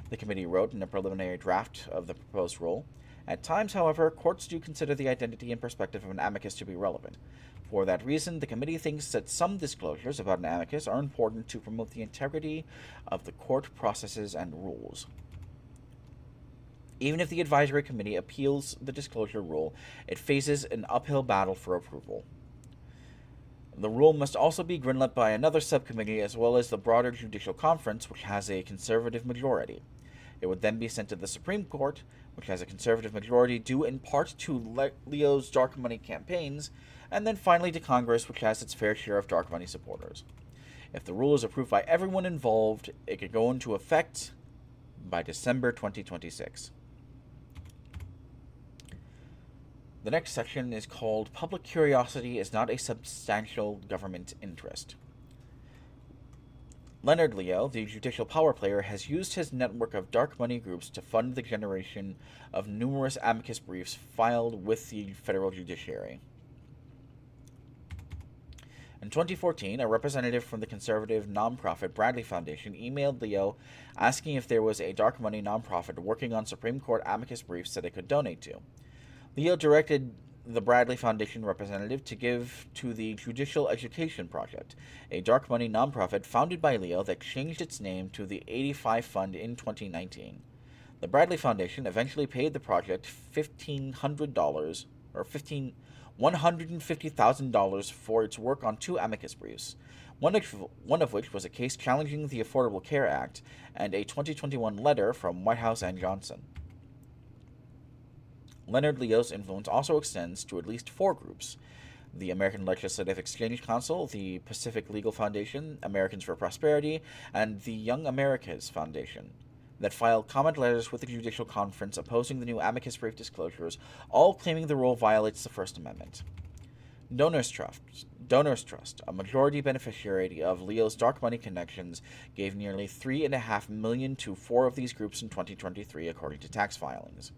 The committee wrote in a preliminary draft of the proposed rule, "At times, however, courts do consider the identity and perspective of an amicus to be relevant. For that reason, the committee thinks that some disclosures about an amicus are important to promote the integrity of the court processes and rules." Even if the advisory committee appeals the disclosure rule, it faces an uphill battle for approval. The rule must also be greenlit by another subcommittee as well as the broader judicial conference, which has a conservative majority. It would then be sent to the Supreme Court, which has a conservative majority due in part to Leo's dark money campaigns, and then finally to Congress, which has its fair share of dark money supporters. If the rule is approved by everyone involved, it could go into effect by December 2026. The next section is called "Public Curiosity is not a Substantial Government Interest." Leonard Leo, the judicial power player, has used his network of dark money groups to fund the generation of numerous amicus briefs filed with the federal judiciary. In 2014, a representative from the conservative nonprofit Bradley Foundation emailed Leo asking if there was a dark money nonprofit working on Supreme Court amicus briefs that it could donate to. Leo directed the Bradley Foundation representative to give to the Judicial Education Project, a dark money nonprofit founded by Leo that changed its name to the 85 Fund in 2019. The Bradley Foundation eventually paid the project $1,500 or $150,000 for its work on 2 amicus briefs, one of which was a case challenging the Affordable Care Act and a 2021 letter from Whitehouse and Johnson. Leonard Leo's influence also extends to at least 4 groups: the American Legislative Exchange Council, the Pacific Legal Foundation, Americans for Prosperity, and the Young Americas Foundation, that filed comment letters with the Judicial Conference opposing the new amicus brief disclosures, all claiming the rule violates the First Amendment. Donors Trust, a majority beneficiary of Leo's dark money connections, gave nearly $3.5 million to 4 of these groups in 2023, according to tax filings.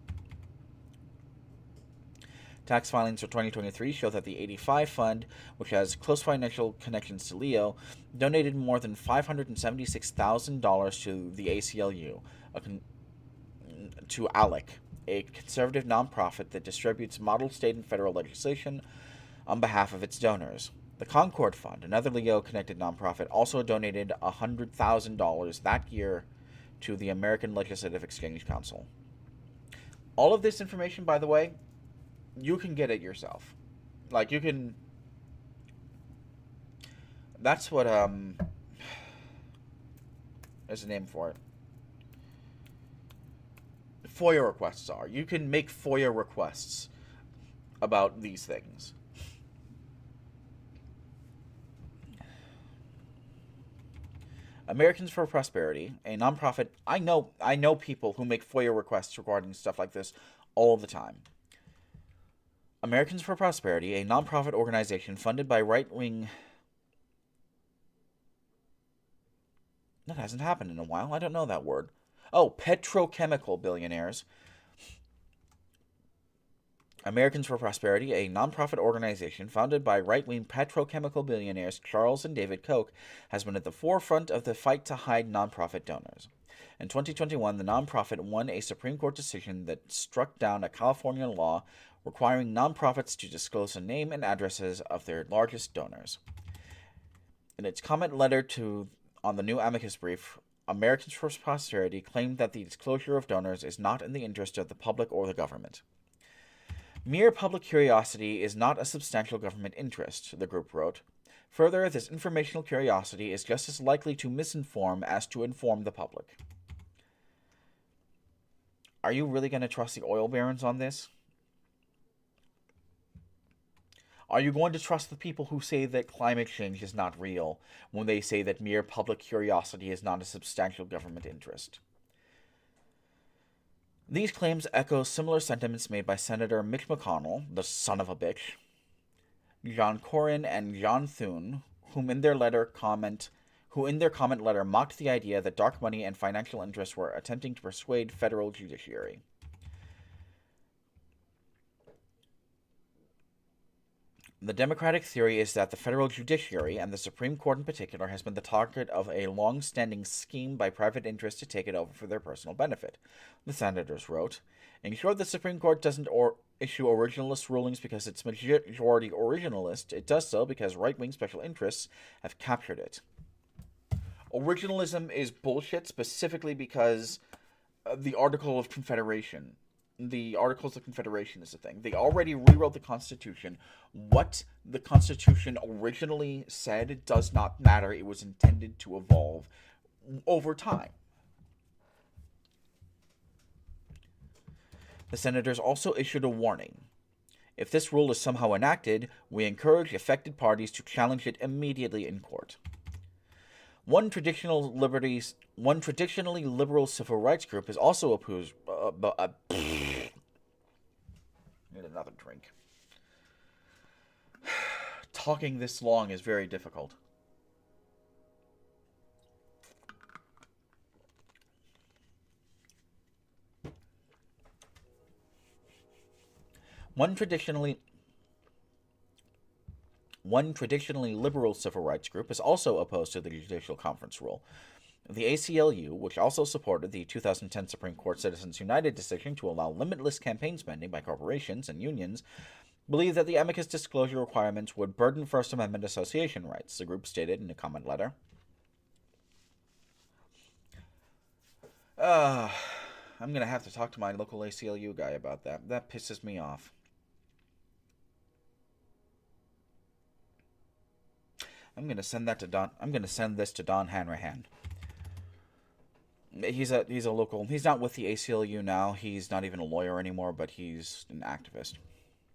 Tax filings for 2023 show that the 85 Fund, which has close financial connections to Leo, donated more than $576,000 to the ACLU, to ALEC, a conservative nonprofit that distributes model state and federal legislation on behalf of its donors. The Concord Fund, another Leo-connected nonprofit, also donated $100,000 that year to the American Legislative Exchange Council. All of this information, by the way, you can get it yourself. Like, you can... That's what, there's a name for it. FOIA requests are. You can make FOIA requests about these things. Americans for Prosperity, a nonprofit... I know people who make FOIA requests regarding stuff like this all the time. Americans for Prosperity, a nonprofit organization funded by right-wing... That hasn't happened in a while. I don't know that word. Oh, petrochemical billionaires. Americans for Prosperity, a nonprofit organization founded by right-wing petrochemical billionaires Charles and David Koch, has been at the forefront of the fight to hide nonprofit donors. In 2021, the nonprofit won a Supreme Court decision that struck down a California law requiring nonprofits to disclose the name and addresses of their largest donors. In its comment letter on the new amicus brief, Americans for Prosperity claimed that the disclosure of donors is not in the interest of the public or the government. Mere public curiosity is not a substantial government interest, the group wrote. Further, this informational curiosity is just as likely to misinform as to inform the public. Are you really going to trust the oil barons on this? Are you going to trust the people who say that climate change is not real when they say that mere public curiosity is not a substantial government interest? These claims echo similar sentiments made by Senator Mitch McConnell, the son of a bitch, John Cornyn, and John Thune, who in their comment letter mocked the idea that dark money and financial interests were attempting to persuade federal judiciary. The Democratic theory is that the federal judiciary, and the Supreme Court in particular, has been the target of a long-standing scheme by private interests to take it over for their personal benefit. The senators wrote, "In short, the Supreme Court doesn't issue originalist rulings because it's majority originalist. It does so because right-wing special interests have captured it." Originalism is bullshit, specifically because the Article of Confederation. The Articles of Confederation is the thing. They already rewrote the Constitution. What the Constitution originally said does not matter. It was intended to evolve over time. The senators also issued a warning. If this rule is somehow enacted, we encourage affected parties to challenge it immediately in court. One traditionally liberal civil rights group is also opposed. Need another drink. Talking this long is very difficult. One traditionally liberal civil rights group is also opposed to the Judicial Conference rule. The ACLU, which also supported the 2010 Supreme Court Citizens United decision to allow limitless campaign spending by corporations and unions, believed that the amicus disclosure requirements would burden First Amendment association rights, the group stated in a comment letter. I'm going to have to talk to my local ACLU guy about that. That pisses me off. I'm going to send this to Don Hanrahan. He's a local. He's not with the ACLU now. He's not even a lawyer anymore, but he's an activist.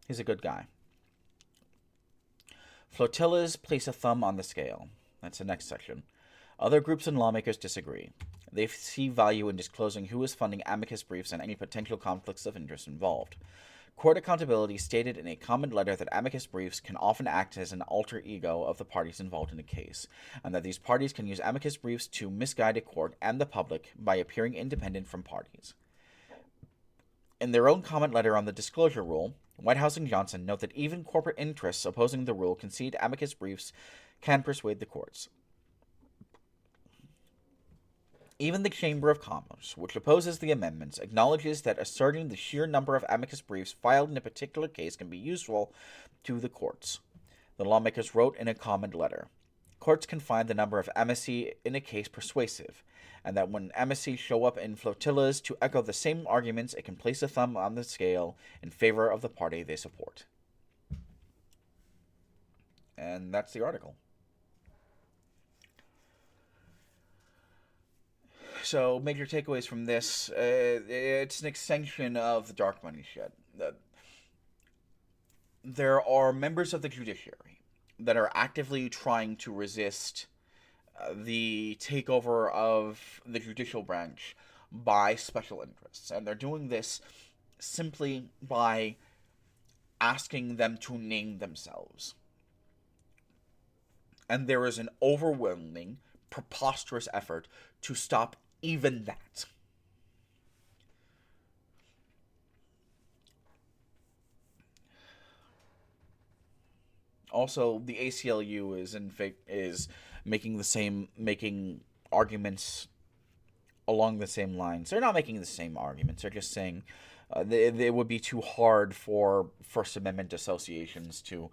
He's a good guy. Flotillas place a thumb on the scale. That's the next section. Other groups and lawmakers disagree. They see value in disclosing who is funding amicus briefs and any potential conflicts of interest involved. Court Accountability stated in a comment letter that amicus briefs can often act as an alter ego of the parties involved in a case, and that these parties can use amicus briefs to misguide a court and the public by appearing independent from parties. In their own comment letter on the disclosure rule, Whitehouse and Johnson note that even corporate interests opposing the rule concede amicus briefs can persuade the courts. Even the Chamber of Commerce, which opposes the amendments, acknowledges that asserting the sheer number of amicus briefs filed in a particular case can be useful to the courts. The lawmakers wrote in a comment letter, "Courts can find the number of amici in a case persuasive, and that when amici show up in flotillas to echo the same arguments, it can place a thumb on the scale in favor of the party they support." And that's the article. So, major takeaways from this, it's an extension of the dark money shed. There are members of the judiciary that are actively trying to resist the takeover of the judicial branch by special interests. And they're doing this simply by asking them to name themselves. And there is an overwhelming, preposterous effort to stop even that. Also, the ACLU is making arguments along the same lines. They're not making the same arguments. They're just saying it would be too hard for First Amendment associations to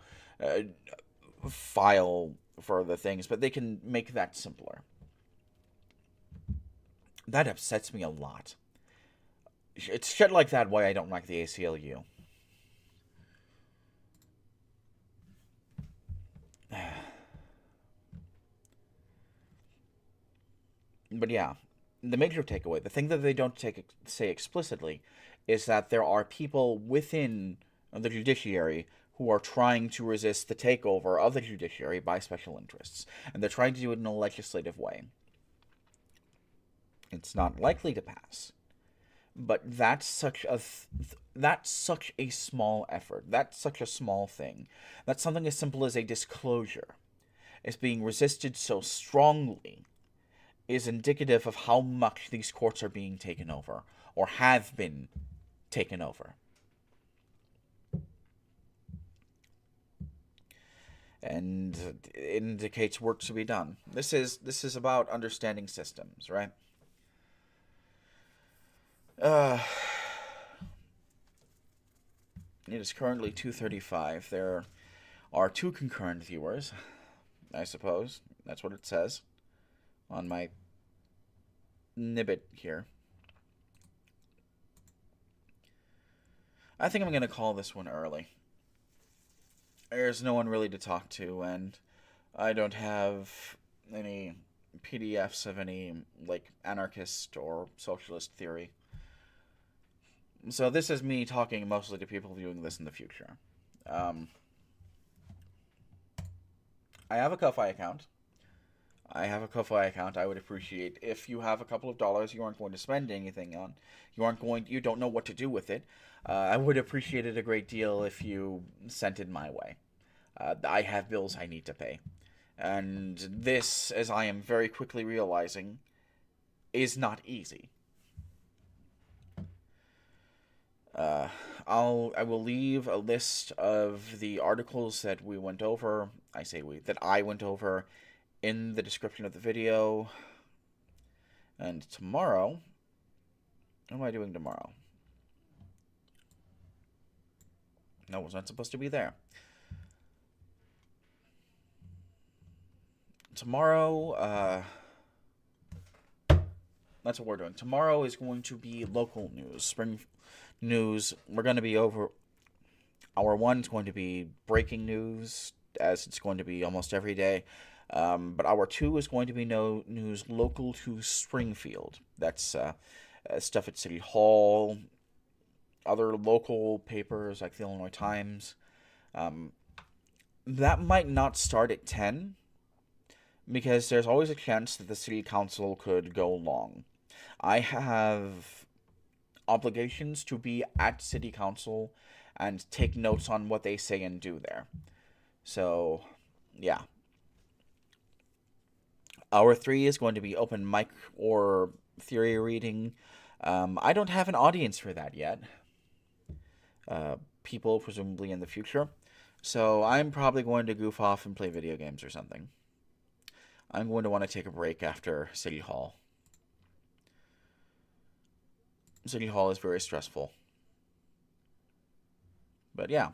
file for the things, but they can make that simpler. That upsets me a lot. It's shit like that why I don't like the ACLU. But yeah, the major takeaway, the thing that they don't say explicitly, is that there are people within the judiciary who are trying to resist the takeover of the judiciary by special interests. And they're trying to do it in a legislative way. It's not likely to pass, but that's such a small effort. That's such a small thing. That's something as simple as a disclosure is being resisted so strongly is indicative of how much these courts are being taken over or have been taken over. And it indicates work to be done. This is about understanding systems, right? It is currently 2:35. There are 2 concurrent viewers, I suppose. That's what it says on my Nibbit here. I think I'm going to call this one early. There's no one really to talk to, and I don't have any PDFs of any, like, anarchist or socialist theory. So this is me talking mostly to people viewing this in the future. I have a Ko-Fi account. I would appreciate if you have a couple of dollars you aren't going to spend anything on. You don't know what to do with it. I would appreciate it a great deal if you sent it my way. I have bills I need to pay. And this, as I am very quickly realizing, is not easy. I will leave a list of the articles that we went over. That I went over in the description of the video. And tomorrow, what am I doing tomorrow? No, I was not supposed to be there. Tomorrow, that's what we're doing. Tomorrow is going to be local news, spring news. We're going to be over. Hour 1 is going to be breaking news, as it's going to be almost every day. But hour 2 is going to be news local to Springfield. That's stuff at City Hall, other local papers like the Illinois Times. That might not start at 10, because there's always a chance that the city council could go long. I have obligations to be at city council and take notes on what they say and do there. So, yeah. Hour 3 is going to be open mic or theory reading. I don't have an audience for that yet. People, presumably in the future. So I'm probably going to goof off and play video games or something. I'm going to want to take a break after City Hall. City Hall is very stressful. But yeah.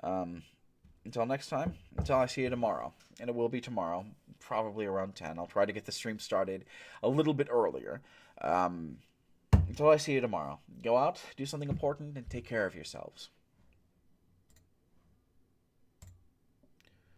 Until next time. Until I see you tomorrow. And it will be tomorrow. Probably around 10. I'll try to get the stream started a little bit earlier. Until I see you tomorrow. Go out, do something important, and take care of yourselves.